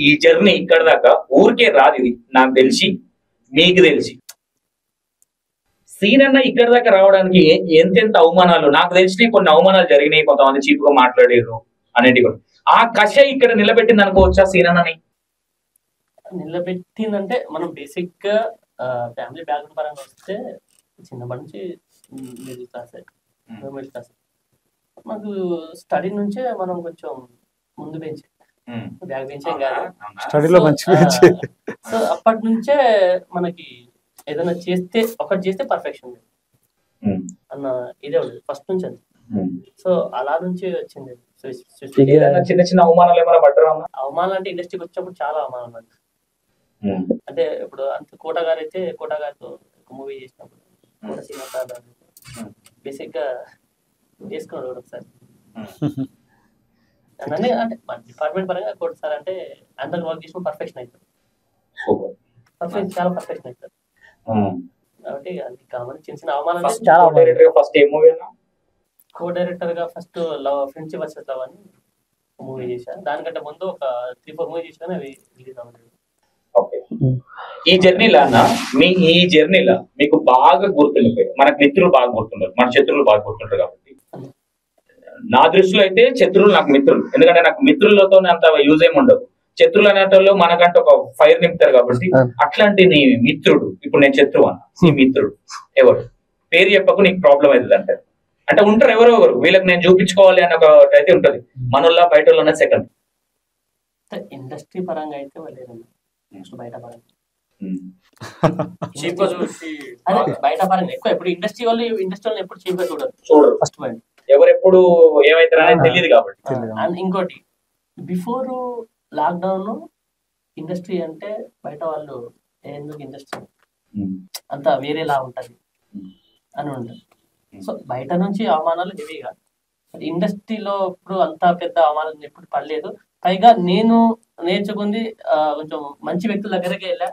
ఈ జర్నీ ఇక్కడ దాకా ఊరికే రాదు. ఇది నాకు తెలిసి మీకు తెలిసి సీన్ అన్న ఇక్కడ దాకా రావడానికి ఎంతెంత అవమానాలు నాకు తెలిసి కొన్ని అవమానాలు జరిగినాయి, కొంతమంది చీప్ గా మాట్లాడారు అనేటి కూడా. ఆ కష ఇక్కడ నిలబెట్టింది అనుకోవచ్చా సీన్ అన్నని? నిలబెట్టిందంటే మనం బేసిక్ గా ఫ్యామిలీ బ్యాక్గ్రౌండ్ పరంగా వస్తే చిన్నప్పటి నుంచి మిడిల్ క్లాస్ మాకు స్టడీ నుంచే మనం కొంచెం ముందు బెంచ్ బ్యాక్ బెంచే కాదు, స్టడీలో మంచి. సో అప్పటి నుంచే మనకి ఏదైనా చేస్తే ఒకటి చేస్తే పర్ఫెక్షన్ అన్న ఇదే ఉండదు ఫస్ట్ నుంచి అంతే. సో అలా నుంచి వచ్చింది. చిన్న చిన్న అవమానాలు ఏమైనా పడ్డారా? అవమానాలు అంటే ఇండస్ట్రీకి వచ్చినప్పుడు చాలా అవమానాలు అంటే అంటే ఇప్పుడు అంత కోట గారు అయితే కోట గారితో ఒక మూవీ చేసినప్పుడు కోట సినిమా బేసిక్ గా వేసుకున్నాడు ఒకసారి. అంటే డిపార్ట్మెంట్ పరంగా కోట సార్ అంటే అందరు వర్క్ చేసిన పర్ఫెక్షన్ అవుతుంది, చాలా పర్ఫెక్షన్ అవుతుంది. కాబట్టి అది కామన్ చిన్న చిన్న అవమానాలు. కో డైరెక్టర్ గా first love friendship versus love అని మూవీ చేశాను. దానికంటే ముందు ఒక 3-4 మూవీ చేశాను, అవి రిలీజ్ అవ్వలేదు. ఈ జర్నీలో మీకు బాగా గుర్తుండిపోయి మనకు మిత్రులు బాగా గుర్తుంటారు, మన శత్రువులు బాగా గుర్తుంటారు. కాబట్టి నా దృష్టిలో అయితే శత్రువులు నాకు మిత్రులు, ఎందుకంటే నాకు మిత్రులతో అంత యూజ్ ఏమి ఉండదు. శత్రువులు అనేటోళ్ళు మనకంటే ఒక ఫైర్ నింపుతారు. కాబట్టి అట్లాంటి నీ మిత్రుడు, ఇప్పుడు నేను శత్రువు అన్న, నీ మిత్రుడు ఎవరు? పేరు చెప్పకు, నీకు ప్రాబ్లం అవుతుంది అంటే ఉంటారు ఎవరో ఒకరు, వీళ్ళకి నేను చూపించుకోవాలి అని ఒక అయితే ఉంటది. మనోళ్ళ బయట వాళ్ళ సెకండ్ ఇండస్ట్రీ పరంగా అయితే బయట పరంగా బయట పరంగా ఎక్కువ ఎప్పుడు ఇండస్ట్రీ వాళ్ళు ఎప్పుడు చీప్ గా చూడరు. ఫస్ట్ పాయింట్ ఎవరెప్పుడు ఏమైతారనేది తెలియదు కాబట్టి. ఇంకోటి బిఫోర్ లాక్డౌన్ ఇండస్ట్రీ అంటే బయట వాళ్ళు ఎందుకు ఇండస్ట్రీ అంతా వేరేలా ఉంటది అని ఉంటుంది. సో బయట నుంచి అవమానాలు హెవీగా, ఇండస్ట్రీలో ఇప్పుడు అంత పెద్ద అవమానాలు ఎప్పుడు పడలేదు. పైగా నేను నేర్చుకుంది కొంచెం మంచి వ్యక్తుల దగ్గరకే వెళ్ళా,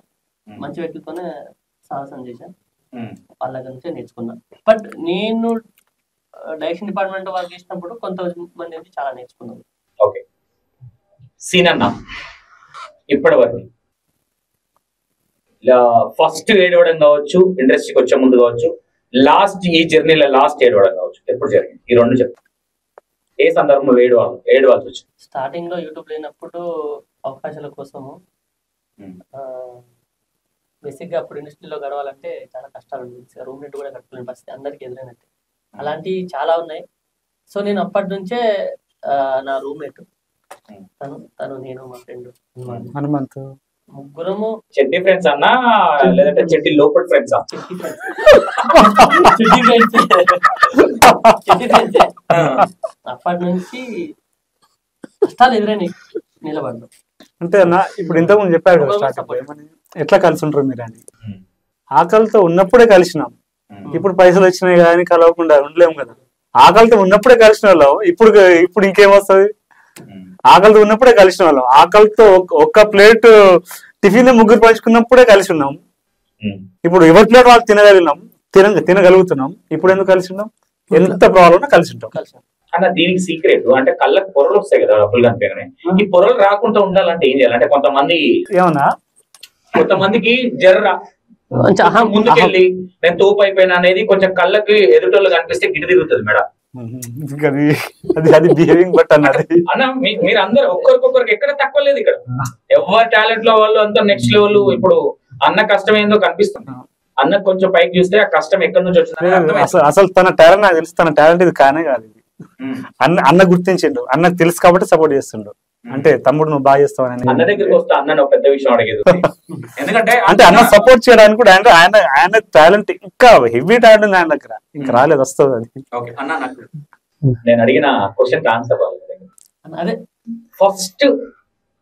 మంచి వ్యక్తులతోనే సాహసం చేశాను, వాళ్ళ దగ్గర నుంచే నేర్చుకున్నా. బట్ నేను డైరెక్షన్ డిపార్ట్మెంట్ వర్క్ చేసినప్పుడు కొంతమంది నుంచి చాలా నేర్చుకున్నాను. ఓకే, సీన్ అన్న ఇప్పటి వరకు ఫస్ట్ ఏడవడం కావచ్చు, ఇండస్ట్రీకి వచ్చే ముందు కావచ్చు, లాస్ట్ ఈ జర్నీలో లాస్ట్ ఏడవడం కావచ్చు, ఎప్పుడు జరిగింది? ఈ రెండు చెప్తాను. ఏ సందర్భంలో ఏడవాల్సి వచ్చింది? స్టార్టింగ్ లో యూట్యూబ్ లేనప్పుడు అవకాశాల కోసము బేసిక్ గా అప్పుడు ఇండస్ట్రీలో గడవాలంటే చాలా కష్టాలు ఉంది. రూమ్ రెంట్ కూడా కట్టుకునే పరిస్థితి అందరికి ఎదురైనట్టే, అలాంటివి చాలా ఉన్నాయి. సో నేను అప్పటి నుంచే నా రూమ్మేట్ తను నేను మా ఫ్రెండ్ హనుమంత్. ముగ్గురము చెడ్డి ఫ్రెండ్స్ అన్నా లేదంటే చెడ్డి లోపల ఫ్రెండ్స్ అప్పటి నుంచి కష్టాలు ఎదురైనాయి నిలబడ్డాం. అంటే అన్న ఇప్పుడు ఇంతకుముందు చెప్పారు కదా స్టార్టింగ్ ఏమని, ఎట్లా కలిసి ఉంటారు మీరు అని. ఆకలితో ఉన్నప్పుడే కలిసినాం, ఇప్పుడు పైసలు వచ్చినాయి కానీ కలవకుండా ఉండలేము కదా. ఆకలితో ఉన్నప్పుడే కలిసిన వాళ్ళం, ఇప్పుడు ఇంకేమొస్తుంది. ఆకలితో ఉన్నప్పుడే కలిసిన వాళ్ళం, ఆకలితో ఒక్క ప్లేట్ టిఫిన్ ముగ్గురు పంచుకున్నప్పుడే కలిసి ఉన్నాం. ఇప్పుడు ఎవరి ప్లేట్ వాళ్ళు తినగలుగుతున్నాం. ఇప్పుడు ఎందుకు కలిసి ఉన్నాం? ఎంత ప్రాబ్లం కలిసి ఉంటాం. అన్న దీనికి సీక్రెట్ అంటే కళ్ళకు పొరలు వస్తాయి కదా డబ్బులు కనిపించగానే. ఈ పొరలు రాకుండా ఉండాలంటే ఏం చేయాలి? అంటే కొంతమందికి జర్ర ముందుకెళ్ళి నేను తోపు అయిపోయినా అనేది కొంచెం కళ్ళకి ఎదుటోళ్ళు కనిపిస్తే గిడి తిరుగుతుంది మేడం. అది బిహేవింగ్ బట్ అన్నది అన్న మీరు అందరు ఒక్కరికొకరికి ఎక్కడ తక్కువ లేదు ఇక్కడ. ఎవరి టాలెంట్ లో వాళ్ళు అంతా నెక్స్ట్ లెవెల్. ఇప్పుడు అన్న కష్టం ఏందో కనిపిస్తుంది. అన్న కొంచెం పైకి చూస్తే ఆ కష్టం ఎక్కడి నుంచి వచ్చింది. అసలు తన టాలెంట్ నాకు తెలుసు, తన టాలెంట్ ఇది కానే కాదు. ఇది అన్న గుర్తించిండు, అన్నకు తెలుసు కాబట్టి సపోర్ట్ చేస్తుండు. అంటే తమ్ముడు నువ్వు బాగా చేస్తావు అని అన్న దగ్గరికి వస్తే అన్న పెద్ద విషయం అడిగేది. ఎందుకంటే అంటే అన్న సపోర్ట్ చేయడానికి కూడా ఆయన టాలెంట్ ఇంకా హెవీ టాలెంట్ ఉంది ఆయన దగ్గర, ఇంకా రాలేదు, వస్తుంది అది. అన్న నాకు నేను అడిగిన క్వశ్చన్ ఆన్సర్ అదే ఫస్ట్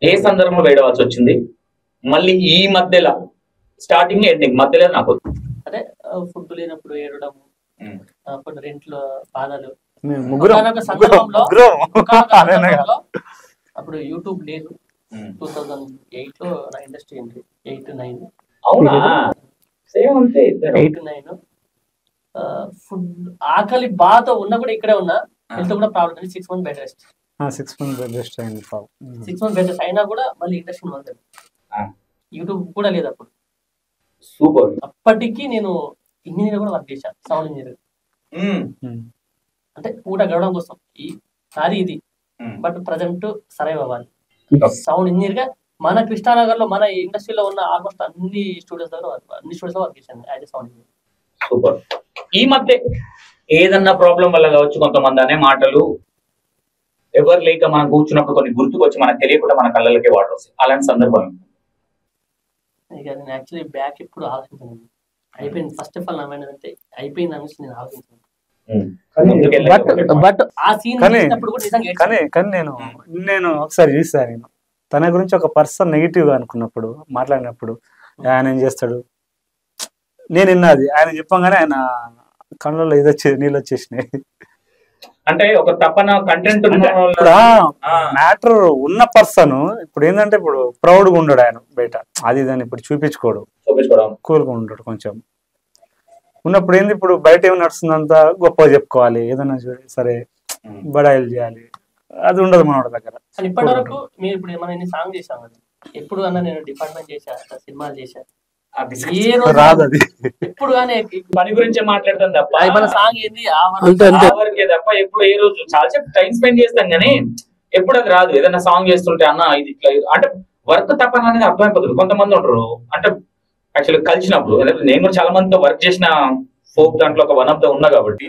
ఏ సందర్భంలో వేయవలసి వచ్చింది, మళ్ళీ ఈ మధ్యలో స్టార్టింగ్ ఎండింగ్ మధ్యలో నాకు అదే ఫుడ్ లేనప్పుడు ఏడవడము, అప్పుడు రెంట్లో బాధలు. అప్పుడు యూట్యూబ్ లేదు. 2008 లో నా ఇండస్ట్రీ ఎంట్రీ 8-9. అవునా? 8-9 ఫుడ్ ఆకలి బాధతో ఉన్నా కూడా ఇక్కడే ఉన్నా. హెల్త్ కూడా problem. 6 months bed rest. 6 months bed rest అయింది. 6 months బెడ్ రెస్ట్ అయినా కూడా మళ్ళీ ఇండస్ట్రీ మొదలు. యూట్యూబ్ కూడా లేదు అప్పుడు. సూపర్. అప్పటికి నేను ఇంజనీర్ కూడా వర్క్ చేశాను, సౌండ్ ఇంజనీర్. అంటే పూట గడవడం కోసం ఈ సారీ ఇది. బట్ ప్రజెంట్ సర్వైవ్ అవ్వాలి. సౌండ్ ఇంజనీర్ గా మన కృష్ణానగర్ లో మన ఇండస్ట్రీలో ఉన్న ఆల్మోస్ట్ అన్ని స్టూడియోస్ దగ్గర వర్క్ చేశాను యాజ్ సౌండ్ ఇంజనీర్. సూపర్. ఈ మధ్య ఏదన్నా ప్రాబ్లం వల్ల కావచ్చు, కొంతమంది అనే మాటలు ఎవరు లేక మనం కూర్చున్నప్పుడు కొన్ని గుర్తుకొచ్చి మనకు తెలియకుండా మన కళ్ళలకే వాటర్ వస్తాయి. అలాంటి సందర్భం ఇక నేను యాక్చువల్లీ బ్యాక్ ఎప్పుడు ఆలోచించాను. అయిపోయింది. ఫస్ట్ ఆఫ్ ఆల్ నామైనదంటే అయిపోయింది అనేసి నేను ఆలోచించాను. బట్ కానీ నేను ఒకసారి చూసాను, నేను తన గురించి ఒక పర్సన్ నెగిటివ్ గా అనుకున్నప్పుడు మాట్లాడినప్పుడు ఆయన ఏం చేస్తాడు, నేను విన్నది ఆయన చెప్పగానే ఆయన కళ్ళలో నీళ్ళు వచ్చేసినాయి. అంటే ఒక తపన కంటెంట్ మ్యాటర్ ఉన్న పర్సన్ ఇప్పుడు ఏంటంటే ఇప్పుడు ప్రౌడ్ గా ఉండడు ఆయన బయట, అది దాన్ని ఇప్పుడు చూపించుకోడు, కూల్గా ఉండడు కొంచెం. ఉన్నప్పుడు ఏంది ఇప్పుడు బయట ఏమి నడుస్తుందంతా గొప్పగా చెప్పుకోవాలి, ఏదన్నా సరే బడాయిలు చేయాలి, అది ఉండదు మనోడి దగ్గర. ఇప్పటి వరకు మీరు ఇప్పుడు ఏమైనా సాంగ్ చేసాం కదా, ఎప్పుడు అన్నా నేను డిపార్ట్మెంట్ చేశా, సినిమాలు చేశా, రాదు అది. ఎప్పుడు కానీ పని గురించే మాట్లాడతాం తప్ప మన సాంగ్ ఏంది వరకే తప్ప ఎప్పుడు ఏ రోజు చాలా సేపు టైం స్పెండ్ చేస్తాం కానీ ఎప్పుడు అది రాదు. ఏదైనా సాంగ్ చేస్తుంటే అన్న ఇది ఇట్లా అంటే వర్క్ తప్ప అనేది అర్థమైపోతుంది. కొంతమంది ఉంటారు అంటే యాక్చువల్లీ కలిసినప్పుడు, నేను కూడా చాలా మందితో వర్క్ చేసిన ఫోక్ దాంట్లో ఒక వన్ ఆఫ్ ద ఉన్నా కాబట్టి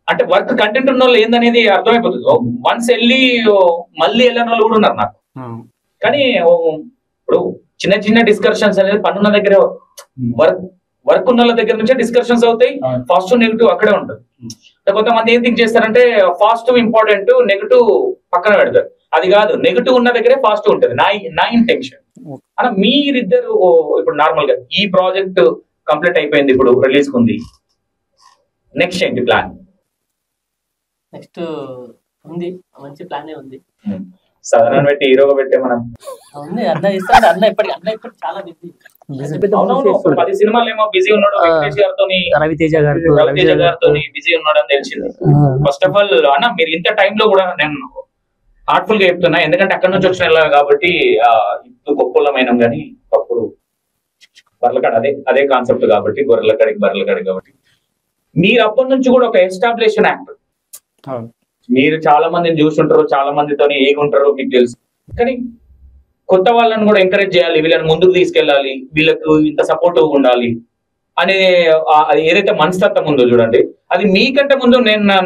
అంటే వర్క్ కంటెంట్ ఉన్న వాళ్ళు ఏందనేది అర్థమైపోతుంది. వన్స్ వెళ్ళి మళ్ళీ వెళ్ళిన వాళ్ళు కూడా ఉన్నారు నాకు. కానీ ఇప్పుడు చిన్న చిన్న డిస్కషన్స్ అనేది పన్నున్న దగ్గర వర్క్ ఉన్న వాళ్ళ దగ్గర నుంచే డిస్కషన్స్ అవుతాయి. పాజిటివ్ నెగిటివ్ అక్కడే ఉంటుంది. కొంతమంది ఏం థింక్ చేస్తారంటే పాజిటివ్ ఇంపార్టెంట్, నెగిటివ్ పక్కన పెడతారు. అది కాదు, నెగిటివ్ ఉన్న దగ్గరే పాజిటివ్ ఉంటుంది. నా ఇంటెన్షన్ అలా మీరిద్దరు ఇప్పుడు నార్మల్ గా ఈ ప్రాజెక్ట్ కంప్లీట్ అయిపోయింది, ఇప్పుడు రిలీజ్ ఉంది, నెక్స్ట్ ఏంటి ప్లాన్? నెక్స్ట్ ఉంది, మంచి ప్లానే ఉంది. సాధారణ పెట్టి హీరోగా పెట్టే మనం ఉంది. అన్న ఇస్తాడు, అన్న ఇప్పటికి చాలా బిజీ. 10 సినిమాలు ఏమో బిజీ ఉన్నాడు, వెంకటేష్ గారితో రవితేజ గారితో బిజీ ఉన్నాడు అని తెలిసింది. ఫస్ట్ ఆఫ్ ఆల్ అన్న మీరు ఇంత టైంలో కూడా నేను హార్ట్ఫుల్ గా చెప్తున్నా, ఎందుకంటే అక్కడ నుంచి వచ్చిన కాబట్టి ఇప్పుడు గొప్పలమైన కానీ అప్పుడు బర్లకాడ అదే కాన్సెప్ట్ కాబట్టి గొర్రెల కాడికి బర్రెల కాడికి కాబట్టి మీరు అప్పటి నుంచి కూడా ఒక ఎస్టాబ్లిష్డ్ యాక్టర్. మీరు చాలా మందిని చూస్తుంటారు, చాలా మందితో ఏగుంటారు మీకు తెలుసు. కానీ కొత్త వాళ్ళని కూడా ఎంకరేజ్ చేయాలి, వీళ్ళని ముందుకు తీసుకెళ్ళాలి, వీళ్ళకు ఇంత సపోర్టివ్ ఉండాలి అనే ఏదైతే మనస్తత్వం ఉందో చూడండి, అది మీకంటే ముందు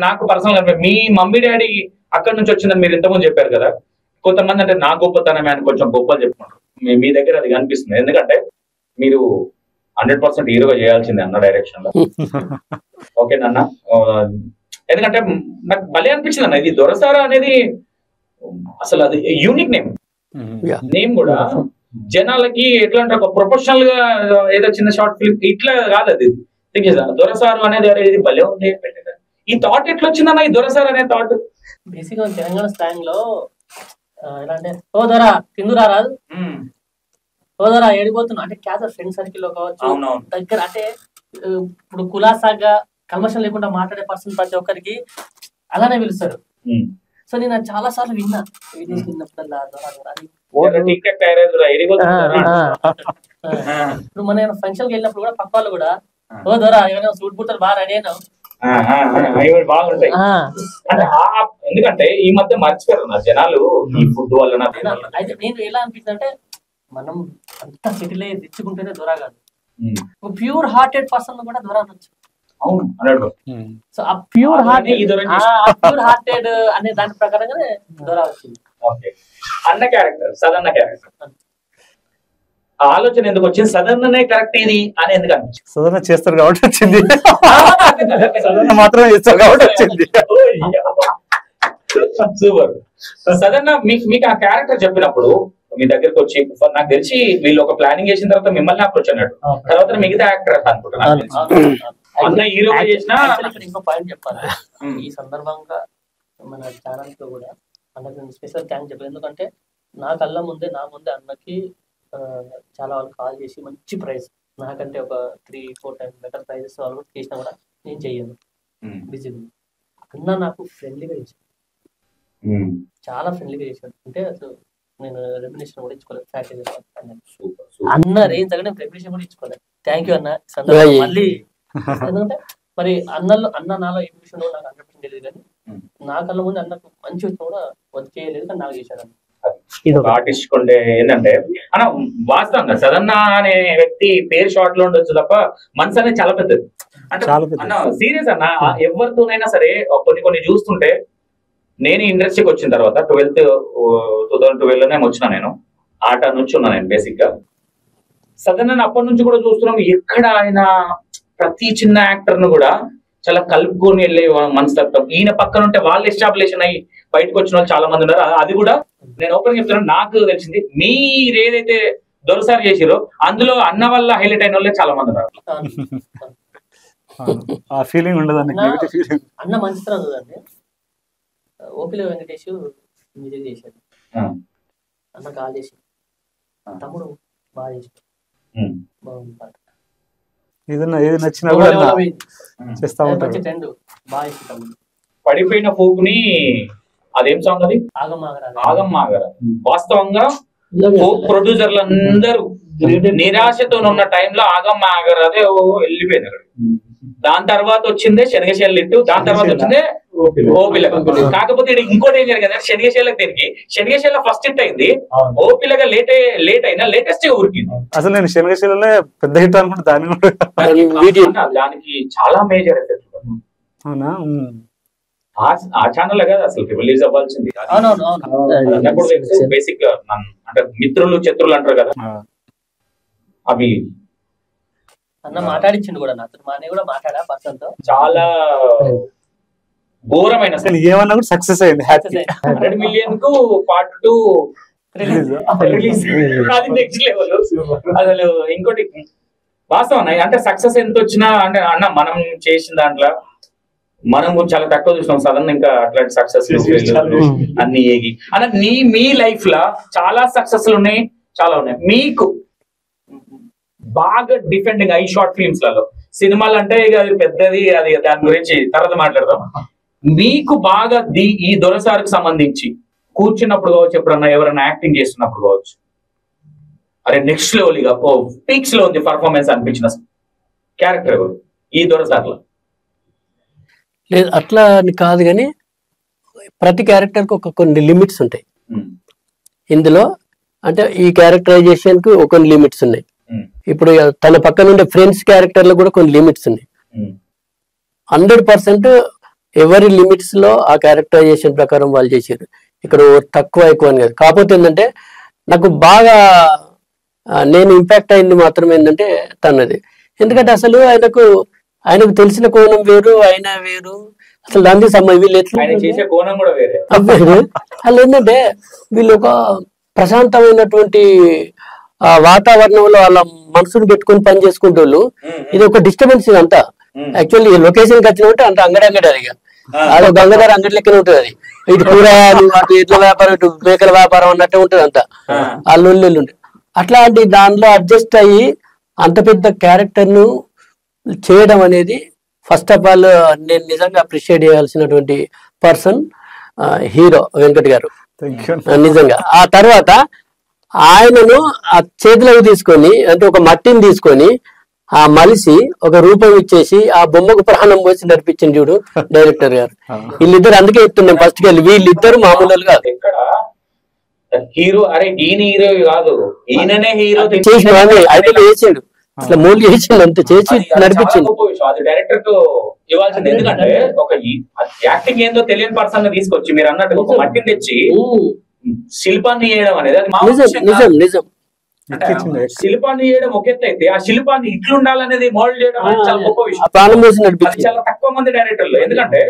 నాకు పర్సనల్ గా మీ మమ్మీ డాడీ అక్కడ నుంచి వచ్చిందని మీరు ఇంతకుముందు చెప్పారు కదా. కొంతమంది అంటే నా గొప్పతనమే అని కొంచెం గొప్పలు చెప్పుకుంటారు. మీ దగ్గర అది కనిపిస్తుంది, ఎందుకంటే మీరు 100% హీరోగా చేయాల్సిందే అన్న డైరెక్షన్ లో. ఓకేనన్న, ఎందుకంటే నాకు భలే అనిపించింది అన్న, ఇది దొరసారా అనేది అసలు అది యూనిక్ నేమ్. నేమ్ కూడా జనాలకి ఎట్లా అంటే ఒక ప్రొఫెషనల్ గా ఏదో చిన్న షార్ట్ ఫిల్మ్ ఇట్లా కాదు, అది దొరసారు అనేది ఇది భలే ఉంది. ఈ థాట్ ఎట్లా వచ్చిందన్న, ఈ దొరసారు అనే థాట్? బేసిక్ గా తెలంగాణ స్లాంగ్ లో ఎలా అంటే, ఓ దొరా తిందురా రాదు, ఓ దొరా ఏడిపోతున్నా అంటే క్యాజువల్ ఫ్రెండ్ సర్కిల్ లో కావచ్చు, దగ్గర అంటే ఇప్పుడు కులాసాగా కల్మషం లేకుండా మాట్లాడే పర్సన్ ప్రతి ఒక్కరికి అలానే పిలుస్తారు. సో నేను చాలా సార్లు విన్నా, విన్నప్పుడల్లా ఇప్పుడు మన ఫంక్షన్ కి వెళ్ళినప్పుడు కూడా పక్క వాళ్ళు కూడా, ఓ దొరా ఏమైనా సూట్ బుట్టలు బాగా రెడీ అయినా బాగుంటాయి. ఎందుకంటే ఈ మధ్య మర్చిపోయారు నా జనాలు ఈ ఫుడ్ వల్ల. అయితే నేను ఎలా అనిపిస్తుంది అంటే, మనం అంత సిటీలో తెచ్చుకుంటేనే దొర కాదు, ప్యూర్ హార్టెడ్ పర్సన్ కూడా దొర అనొచ్చు. సో ఆ ప్యూర్ హార్టెడ్ అనే దాని ప్రకారంగానే దొర వచ్చింది. అన్న క్యారెక్టర్, సదన్న క్యారెక్టర్ ఆలోచన ఎందుకు వచ్చింది? సదన్ననే కరెక్ట్ ఇది అని ఎందుకు అనిపించింది? సదన్న చేస్తారు కాబట్టి వచ్చింది, సదన్న మాత్రమే చేస్తారు కాబట్టి వచ్చింది. సూపర్. సదన్న మీకు ఆ క్యారెక్టర్ చెప్పినప్పుడు మీ దగ్గరకు వచ్చి, నాకు తెలిసి వీళ్ళు ఒక ప్లానింగ్ చేసిన తర్వాత మిమ్మల్ని అప్రోచ్ అన్నట్టు, తర్వాత మిగతా యాక్టర్ అనుకుంటున్నాను. అన్న హీరో చేసిన ఇంకో పాయింట్ చెప్పాలి ఈ సందర్భంగా, మన ఛానల్ తో కూడా అన్నకి స్పెషల్ థ్యాంక్స్ చెప్పాలి. ఎందుకంటే నా కళ్ళ ముందే అన్నకి చాలా వాళ్ళు కాల్ చేసి మంచి ప్రైజ్, నాకంటే ఒక 3-4 టైమ్స్ బెటర్ ప్రైజెస్ వాళ్ళు కూడా చేసినా కూడా నేను చెయ్యను, బిజీ. అన్న నాకు ఫ్రెండ్లీగా చేశాడు, చాలా ఫ్రెండ్లీగా చేశాడు. అంటే అసలు నేను రెమ్యునేషన్ కూడా ఇచ్చుకోలేదు, ఫ్యాక్టరీ అన్న రేంజ్ దగ్గర నేను రెమ్యునేషన్ కూడా ఇచ్చుకోలేదు. థ్యాంక్ యూ అన్న. మళ్ళీ ఎందుకంటే మరి అన్న నాలో ఏ విషయం నాకు 100% తెలియదు, కానీ నా కళ్ళ ముందు అన్నకు మంచి వచ్చినా కూడా వర్క్ చేయలేదు, కానీ నాకు చేశాడు. ఆర్టిస్ట్ కొండే ఏంటంటే అన్న వాస్తవంగా సదన్న అనే వ్యక్తి పేరు షార్ట్ లో ఉండొచ్చు తప్ప మనసు అనేది చాలా పెద్దది. అంటే అన్న సీరియస్ అన్న, ఎవరితోనైనా సరే కొన్ని చూస్తుంటే, నేను ఇండస్ట్రీకి వచ్చిన తర్వాత 2012లోనే వచ్చినా, నేను ఆట నుంచి ఉన్నా నేను బేసిక్ గా. సదన్న అప్పటి నుంచి కూడా చూస్తున్నాం, ఎక్కడ ఆయన ప్రతి చిన్న యాక్టర్ ను కూడా చాలా కలుపుకొని వెళ్ళే మనస్తత్వం. ఈయన పక్కన ఉంటే వాళ్ళు ఎస్టాబ్లిషన్ అయ్యి బయటకు వచ్చిన వాళ్ళు చాలా మంది ఉన్నారు. అది కూడా నేను ఓపెన్ చెప్తున్నాను, నాకు తెలిసింది మీరు ఏదైతే దొరసారి చేసిరో అందులో అన్న వల్ల హైలైట్ అయిన వాళ్ళే చాలా మంది ఉన్నారు. ఆ ఫీలింగ్ ఉండదు అన్న మంచితనం చూడండి. ఓపిలో వెంకటేష్ మ్యూజిక్ చేశాడు, అన్న కాల్ చేసి తమ్ముడు బాగా చేశాడు, బాగుంది పాట, ఏది నచ్చినా కూడా చేస్తా ఉంటాడు, బాగా చేసి తమ్ముడు. పడిపోయిన ఫోక్ ని అదేం సాంగ్ అది, ఆగమ్మాగర. వాస్తవంగా ఫోక్ ప్రొడ్యూసర్లు అందరూ నిరాశతో ఉన్న టైంలో ఆగమ్మాగర అదే వెళ్ళిపోయింది అక్కడ. దాని తర్వాత వచ్చిందే శనగశేలిట్టు, దాని తర్వాత వచ్చిందే ఓపిలగా. కాకపోతే ఇంకోటి ఏం జరిగింది, శనగశేలకు దీనికి శనగశేల ఫస్ట్ హిట్ అయింది, ఓపిలగా లేట్ అయినా లేటెస్ట్ ఉరికింది. అసలు నేను శనగశేలనే పెద్ద హిట్ అనుకుంటే దానికి చాలా మేజర్ ఎఫెక్ట్. అవునా? ఆ ఛానల్ కదా అసలు రిలీజ్ అవ్వాల్సింది. బేసిక్ అంటే మిత్రులు శత్రులు అంటారు కదా, అవి అన్న మాట్లాడించిండు కూడా నాతో, మానే కూడా మాట్లాడా పర్సన్ తో. చాలా ఘోరమైన ఏమన్నా కూడా సక్సెస్ అయింది. 100 మిలియన్ కు పార్ట్ 2 రిలీజ్, అది నెక్స్ట్ లెవెల్ అసలు. ఇంకోటి వాస్తవం అంటే సక్సెస్ ఎంత వచ్చినా అంటే అన్న మనం చేసిన దాంట్లో మనం చాలా తక్కువ చూసినాం. సడన్ ఇంకా అట్లాంటి సక్సెస్ అన్ని ఏగి అన్న మీ లైఫ్ లో చాలా సక్సెస్ ఉన్నాయి, చాలా ఉన్నాయి. మీకు బాగా డిఫెండింగ్ ఐ షార్ట్ ఫిల్మ్స్ లలో, సినిమాలు అంటే ఇక అది పెద్దది, అది దాని గురించి తర్వాత మాట్లాడదాం. మీకు బాగా ఈ దొరసారికి సంబంధించి కూర్చున్నప్పుడు కావచ్చు, ఎప్పుడన్నా ఎవరైనా యాక్టింగ్ చేస్తున్నప్పుడు కావచ్చు, అరే నెక్స్ట్ లెవెల్ ఇక పీక్స్ లో ఉంది పర్ఫార్మెన్స్ అనిపించిన క్యారెక్టర్ ఎవరు ఈ దొరసార్లో? లేదు అట్లా కాదు, కానీ ప్రతి క్యారెక్టర్కి కొన్ని లిమిట్స్ ఉంటాయి ఇందులో. అంటే ఈ క్యారెక్టరైజేషన్ కి కొన్ని లిమిట్స్ ఉన్నాయి. ఇప్పుడు తన పక్కన ఉండే ఫ్రెండ్స్ క్యారెక్టర్ లో కూడా కొన్ని లిమిట్స్ ఉన్నాయి. 100% ఎవరి లిమిట్స్ లో ఆ క్యారెక్టరైజేషన్ ప్రకారం వాళ్ళు చేశారు. ఇక్కడ తక్కువ ఎక్కువ అని కాదు. కాకపోతే ఏంటంటే నాకు బాగా నేను ఇంపాక్ట్ అయింది మాత్రం ఏంటంటే తనది. ఎందుకంటే అసలు ఆయనకు తెలిసిన కోణం వేరు, ఆయన వేరు, అసలు దానికి వీళ్ళు ఎట్లా చేసే కోణం కూడా వేరే. అసలు ఏంటంటే వీళ్ళు ఒక ప్రశాంతమైనటువంటి వాతావరణంలో వాళ్ళ మనసును పెట్టుకొని పని చేసుకుంటూ ఇది ఒక డిస్టర్బెన్స్ ఇదంతా. యాక్చువల్లీ లొకేషన్కి వచ్చినట్టు అంత అంగడి అది అదో గంగాధర అంగడి లెక్కనే ఉంటుంది. అది ఇటు కూరగాయలు, అటు ఎడ్ల వ్యాపారం, ఇటు మేకల వ్యాపారం అన్నట్టే ఉంటుంది అంతా. ఆ లొల్లు ఉండే అట్లాంటి దానిలో అడ్జస్ట్ అయ్యి అంత పెద్ద క్యారెక్టర్ ను చేయడం అనేది ఫస్ట్ ఆఫ్ ఆల్ నేను నిజంగా అప్రిషియేట్ చేయాల్సినటువంటి పర్సన్ హీరో వెంకట్ గారు నిజంగా. ఆ తర్వాత ఆయనను ఆ చేతిలోకి తీసుకొని అంటే ఒక మట్టిని తీసుకొని ఆ మలిసి ఒక రూపం ఇచ్చేసి ఆ బొమ్మకు ప్రాణం పోసి నడిపించింది చూడు డైరెక్టర్ గారు. వీళ్ళిద్దరు అందుకే చెప్తున్నాం ఫస్ట్ కి వీళ్ళిద్దరు మామూలుగా హీరో. అరే ఈయన హీరో కాదు, ఈయననే హీరో చేసి అయితే చేసాడు, అట్లా మూలు చేసిండు, అంత చేసి నడిపించింది. అది డైరెక్టర్ కు ఇవ్వాల్సింది. ఎందుకంటే ఒక యాక్టింగ్ ఏందో తెలియని పర్సన్ తీసుకొచ్చి మీరు అన్నట్టు ఒక మట్టిని తెచ్చి శిల్పాన్ని చేయడం అనేది అది నిజం నిజం. శిల్పాన్ని చేయడం ఒక ఎత్తు అయితే ఆ శిల్పాన్ని ఇట్లుండాలనేది మోడల్ చేయడం అనేది చాలా గొప్ప విషయం. అది చాలా తక్కువ మంది డైరెక్టర్లు. ఎందుకంటే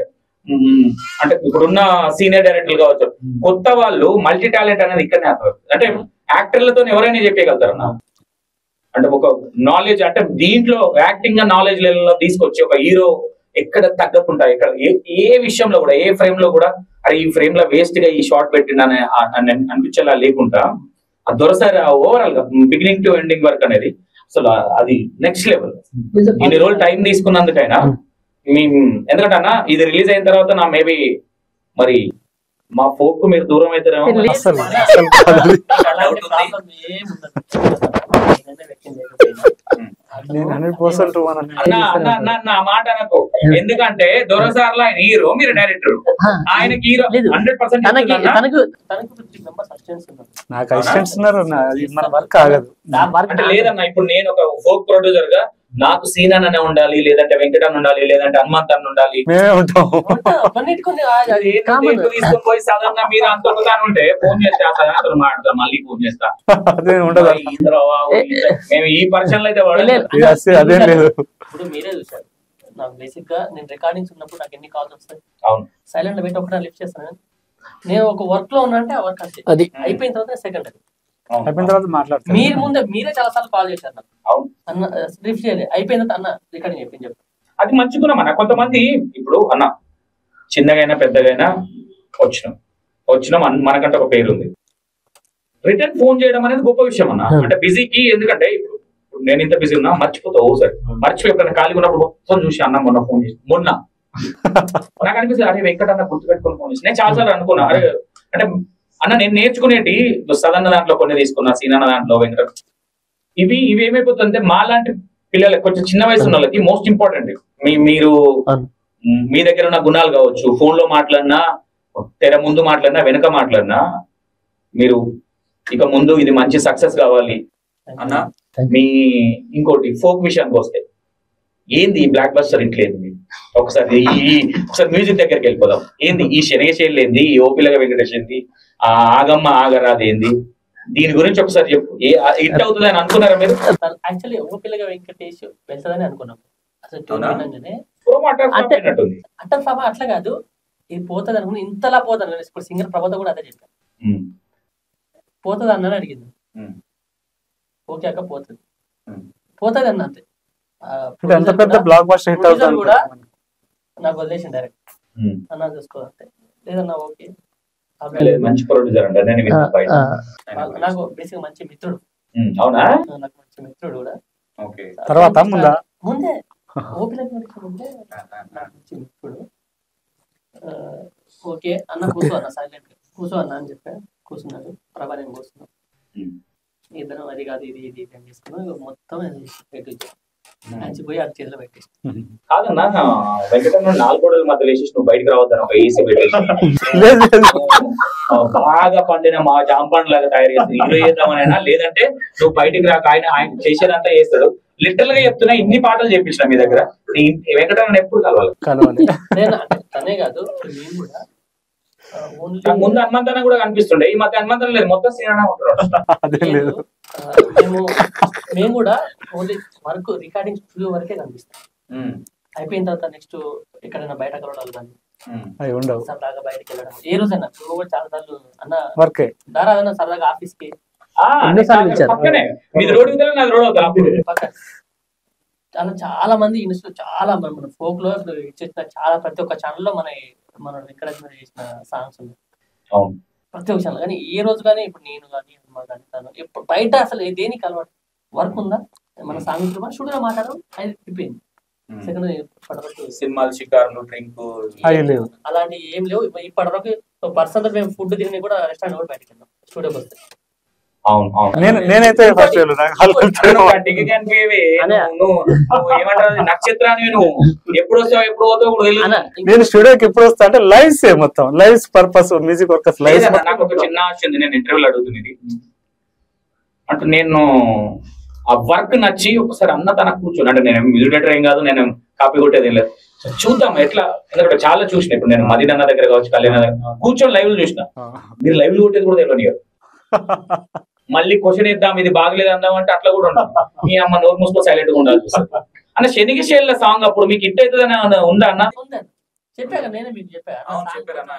అంటే ఇప్పుడున్న సీనియర్ డైరెక్టర్లు కావచ్చు, కొత్త వాళ్ళు మల్టీ టాలెంట్ అనేది ఇక్కడనే అవుతారు. అంటే యాక్టర్లతో ఎవరైనా చెప్పగలుగుతారు అన్న. అంటే ఒక నాలెడ్జ్ అంటే దీంట్లో యాక్టింగ్ నాలెడ్జ్ లెవెల్లో తీసుకొచ్చి ఒక హీరో ఎక్కడ తగ్గకుండా ఎక్కడ ఏ విషయంలో కూడా ఏ ఫ్రేమ్ లో కూడా అరే ఈ ఫ్రేమ్ లో వేస్ట్ గా ఈ షార్ట్ పెట్టిండని అనిపించేలా లేకుండా ఆ దొరసారి ఓవరాల్ గా బిగినింగ్ టు ఎండింగ్ వర్క్ అనేది అసలు అది నెక్స్ట్ లెవెల్. ఇన్ని రోజులు టైం తీసుకున్నందుకైనా ఎందుకంటే అన్న ఇది రిలీజ్ అయిన తర్వాత నా మేబీ మరి మా ఫోక్ కు మీరు దూరం అవుతారేమో. నా మాట అనకు, ఎందుకంటే దొరసార్లు ఆయన హీరో, మీరు డైరెక్టర్, ఆయనకి హీరో 100%. నాకు అసిస్టెంట్స్ ఉన్నారు, మన వర్క్ ఆగదు. అంటే లేదన్నా ఇప్పుడు నేను ఒక ఫోక్ ప్రొడ్యూసర్ గా నాకు సీన్ అనే ఉండాలి, లేదంటే వెంకటన్ ఉండాలి, లేదంటే హనుమంత్ అన్న ఉండాలి. మేమే ఉంటాం. తీసుకొని పోయి సాధారణ మీరు అంత ఉంటే ఫోన్ చేస్తే అతను మాట్లాడతాం, మళ్ళీ ఫోన్ చేస్తా. మేము ఈ పర్సన్ అయితే అదేం లేదు. ఇప్పుడు మీరే చూసారు, నాకు బేసిక్ గా నేను రికార్డింగ్స్ ఉన్నప్పుడు నాకు ఎన్ని కాల్స్ వస్తాయి. అవును, సైలెంట్ పెట్టి ఒకటే లిఫ్ట్ చేస్తాను. నేను ఒక వర్క్ లో ఉన్నా అంటే ఆ వర్క్ అది అయిపోయిన తర్వాత సెకండ్ అయిపోయిన తర్వాత మాట్లాడతాను. మీరు ముందే మీరే చాలా సార్లు కాల్ చేశారు నాకు, అన్న లిఫ్ట్ చేయాలి, అయిపోయిన తర్వాత అన్న రికార్డింగ్ అయిపోయింది చెప్పి. అది మంచి గుణం అన్న. కొంతమంది ఇప్పుడు అన్న చిన్నగైనా పెద్దగైనా వచ్చినాం మనకంటే ఒక పేరు ఉంది. రిటర్న్ ఫోన్ చేయడం అనేది గొప్ప విషయం అన్న. అంటే బిజీకి, ఎందుకంటే ఇప్పుడు నేను ఇంత బిజీ ఉన్నా మర్చిపోతావు ఓసారి, మర్చిపోయి ఎప్పుడైనా ఖాళీగా ఉన్నప్పుడు మొత్తం చూసి అన్న మొన్న ఫోన్ చేసి మొన్న నాకు అనిపిస్తుంది అరే వెంకటన్న గుర్తు పెట్టుకుని ఫోన్ చేసి. నేను చాలాసార్లు అనుకున్నా అరే అంటే అన్న నేను నేర్చుకునేటి సదన్న దాంట్లో కొన్ని తీసుకున్నా, సీనన్న దాంట్లో వెంకట ఇవి ఏమైపోతుందంటే మా లాంటి పిల్లలకి కొంచెం చిన్న వయసు ఉన్న వాళ్ళకి మోస్ట్ ఇంపార్టెంట్ మీరు మీ దగ్గర ఉన్న గుణాలు కావచ్చు, ఫోన్ లో మాట్లాడినా, తెర ముందు మాట్లాడినా, వెనుక మాట్లాడినా, మీరు ఇక ముందు ఇది మంచి సక్సెస్ కావాలి అన్న. మీ ఇంకోటి ఫోక్ విషయానికి వస్తే ఏంది ఈ బ్లాక్ బస్టర్ ఇట్లేంది, ఒకసారి మ్యూజిక్ దగ్గరికి వెళ్ళిపోదాం. ఏంది ఈ శనగశైలి ఏంది, ఈ ఓపిలగా వెంకటేష్ ఏంది, ఆ ఆగమ్మ ఆగరాది ఏంది, దీని గురించి ఒకసారి చెప్పు. హిట్ అవుతుంది అని అనుకున్నారా మీరు? యాక్చువల్లీ ఓపిలగా వెంకటేష్ వెళ్తుందని అనుకున్నాం. అసలు అట్టర్ ఫామా అట్లా కాదు, ఇది పోతుంది అనుకుని ఇంతలా పోతాను. ఇప్పుడు సింగర్ ప్రభాత కూడా అదే చెప్పాను, పోతుంది అన్నని అడిగింది. ఓకే అక్క పోతుంది అన్న, అంతే. ఎంత పెద్ద బ్లాక్ బస్టర్ హిట్ అవుతుంది కూడా నాకు వదిలేసి డైరెక్ట్ అన్న చూసుకోవాలంటే లేదన్నా ఓకే. మంచి ప్రొడ్యూసర్ అంటే నాకు బేసిక్ మంచి మిత్రుడు. అవునా? నాకు మంచి మిత్రుడు కూడా. తర్వాత ముందే ఓపిక ముందే నాకు మంచి మిత్రుడు. ఓకే అన్న కూర్చో అన్న, సైలెంట్ గా కూర్చో అన్న అని చెప్పా. కూర్చున్నాడు, ప్రభా నేను కూర్చున్నాను. ఇద్దరం అది కాదు ఇది ఇది అని తీసుకున్నాం. మొత్తం పోయి అది చేతిలో పెట్టేసి కాదన్నా వెంకటన్న 4 గోడల మధ్య వేసేసి నువ్వు బయటకు రావద్దని ఒక ఏసీ పెట్టేసి బాగా పండిన మా జాంపాన్ లాగా తయారు చేస్తాడు. హీరో చేద్దామనైనా, లేదంటే నువ్వు బయటకు రాక ఆయన చేసేదంతా చేస్తాడు. లిటరల్ గా చెప్తున్నా, ఇన్ని పాటలు చేపించిన మీ దగ్గర వెంకటరమణ ఎప్పుడు కలవాలి. నేను తనే కాదు నేను కూడా నాకు ముందు హనుమంతన కూడా కనిపిస్తుండే, ఈ మధ్య హనుమంతన లేదు, మొత్తం సీనా ఉంటాడు. మేము కూడా ఓన్లీ వర్క్ రికార్డింగ్ స్టూడియో వరకే కనిపిస్తాం. అయిపోయిన తర్వాత నెక్స్ట్ ఎక్కడైనా బయట కలవడాలు కానీ సరదాగా బయటకు వెళ్ళడం. ఏ రోజైనా కూడా చాలా సార్లు అన్న దారాదన్న సరదాగా ఆఫీస్ కి చాలా మంది ఇన్స్టా చాలా మన ఫోక్ లో ఇచ్చేసిన చాలా ప్రతి ఒక్క ఛానల్ లో మన ఎంకరేజ్మెంట్ చేసిన సాంగ్స్ ఉన్నాయి ప్రతి ఒక్క ఛానల్. కానీ ఏ రోజు కానీ ఇప్పుడు నేను కానీ తను ఇప్పుడు బయట అసలు దేనికి అలవాటు వర్క్ ఉందా మన సాంగ్ స్టూడియో మాట్లాడడం అయిపోయింది. సినిమాలు షికార్లు డ్రింక్ అలాంటి ఏం లేవు. ఇప్పటివరకు పర్సనల్ మేము ఫుడ్ తిని కూడా రెస్టారెంట్ కూడా బయటకు వెళ్ళాం స్టూడియోకి వస్తే. నేనైతే నక్షత్రాన్ని నువ్వు ఎప్పుడు వస్తావు ఎప్పుడు పోతావు నేను స్టూడియోకి ఎప్పుడు వస్తా అంటే లైవ్స్ మొత్తం lives purpose music workers lives. నాకు ఒక చిన్న ఆశ ఉంది, నేను ఇంటర్వ్యూలో అడుగుతున్నది అంటే నేను ఆ వర్క్ నచ్చి ఒకసారి అన్న తనకు కూర్చొని అంటే నేను మ్యూజిక్ ఏం కాదు, నేను కాపీ కొట్టేది ఏం లేదు, చూద్దాం ఎట్లా. ఎందుకంటే చాలా చూసిన ఇప్పుడు నేను మదీన్ అన్న దగ్గర కావచ్చు, కళ్యాణ్ దగ్గర కూర్చొని లైవ్లు చూసిన. మీరు లైవ్లు కొట్టేది కూడా తెలియదు. మళ్ళీ క్వశ్చన్ ఇద్దాం ఇది బాగలేదు అందాం అంటే అట్లా కూడా ఉండదు. మీ అమ్మ నోరు మూసుకో సైలెంట్ గా ఉండాలి. అన్న శనిగిశేళ్ళ సాంగ్ అప్పుడు మీకు హిట్ అవుతుందని ఉందా అన్న? చెప్పాను నేనే మీకు చెప్పాను.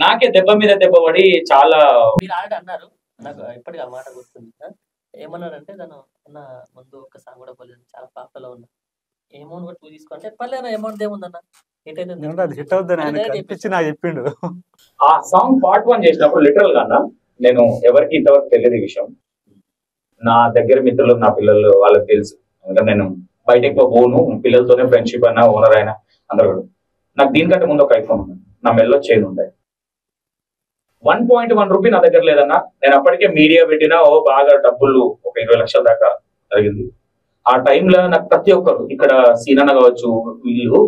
నాకే దెబ్బ మీద దెబ్బ పడి చాలా మీరు ఆల్రెడీ అన్నారు, నాకు ఇప్పటికీ ఆ మాట గుర్తుంది. ఏమన్నారంటే తను అన్న ముందు ఒక్క సాంగ్ కూడా పోలేదు, చాలా పాపలో ఉన్నా, అమౌంట్ కూడా నువ్వు తీసుకుంటే పర్లేదు అమౌంట్ ఏముందన్న హిట్ అవుతుంది చెప్పిండు. ఆ సాంగ్ పార్ట్ 1 చేసినప్పుడు లిటరల్ గా నేను ఎవరికి ఇంతవరకు తెలియదు ఈ విషయం. నా దగ్గర మిత్రులు నా పిల్లలు వాళ్ళకి తెలుసు. నేను బయటకు పోను, పిల్లలతోనే ఫ్రెండ్షిప్ అయినా ఓనర్ అయినా అందరూ. నాకు దీనికంటే ముందు ఒక ఐఫోన్ ఉంది, నా మెల్లో చైన్ ఉండే. 1.1 రూపీ నా దగ్గర లేదన్నా. నేను అప్పటికే మీడియా పెట్టినా బాగా డబ్బులు ఒక 20 లక్షల దాకా జరిగింది. ఆ టైంలో నాకు ప్రతి ఒక్కరు ఇక్కడ సీనన్న కావచ్చు వీళ్ళు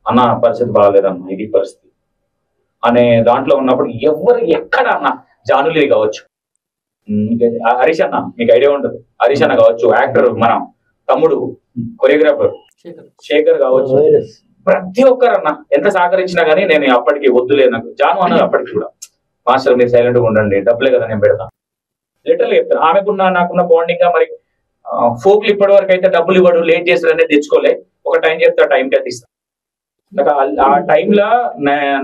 అన్న పరిస్థితి బాగాలేదన్న, ఇది పరిస్థితి అనే దాంట్లో ఉన్నప్పుడు ఎవరు ఎక్కడ అన్న జానులే కావచ్చు, హరీష్ అన్న మీకు ఐడియా ఉంటుంది, హరీష్ అన్న కావచ్చు, యాక్టర్ మన తమ్ముడు కొరియోగ్రాఫర్ శేఖర్ కావచ్చు, ప్రతి ఒక్కరు అన్న ఎంత సహకరించినా గానీ నేను అప్పటికి వద్దులేదు. నాకు జాను అన్నది అప్పటికి కూడా మాస్టర్ మీరు సైలెంట్ గా ఉండండి, డబ్బులే కదా నేను పెడతాను లిటరల్ చెప్తాను. ఆమెకున్న నాకున్న బాండింగ్ గా మరి ఫోక్లు ఇప్పటి వరకు అయితే డబ్బులు ఇవ్వడు, లేట్ చేస్తాడనే తెచ్చుకోలే. ఒక టైం చెప్తా టైంకి అయితే ఇస్తాను. నాకు ఆ టైంలో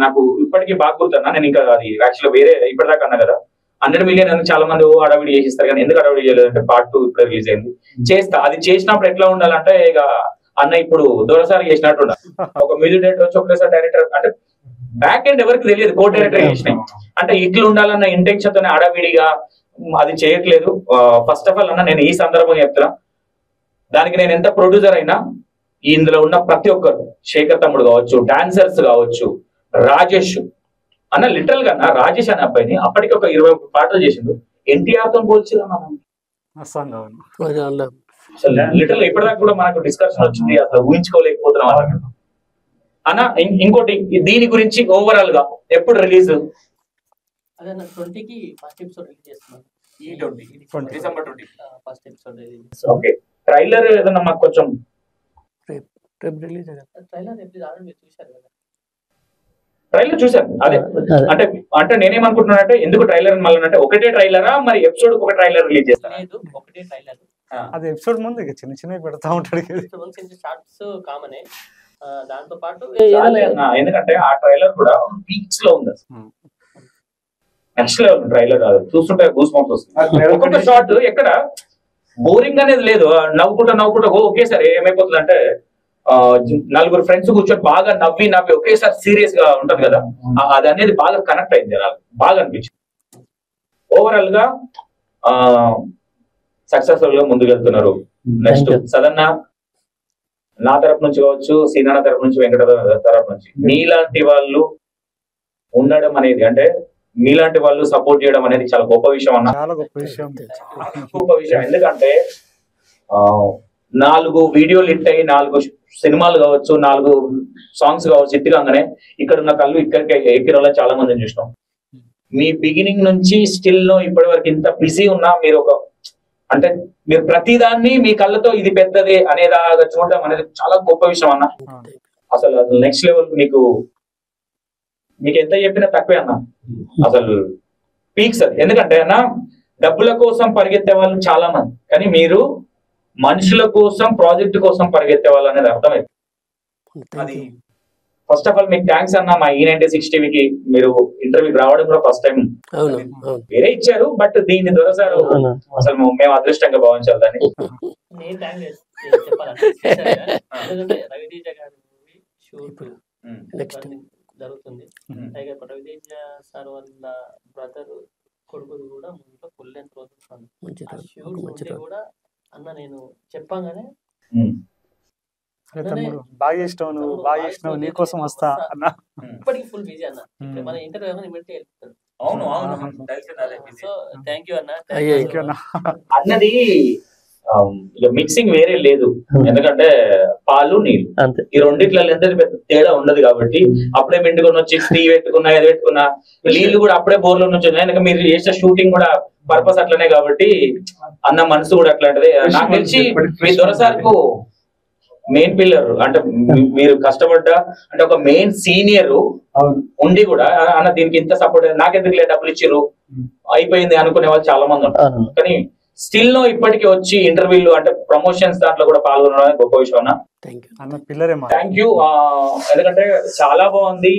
నాకు ఇప్పటికీ బాగా గుర్తున్నా. నేను ఇంకా అది యాక్చువల్గా వేరే ఇప్పటిదాకా అన్నా కదా 100 మిలియన్ అని చాలా మంది అడవిడి చేసిస్తారు, కానీ ఎందుకు అడవిడి చేయలేదంటే పార్ట్ 2 ఇప్పుడు రిలీజ్ అయింది. చేస్తా అది చేసినప్పుడు ఎట్లా ఉండాలంటే ఇక అన్న ఇప్పుడు దొరసారి చేసినట్టు ఉండాలి. ఒక మ్యూజిక్ డైరెక్టర్ వచ్చి ఒకసారి డైరెక్టర్ అంటే బ్యాక్ ఎండ్ ఎవరికి తెలియదు, కో డైరెక్టర్ చేసినాయి అంటే ఇట్లా ఉండాలన్న ఇంటెన్షన్ తోనే అడవిడిగా అది చేయట్లేదు. ఫస్ట్ ఆఫ్ ఆల్ అన్న నేను ఈ సందర్భంగా చెప్తున్నా, దానికి నేను ఎంత ప్రొడ్యూసర్ అయినా ఇందులో ఉన్న ప్రతి ఒక్కరు శేఖర్ తమ్ముడు కావచ్చు, డాన్సర్స్ కావచ్చు, రాజేష్ అన్న లిటరల్ గా రాజేష్ అనే అబ్బాయిని అప్పటికి ఒక 20 పాటలు చేసిండు. ఎన్టీఆర్ తో పోల్చిరా లిటరల్ ఇప్పటిదాకా కూడా మనకు డిస్కషన్ వచ్చింది, అసలు ఊహించుకోలేకపోతున్నాం అన్న. ఇంకోటి దీని గురించి ఓవరాల్ గా ఎప్పుడు రిలీజ్? అదే 20కి ఫస్ట్ ఎపిసోడ్ రిలీజ్ చేస్తున్నాను. December 20 first episode release. Okay, trailer ఏదన్నా మాకు కొంచెం ట్రైలర్ చూసాను. అదే అంటే నేనేమనుకుంటున్నానంటే ఎందుకు ట్రైలర్ మళ్ళీ అంటే ఒకటే ట్రైలరా మరి ఎపిసోడ్ ఒక ట్రైలర్ రిలీజ్ చేస్తాను? ఒకటే ట్రైలర్. అది ఎపిసోడ్ ముందు చిన్న చిన్నవి పెడతా ఉంటాడు, షార్ట్స్ కామనే. దాంతో పాటు ఎందుకంటే ఆ ట్రైలర్ కూడా పీక్స్ లో ఉంది, నెక్స్ట్ లెవెల్ ట్రైలర్. చూస్తుంటే గూస్ బంప్స్ వస్తుంది. ఒక్కొక్క షార్ట్ ఎక్కడ బోరింగ్ అనేది లేదు, నవ్వుకుంటా ఒకేసారి ఏమైపోతుంది అంటే 4 ఫ్రెండ్స్ కూర్చొని బాగా నవ్వి ఒకేసారి సీరియస్ గా ఉంటది కదా, అది అనేది బాగా కనెక్ట్ అయింది జనాలు, బాగా అనిపించింది. ఓవరాల్ గా సక్సెస్ఫుల్ గా ముందుకెళ్తున్నారు. నెక్స్ట్ సదన్న నా తరపు నుంచి కావచ్చు, సీనాన్న తరపు నుంచి, వెంకట తరపు నుంచి మీలాంటి వాళ్ళు ఉండడం అనేది అంటే మీలాంటి వాళ్ళు సపోర్ట్ చేయడం అనేది చాలా గొప్ప విషయం అన్న, చాలా గొప్ప విషయం. గొప్ప విషయం. ఎందుకంటే 4 వీడియోలు హిట్ అయ్యి 4 సినిమాలు కావచ్చు, 4 సాంగ్స్ కావచ్చు హిట్ కాగానే ఇక్కడ ఉన్న కళ్ళు ఇక్కడికి ఎక్కిన వాళ్ళ చాలా మందిని చూసినాం. మీ బిగినింగ్ నుంచి స్టిల్ ఇప్పటి వరకు ఇంత బిజీ ఉన్నా మీరు ఒక అంటే మీరు ప్రతిదాన్ని మీ కళ్ళతో ఇది పెద్దదే అనేలాగా చూడడం అనేది చాలా గొప్ప విషయం అన్న. అసలు నెక్స్ట్ లెవెల్. మీకు ఎంత చెప్పినా తక్కువే అన్న. అసలు పీక్స్ అది. ఎందుకంటే అన్న డబ్బుల కోసం పరిగెత్తే వాళ్ళు చాలా మంది, కానీ మీరు మనుషుల కోసం, ప్రాజెక్ట్ కోసం పరిగెత్తే వాళ్ళు అనేది అర్థమైంది. అది ఫస్ట్ ఆఫ్ ఆల్ మీకు థ్యాంక్స్ అన్న. మా E96 టీవీకి మీరు ఇంటర్వ్యూకి రావడం కూడా ఫస్ట్ టైం వేరే ఇచ్చారు, బట్ దీన్ని దొరసారు అసలు మేము అదృష్టంగా భావించాలి దాన్ని. నేను థ్యాంక్స్ చెప్పాలంటే ఎందుకంటే రవితేజ గారి మూవీ షూట్ జరుగుతుంది. పైగా రవితేజ సార్ వాళ్ళ బ్రదర్ కొడుకుది కూడా ముందులో ఫుల్ లెంత్ వస్తుంది. షూట్ కూడా అన్న నేను చెప్పగానే బాగా చేసినావు, నువ్వు బాగా చేసినావు, నీకోసం వస్తా అన్న. ఇప్పటికి ఫుల్ బిజీ అన్న. మన ఇంటర్వ్యూ వెళ్తాడు. అవును సో థ్యాంక్ యూ అన్న. అన్నది మిక్సింగ్ వేరే లేదు, ఎందుకంటే పాలు నీళ్ళు ఈ రెండిట్లలో ఎంత పెద్ద తేడా ఉండదు కాబట్టి అప్పుడే మెండుకొని వచ్చి టీ పెట్టుకున్నా ఏది పెట్టుకున్నా నీళ్లు కూడా అప్పుడే బోర్లో నుంచి ఎందుకంటే మీరు చేసే షూటింగ్ కూడా పర్పస్ అట్లనే కాబట్టి అన్న మనసు కూడా అట్లాంటిది. నాకు తెలిసి మీ దొరసార్కు మెయిన్ పిల్లర్ అంటే మీరు కష్టపడ్డ అంటే ఒక మెయిన్ సీనియర్ ఉండి కూడా అన్న దీనికి ఇంత సపోర్ట్ నాకెందుకు లేదు డబ్బులు ఇచ్చిర్రు అయిపోయింది అనుకునే వాళ్ళు చాలా మంది ఉంటారు. కానీ స్టిల్ నో ఇప్పటికి వచ్చి ఇంటర్వ్యూలు అంటే ప్రమోషన్స్ దాంట్లో కూడా పాల్గొనడం గొప్ప విషయం అన్న. Thank you. ఎందుకంటే చాలా బాగుంది.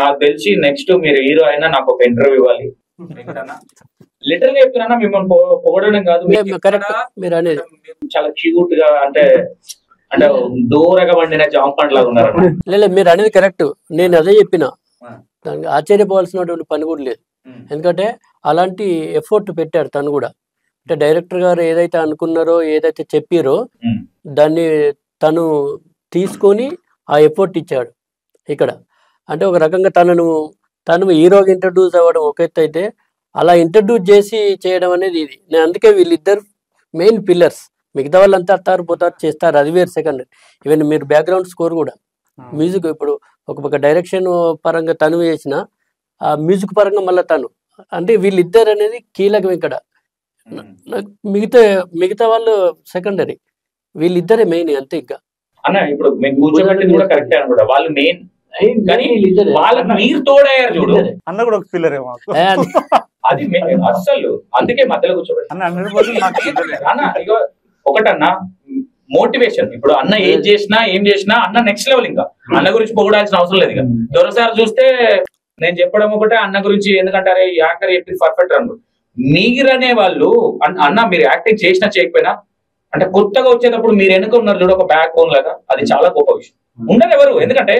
నాకు తెలిసి నెక్స్ట్ మీరు హీరో అయినా నాకు ఒక ఇంటర్వ్యూ ఇవ్వాలి. లిటరల్ గా చెప్తున్నా, మిమ్మల్ని పొగడడం కాదు, చాలా క్యూట్ గా అంటే అంటే దూరంగా వండిన జామ పండు లాగా ఉన్నారు. లేదు మీరు అనేది కరెక్ట్. నేను అదే చెప్పిన, దానికి ఆశ్చర్యపోవాల్సినటువంటి పని కూడా లేదు. ఎందుకంటే అలాంటి ఎఫర్ట్ పెట్టారు తను కూడా. అంటే డైరెక్టర్ గారు ఏదైతే అనుకున్నారో ఏదైతే చెప్పారో దాన్ని తను తీసుకొని ఆ ఎఫర్ట్ ఇచ్చాడు ఇక్కడ. అంటే ఒక రకంగా తను హీరోగా ఇంట్రడ్యూస్ అవ్వడం ఒక ఎత్తు అయితే, అలా ఇంట్రడ్యూస్ చేసి చేయడం అనేది ఇది. నేను అందుకే వీళ్ళిద్దరు మెయిన్ పిల్లర్స్. మిగతా వాళ్ళంతా అత్తారు పోతారు చేస్తారు, అది వేరు సెకండ్. ఈవెన్ మీరు బ్యాక్గ్రౌండ్ స్కోర్ కూడా మ్యూజిక్ ఇప్పుడు ఒక డైరెక్షన్ పరంగా తను చేసిన ఆ మ్యూజిక్ పరంగా మళ్ళీ తను, అంటే వీళ్ళిద్దరు అనేది కీలకం ఇక్కడ. మిగతా వాళ్ళు సెకండరీ, వీళ్ళిద్దరే మెయిన్ అంతే. ఇంకా అన్న ఇప్పుడు మేము కూర్చోబెట్టింది కూడా కరెక్టే అనుకుంటా, వాళ్ళు మెయిన్ కానీ వాళ్ళకి మీరు తోడయ్యారు చూడు. అన్న కూడా ఒక పిల్లర్ ఏమో అది అస్సలు అందుకే మధ్యలో కూర్చోబెట్టి అన్న ఇగో ఒకటన్నా మోటివేషన్. ఇప్పుడు అన్న ఏం చేసినా అన్న నెక్స్ట్ లెవెల్. ఇంకా అన్న గురించి పొగడాల్సిన అవసరం లేదు. ఇక దొరసారి చూస్తే నేను చెప్పడం ఒకటే, అన్న గురించి ఎందుకంటారే యాంకర్ చెప్పి పర్ఫెక్ట్ అన్నారు. మీరనే వాళ్ళు అన్న మీరు యాక్టింగ్ చేసినా చేయకపోయినా అంటే కొత్తగా వచ్చేటప్పుడు మీరు ఎన్నుకున్నారు చూడ ఒక బ్యాక్ బోన్ లాగా, అది చాలా గొప్ప విషయం. ఉండరు ఎవరు, ఎందుకంటే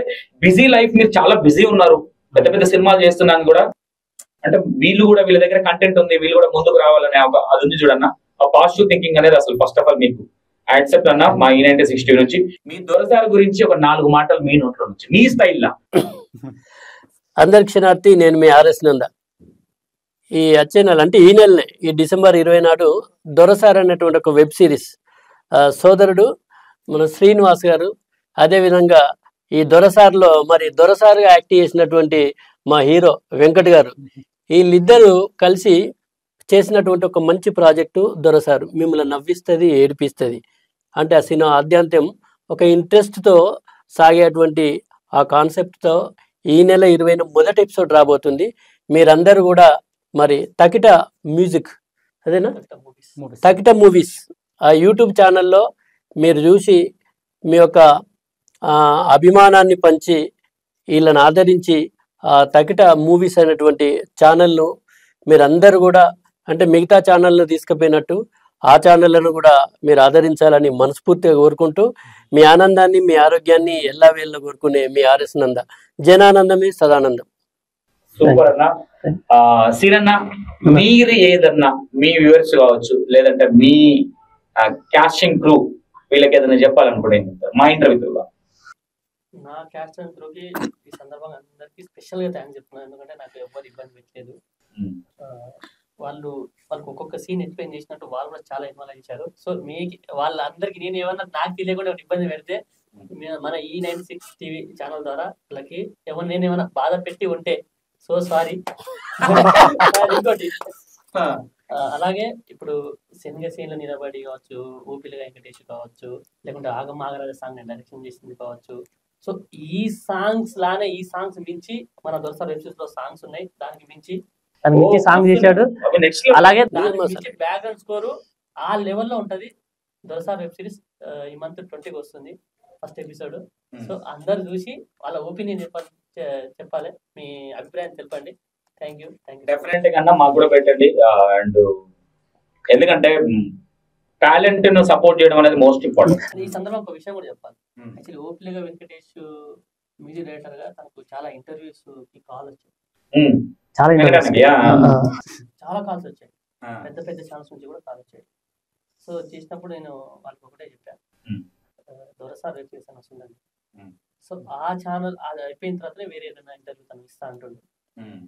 బిజీ లైఫ్, మీరు చాలా బిజీ ఉన్నారు, పెద్ద పెద్ద సినిమాలు చేస్తున్నాను కూడా. అంటే వీళ్ళు కూడా వీళ్ళ దగ్గర కంటెంట్ ఉంది, వీళ్ళు కూడా ముందుకు రావాలనే అది ఉంది చూడన్న. ఆ పాజిటివ్ థింకింగ్ అనేది అసలు ఫస్ట్ ఆఫ్ ఆల్ మీకు యాక్సెప్ట్ అన్న. మా E96 నుంచి మీ దొరసారి గురించి ఒక 4 మాటలు మీ నోట్లో నుంచి మీ స్టైల్లా. అందరి క్షణార్థి, నేను మీ RS నంద. ఈ వచ్చే నెల అంటే ఈ నెలనే ఈ డిసెంబర్ 20 నాడు దొరసారి అనేటువంటి ఒక వెబ్ సిరీస్ సోదరుడు మన శ్రీనివాస్ గారు, అదేవిధంగా ఈ దొరసారిలో మరి దొరసారిగా యాక్ట్ చేసినటువంటి మా హీరో వెంకట్ గారు, వీళ్ళిద్దరూ కలిసి చేసినటువంటి ఒక మంచి ప్రాజెక్టు దొరసారు. మిమ్మల్ని నవ్విస్తుంది, ఏడిపిస్తుంది. అంటే ఆ సినిమా ఆద్యంతం ఒక ఇంట్రెస్ట్తో సాగేటువంటి ఆ కాన్సెప్ట్తో ఈ నెల 20న మొదటి ఎపిసోడ్ రాబోతుంది. మీరందరూ కూడా మరి తకిట మ్యూజిక్ అదేనా తకిట మూవీస్ ఆ యూట్యూబ్ ఛానల్లో మీరు చూసి మీ యొక్క అభిమానాన్ని పంచి వీళ్ళని ఆదరించి ఆ తకిట మూవీస్ అనేటువంటి ఛానల్ను మీరందరూ కూడా అంటే మిగతా ఛానల్ను తీసుకుపోయినట్టు ఆ ఛానళ్లను కూడా మీరు ఆదరించాలని మనస్ఫూర్తిగా కోరుకుంటూ మీ ఆనందాన్ని మీ ఆరోగ్యాన్ని ఎల్లవేళ కోరుకునే మీ RS నంద. జనానందమే సదానందం. సూపర్ అన్న. సిరన్న, మీరు ఏదన్నా మీ వ్యూవర్స్ కావచ్చు లేదంటే మీ క్యాస్టింగ్ క్రూ వీళ్ళకి ఏదైనా చెప్పాలనుకుంటే మా ఇంటర్వ్యూలో. నా క్యాస్టింగ్ క్రూకి ఈ సందర్భంగా అందరికి స్పెషల్ గా థ్యాంక్స్ చెప్తున్నాను. ఎందుకంటే నాకు ఎవరు ఇబ్బంది పెట్టలేదు. వాళ్ళకి ఒక్కొక్క సీన్ ఎక్స్ప్లెయిన్ చేసినట్టు వాళ్ళు కూడా చాలా ఇన్వాల్వ్ ఇచ్చారు. సో వాళ్ళందరికీ నేను ఏమన్నా నాకు తెలియకుండా ఇబ్బంది పెడితే మన E96 టీవీ ఛానల్ ద్వారా వాళ్ళకి నేను ఏమైనా బాధ పెట్టి ఉంటే సో సారీ. ఇంకోటి అలాగే ఇప్పుడు శనగసేనులో నిలబడి కావచ్చు, ఊపిరి వెంకటేష్ కావచ్చు, లేకుంటే ఆగమాగరాజ సాంగ్ నేను డైరెక్షన్ చేసింది కావచ్చు. సో ఈ సాంగ్స్ లానే ఈ సాంగ్స్ మించి మన దొరసార్ వెబ్ సిరీస్ లో సాంగ్స్ ఉన్నాయి, దానికి మించి సాంగ్ చేశాడు. నెక్స్ట్ అలాగే దానికి మించి బ్యాక్గ్రౌండ్ స్కోర్ ఆ లెవెల్లో ఉంటది. దొరసార్ వెబ్ సిరీస్ ఈ మంత్ 20కి వస్తుంది ఫస్ట్ ఎపిసోడ్. సో అందరు చూసి వాళ్ళ ఒపీనియన్ చెప్పాలి, మీ అభిప్రాయం తెలపండి. Thank you. డెఫినెట్ గా మాకు కూడా పెట్టండి. అండ్ ఎందుకంటే టాలెంట్ ను సపోర్ట్ చేయడం అనేది మోస్ట్ ఇంపార్టెంట్. ఈ సందర్భంలో ఒక విషయం కూడా చెప్పాలి. యాక్చువల్లీ ఓపిలిగా వెంకటేష్ మ్యూజిక్ డైరెక్టర్ గా తనకు చాలా ఇంటర్వ్యూస్ కి కాల్ వచ్చాయి, చాలా కాల్స్ వచ్చాయి, పెద్ద పెద్ద ఛానల్స్ నుంచి కూడా కాల్ వచ్చాయి. సో చేసినప్పుడు నేను వాళ్ళకి ఒకటే చెప్పాను, దొరసార్ వెబ్ సిరీస్ అని వస్తుందండి. సో ఆ ఛానల్ అది అయిపోయిన తర్వాత వేరే ఏదైనా ఇంటర్వ్యూ తను ఇస్తా అంటుండే.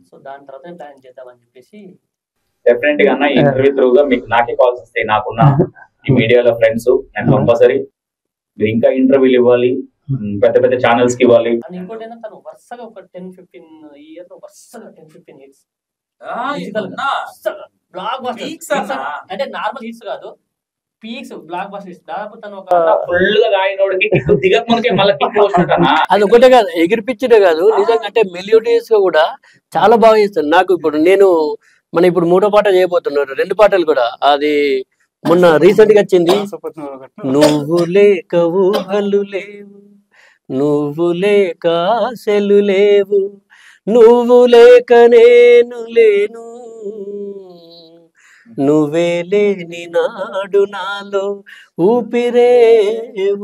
సో దాని తర్వాత ప్లాన్ చేద్దామని చెప్పేసి డెఫినెట్ గా అన్న ఇంటర్వ్యూ త్రూగా మీకు నాకే కాల్స్ వస్తాయి. నాకున్న ఈ మీడియాలో ఫ్రెండ్స్, నేను కంపల్సరీ మీరు ఇంకా ఇంటర్వ్యూలు ఇవ్వాలి, పెద్ద పెద్ద ఛానల్స్ కి ఇవ్వాలి. అండ్ ఇంకోటి ఏంటంటే తను వరుసగా ఒక 10-15 ఇయర్స్ వరుసగా 10-15 హిట్స్ బ్లాక్ బస్టర్స్, అంటే నార్మల్ హిట్స్ కాదు, పీక్స్ బ్లాక్ బస్టర్స్. దాదాపు తను ఒక ఫుల్ గా గాయనోడికి దిగక మనకే మళ్ళీ కిక్ వస్తుంటా. అది ఒకటే కాదు, ఎగిరిపించడే కాదు, నిజంగా అంటే మెలోడియస్ గా కూడా చాలా బాగా చేస్తాను. నాకు ఇప్పుడు నేను ఇప్పుడు 3వ పాట చేయబోతున్నారు, 2 పాటలు కూడా. అది మొన్న రీసెంట్ గా వచ్చింది, నువ్వు లేక ఊహలు లేవు, నువ్వు లేక ఆశలు లేవు, నువ్వు లేక నేను లేను, నువ్వే లేని నాడు నాలో ఊపిరే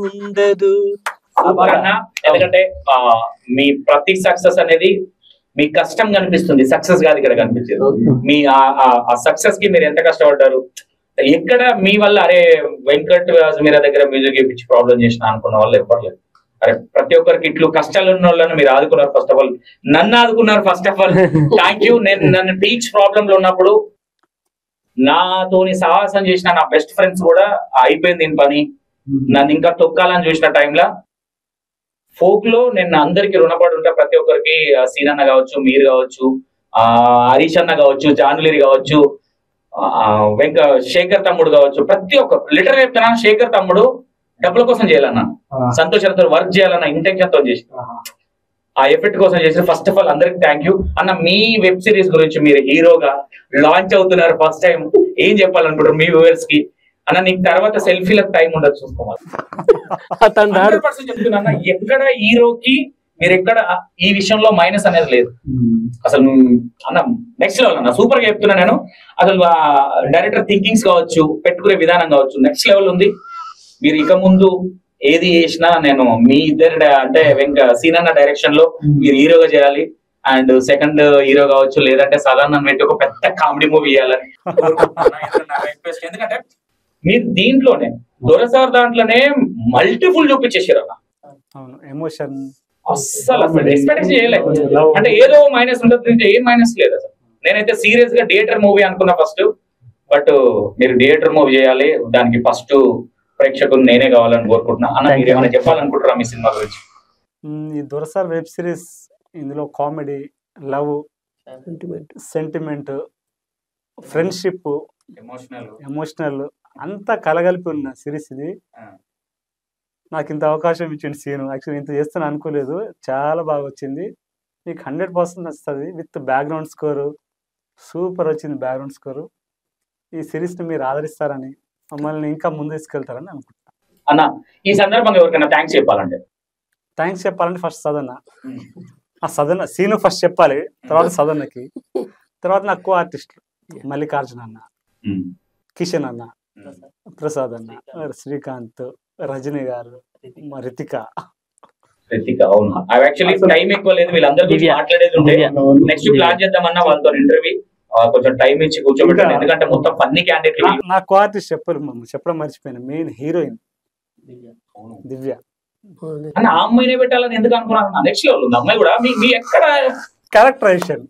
ఉండదు. ఎందుకంటే మీ ప్రతి సక్సెస్ అనేది మీ కష్టం కనిపిస్తుంది, సక్సెస్ కాదు ఇక్కడ కనిపించేది. మీ ఆ సక్సెస్ కి మీరు ఎంత కష్టపడ్డారు, ఎక్కడ మీ వల్ల అరే వెంకట్ మీరా దగ్గర మ్యూజిక్ ఇప్పించి ప్రాబ్లం చేసిన అనుకున్న వాళ్ళు ఎవరు లేదు. అరే ప్రతి ఒక్కరికి ఇట్లు కష్టాలు ఉన్న వాళ్ళని మీరు ఆదుకున్నారు. ఫస్ట్ ఆఫ్ ఆల్ నన్ను ఆదుకున్నారు. First of all thank you. నన్ను టీచ్ ప్రాబ్లం లో ఉన్నప్పుడు నాతోని సాహసం చేసిన నా బెస్ట్ ఫ్రెండ్స్ కూడా అయిపోయింది దీని పని, నన్ను ఇంకా తొక్కాలని చూసిన టైంలో ఫోక్ లో నేను అందరికి రుణపడి ఉంటా. ప్రతి ఒక్కరికి సీనన్న కావచ్చు, మీరు కావచ్చు, హరీష్ అన్న కావచ్చు, జానులిరి కావచ్చు, శేఖర్ తమ్ముడు కావచ్చు, ప్రతి ఒక్క లిటర్ చెప్తున్నా. శేఖర్ తమ్ముడు డబ్బుల కోసం చేయాలన్నా, సంతోషంతో వర్క్ చేయాలన్న ఇంటెన్షన్ తో చేసి ఆ ఎఫెక్ట్ కోసం చేసి ఫస్ట్ ఆఫ్ ఆల్ అందరికి థ్యాంక్ యూ అన్న. మీ వెబ్ సిరీస్ గురించి మీరు హీరోగా లాంచ్ అవుతున్నారు, ఫస్ట్ టైం ఏం చెప్పాలనుకుంటారు మీ వ్యూవర్స్ కి అన్న? నీకు తర్వాత సెల్ఫీలకు టైం ఉండదు, చూసుకోవాలి. 100% చెప్తున్నా, ఎక్కడ హీరోకి మీరు ఎక్కడ ఈ విషయంలో మైనస్ అనేది లేదు అసలు అన్న. నెక్స్ట్ లెవెల్ అన్న, సూపర్ గా చెప్తున్నా నేను. అసలు డైరెక్టర్ థింకింగ్స్ కావచ్చు, పెట్టుకునే విధానం కావచ్చు, నెక్స్ట్ లెవెల్ ఉంది. మీరు ఇక ముందు ఏది చేసినా నేను మీ ఇద్దరు అంటే సీనన్న డైరెక్షన్ లో మీరు హీరోగా చేయాలి. అండ్ సెకండ్ హీరో కావచ్చు, లేదంటే సలాన్ నన్ను పెట్టి ఒక పెద్ద కామెడీ మూవీ చేయాలని. ఎందుకంటే మీరు దీంట్లోనే దొరసార్ దాంట్లోనే మల్టిపుల్ చూపించేసారు అన్న. ఎమోషన్ అస్సలు ఎక్స్పెక్టేషన్ చేయలేదు. అంటే ఏదో మైనస్ ఉంటుంది, ఏం మైనస్ లేదు అసలు. నేనైతే సీరియస్ గా థియేటర్ మూవీ అనుకున్నా ఫస్ట్, బట్ మీరు థియేటర్ మూవీ చేయాలి, దానికి ఫస్ట్ ప్రేక్షకులు నేనే కావాలని కోరుకుంటున్నా అన్న. మీరు ఏమైనా చెప్పాలనుకుంటారా మీ సినిమా గురించి? ఈ దొరసార్ వెబ్ సిరీస్ ఇందులో comedy, love, sentiment, friendship, emotional అంతా కలగలిపి ఉన్న సిరీస్ ఇది. నాకు ఇంత అవకాశం ఇచ్చింది సీను. యాక్చువల్లీ ఇంత చేస్తాను అనుకోలేదు, చాలా బాగా వచ్చింది. మీకు 100% నచ్చుతుంది. విత్ బ్యాక్గ్రౌండ్ స్కోరు సూపర్ వచ్చింది. బ్యాక్గ్రౌండ్ స్కోరు ఈ సిరీస్ని మీరు ఆదరిస్తారని, మమ్మల్ని ఇంకా ముందు తీసుకెళ్తారని అనుకుంటున్నాను అన్న. ఈ సందర్భంగా ఎవరికైనా థ్యాంక్స్ చెప్పాలంటే ఫస్ట్ సదన్న, సదన్న సీను ఫస్ట్ చెప్పాలి, తర్వాత సదన్నకి, తర్వాత నాకు కో ఆర్టిస్టులు మల్లికార్జున అన్న, కిషన్ అన్న, ప్రసాద్ అన్న, శ్రీకాంత్, రజనీ గారు, రితిక. అవును, అవి యాక్చువల్లీ టైం ఎక్కువ లేదు, వీళ్ళందరూ మాట్లాడేది ఉంటే నెక్స్ట్ ప్లాన్ చేద్దామన్నా వాళ్ళతో ఇంటర్వ్యూ కొంచెం టైం ఇచ్చి కూర్చోబెట్టాను. ఎందుకంటే మొత్తం ఫన్నీ క్యాండిడేట్. నా కో ఆర్టిస్ట్ చెప్పడం మర్చిపోయినా, మెయిన్ హీరోయిన్ దివ్య అన్న. ఆ అమ్మాయినే పెట్టాలని ఎందుకు అనుకున్నాను? నెక్స్ట్ లెవెల్ ఉంది అమ్మాయి కూడా. మీ ఎక్కడ క్యారెక్టరైజేషన్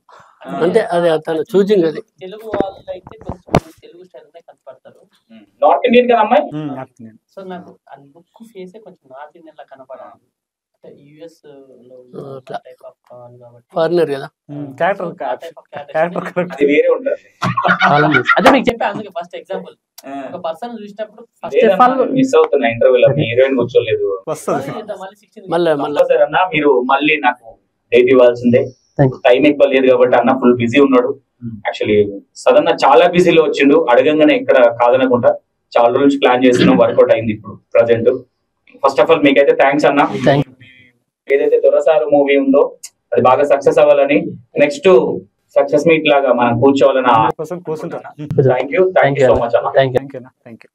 అంటే అదే తన చూసింగ్. అది తెలుగు వాళ్ళు అయితే కొంచెం తెలుగు స్టైల్ కనపడతారు, నార్త్ ఇండియన్ కదా అమ్మాయి. సో నాకు ఆ లుక్ ఫేసే కొంచెం నార్త్ ఇండియన్ లా కనపడాలి. యుఎస్ అట్లా. టైప్ ఆఫ్ కావాలి కాబట్టి ఫారినర్ కదా. క్యారెక్టర్ అది వేరే ఉంటుంది. అదే మీకు చెప్పా అందుకే ఫస్ట్ ఎగ్జాంపుల్ ఒక పర్సన్ చూసినప్పుడు మిస్ అవుతున్నా ఇంటర్వ్యూలో హీరోయిన్ కూర్చోలేదు. వస్తుంది. మళ్ళీ సార్ అన్న మీరు మళ్ళీ నాకు డేట్ ఇవ్వాల్సిందే, Thank you. టైం ఎక్కువ లేదు కాబట్టి అన్న ఫుల్ బిజీ ఉన్నాడు. యాక్చువల్లీ సడన్ చాలా బిజీలో వచ్చిండు, అడగంగానే ఇక్కడ కాదనకుండా చాలా రోజులు ప్లాన్ చేస్తున్నాం, వర్కౌట్ అయింది ఇప్పుడు ప్రజెంట్. ఫస్ట్ ఆఫ్ ఆల్ మీకైతే థ్యాంక్స్ అన్న. Thank ఏదైతే దొరసారు మూవీ ఉందో అది బాగా సక్సెస్ అవ్వాలని, నెక్స్ట్ సక్సెస్ మీట్ లాగా మనం కూర్చోవాలని. కోసం కూర్చుంటాను. థ్యాంక్ యూ సో మచ్ అన్న. Thank you. Thank you.